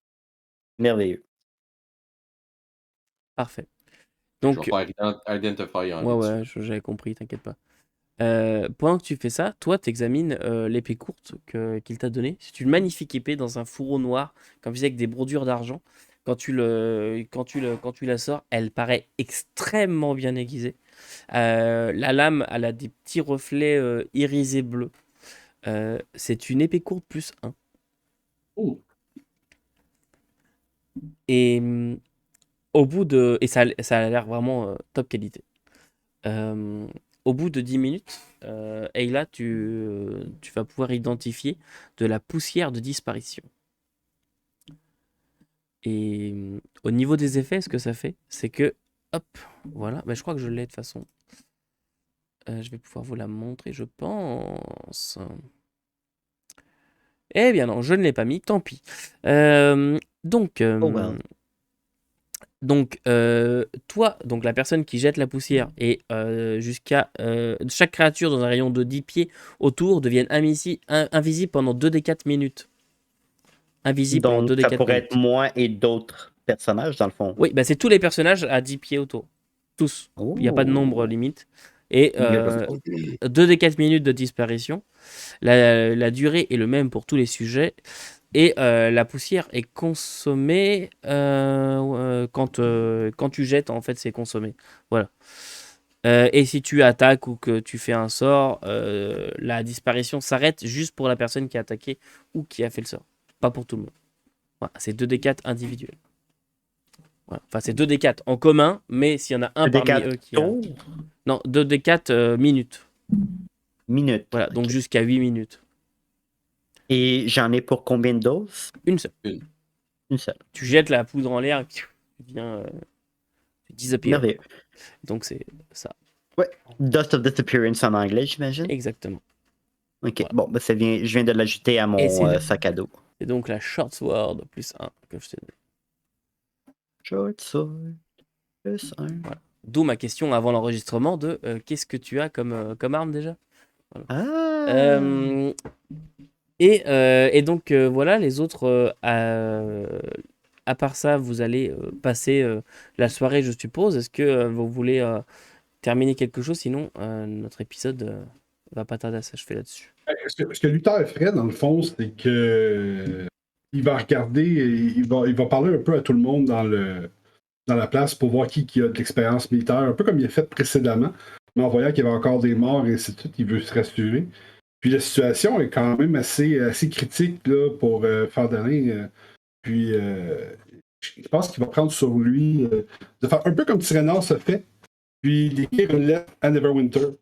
Merveilleux. Parfait. Je Donc, vais faire Identify en ouais, j'avais compris, t'inquiète pas. Pendant que tu fais ça, toi, t'examines l'épée courte qu'il t'a donnée. C'est une magnifique épée dans un fourreau noir, comme je disais, avec des brodures d'argent. Quand tu la sors, elle paraît extrêmement bien aiguisée. La lame, elle a des petits reflets irisés bleus. C'est une épée courte plus 1. Oh. Et au bout de... Et ça a l'air vraiment top qualité. Au bout de 10 minutes, Ayla, tu vas pouvoir identifier de la poussière de disparition. Et au niveau des effets, ce que ça fait, c'est que, hop, voilà, mais je crois que je l'ai de toute façon. Je vais pouvoir vous la montrer, je pense. Eh bien non, je ne l'ai pas mis, tant pis. Donc, Oh well. Donc, toi, donc la personne qui jette la poussière et jusqu'à chaque créature dans un rayon de 10 pieds autour deviennent invisibles pendant 2 des 4 minutes. Invisible pendant Donc, 2 des ça 4 pourrait minutes. être moi et d'autres personnages, dans le fond. Oui, bah c'est tous les personnages à 10 pieds autour. Tous. Il n'y a pas de nombre limite. Et 2 des 4 minutes de disparition. La durée est le même pour tous les sujets. Et la poussière est consommée quand tu jettes, en fait, c'est consommé. Voilà. Et si tu attaques ou que tu fais un sort, la disparition s'arrête juste pour la personne qui a attaqué ou qui a fait le sort. Pas pour tout le monde. Voilà, c'est 2d4 individuels. Voilà. Enfin, c'est 2d4 en commun, mais s'il y en a un parmi eux qui a... Non, 2d4 minutes. Minutes. Voilà, donc jusqu'à 8 minutes. Et j'en ai pour combien de doses? Une seule. Une seule. Tu jettes la poudre en l'air et tu viens disappear. Merveilleux. Donc c'est ça. Ouais. Dust of Disappearance en anglais, j'imagine. Exactement. Ok, Voilà. bon, ben je viens de l'ajouter à mon sac à dos. C'est donc la Short Sword plus 1 que je t'ai donné. Short Sword plus 1. Voilà. D'où ma question avant l'enregistrement de qu'est-ce que tu as comme arme déjà? Voilà. Ah. Et donc voilà, les autres, à part ça, vous allez passer la soirée, je suppose. Est-ce que vous voulez terminer quelque chose? Sinon, notre épisode va pas tarder à s'achever là-dessus. Ce que Luther ferait, dans le fond, c'est que il va regarder, il va parler un peu à tout le monde dans la place pour voir qui a de l'expérience militaire, un peu comme il a fait précédemment, mais en voyant qu'il y avait encore des morts et ainsi de suite, il veut se rassurer. Puis la situation est quand même assez critique là, pour Fardalin. Puis je pense qu'il va prendre sur lui de faire un peu comme Tyrénas a fait, puis d'écrire une lettre à Neverwinter,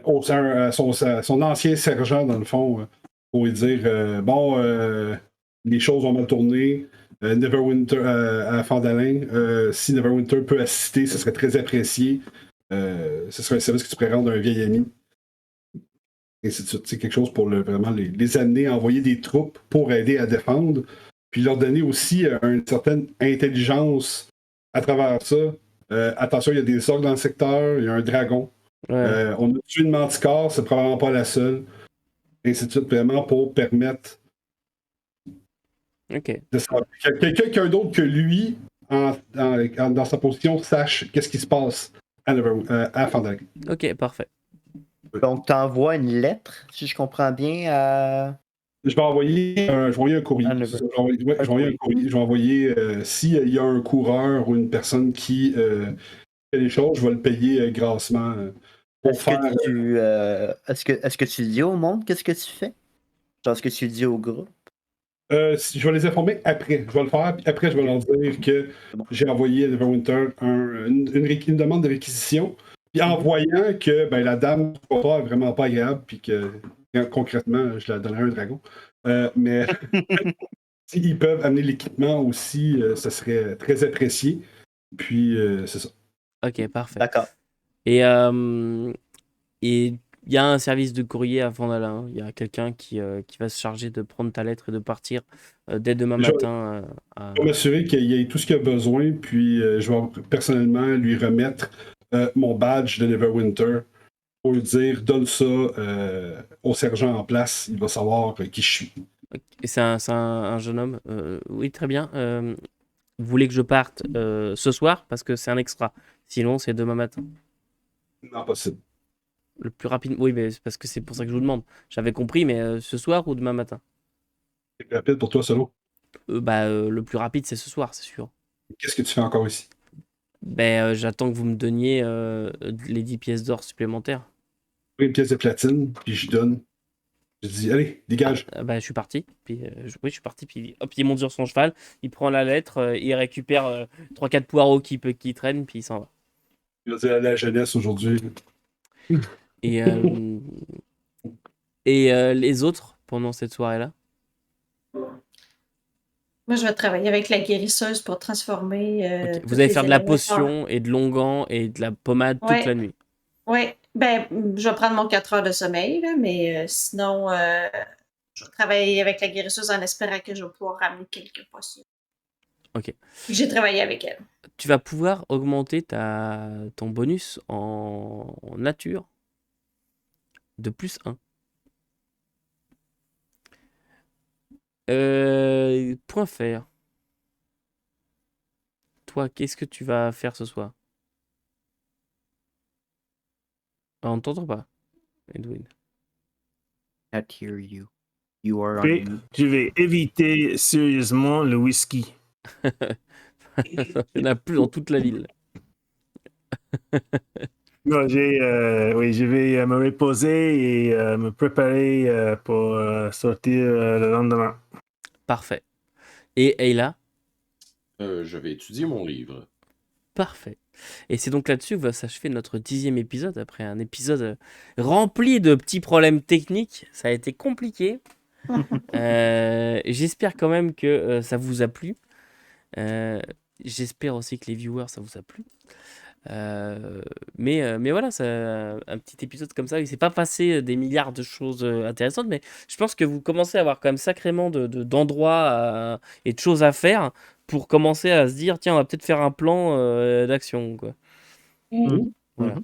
son ancien sergent, dans le fond, pour lui dire bon, les choses vont mal tourner. Neverwinter à Fandalin, si Neverwinter peut assister, ce serait très apprécié. Ce serait un service que tu pourrais rendre à un vieil ami. Et c'est quelque chose pour vraiment les amener à envoyer des troupes pour aider à défendre. puis leur donner aussi une certaine intelligence à travers ça. Attention, il y a des orques dans le secteur, il y a un dragon. Ouais. On a tué une manticore, c'est probablement pas la seule. Et ainsi de suite, vraiment pour permettre Ok. de savoir que quelqu'un d'autre que lui, dans sa position, sache qu'est-ce qui se passe à Fandag. Ok, parfait. Donc, tu envoies une lettre, si je comprends bien, à. Je vais envoyer un courrier. Ah, C'est ça, je vais envoyer un courrier. Je vais envoyer, s'il y a un coureur ou une personne qui fait les choses, je vais le payer grassement pour Est-ce faire. que tu est-ce que tu dis au monde qu'est-ce que tu fais? Genre, est-ce que tu dis au groupe? Je vais les informer après. Je vais le faire, puis après, je vais leur dire que j'ai envoyé à Neverwinter une demande de réquisition. Puis en voyant que la dame n'est vraiment pas agréable, puis que concrètement, je la donnerai un dragon. Mais s'ils peuvent amener l'équipement aussi, ça serait très apprécié. Puis c'est ça. Ok, parfait. D'accord. Et il y a un service de courrier à Vandala. Hein. Il y a quelqu'un qui va se charger de prendre ta lettre et de partir dès demain matin. Je vais m'assurer qu'il y ait tout ce qu'il a besoin, puis je vais personnellement lui remettre mon badge de Neverwinter pour lui dire donne ça au sergent en place, il va savoir qui je suis. Et c'est un jeune homme. Oui, très bien. Vous voulez que je parte ce soir parce que c'est un extra. Sinon, c'est demain matin. Non, possible. Le plus rapide. Oui, mais c'est parce que c'est pour ça que je vous demande. J'avais compris, mais ce soir ou demain matin? C'est plus rapide pour toi, Solo. Le plus rapide, c'est ce soir, c'est sûr. Qu'est-ce que tu fais encore ici? J'attends que vous me donniez les 10 pièces d'or supplémentaires. J'ai pris une pièce de platine, puis je donne. Je dis, allez, dégage. Je suis parti. Puis, oui, je suis parti. Puis, hop, il monte sur son cheval. Il prend la lettre. Il récupère 3-4 poireaux qui traînent. Puis il s'en va. Il va dire à la jeunesse aujourd'hui. Et, les autres, pendant cette soirée-là? Moi, je vais travailler avec la guérisseuse pour transformer. Ok. Vous toutes allez les faire de la éléments. potion et de l'onguent et de la pommade toute Ouais. la nuit. Oui, je vais prendre mon 4 heures de sommeil, là, mais sinon, je vais travailler avec la guérisseuse en espérant que je vais pouvoir ramener quelques potions. Ok. J'ai travaillé avec elle. Tu vas pouvoir augmenter ton bonus en nature de plus 1. Point faire. Toi, qu'est-ce que tu vas faire ce soir? On ne t'entend pas, Edwin. Not hear you. You are on Et mute. je vais éviter sérieusement le whisky. Il n'y en a plus dans toute la ville. Non, je vais me reposer et me préparer pour sortir le lendemain. Parfait. Et Ayla? Je vais étudier mon livre. Parfait. Et c'est donc là-dessus que va s'achever notre 10e épisode, après un épisode rempli de petits problèmes techniques. Ça a été compliqué. J'espère quand même que ça vous a plu. J'espère aussi que les viewers, ça vous a plu. Mais voilà, c'est un petit épisode comme ça. Il ne s'est pas passé des milliards de choses intéressantes, mais je pense que vous commencez à avoir quand même sacrément d'endroits et de choses à faire pour commencer à se dire, tiens, on va peut-être faire un plan d'action, quoi. Voilà.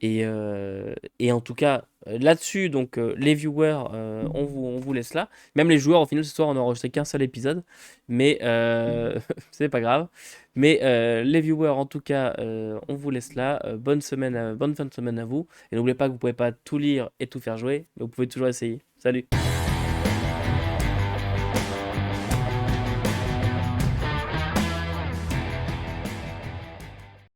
Et en tout cas, là-dessus, donc les viewers, on vous laisse là. Même les joueurs, au final, ce soir, on n'a enregistré qu'un seul épisode. Mais c'est pas grave. Mais les viewers, en tout cas, on vous laisse là. Bonne semaine, bonne fin de semaine à vous. Et n'oubliez pas que vous pouvez pas tout lire et tout faire jouer, mais vous pouvez toujours essayer. Salut!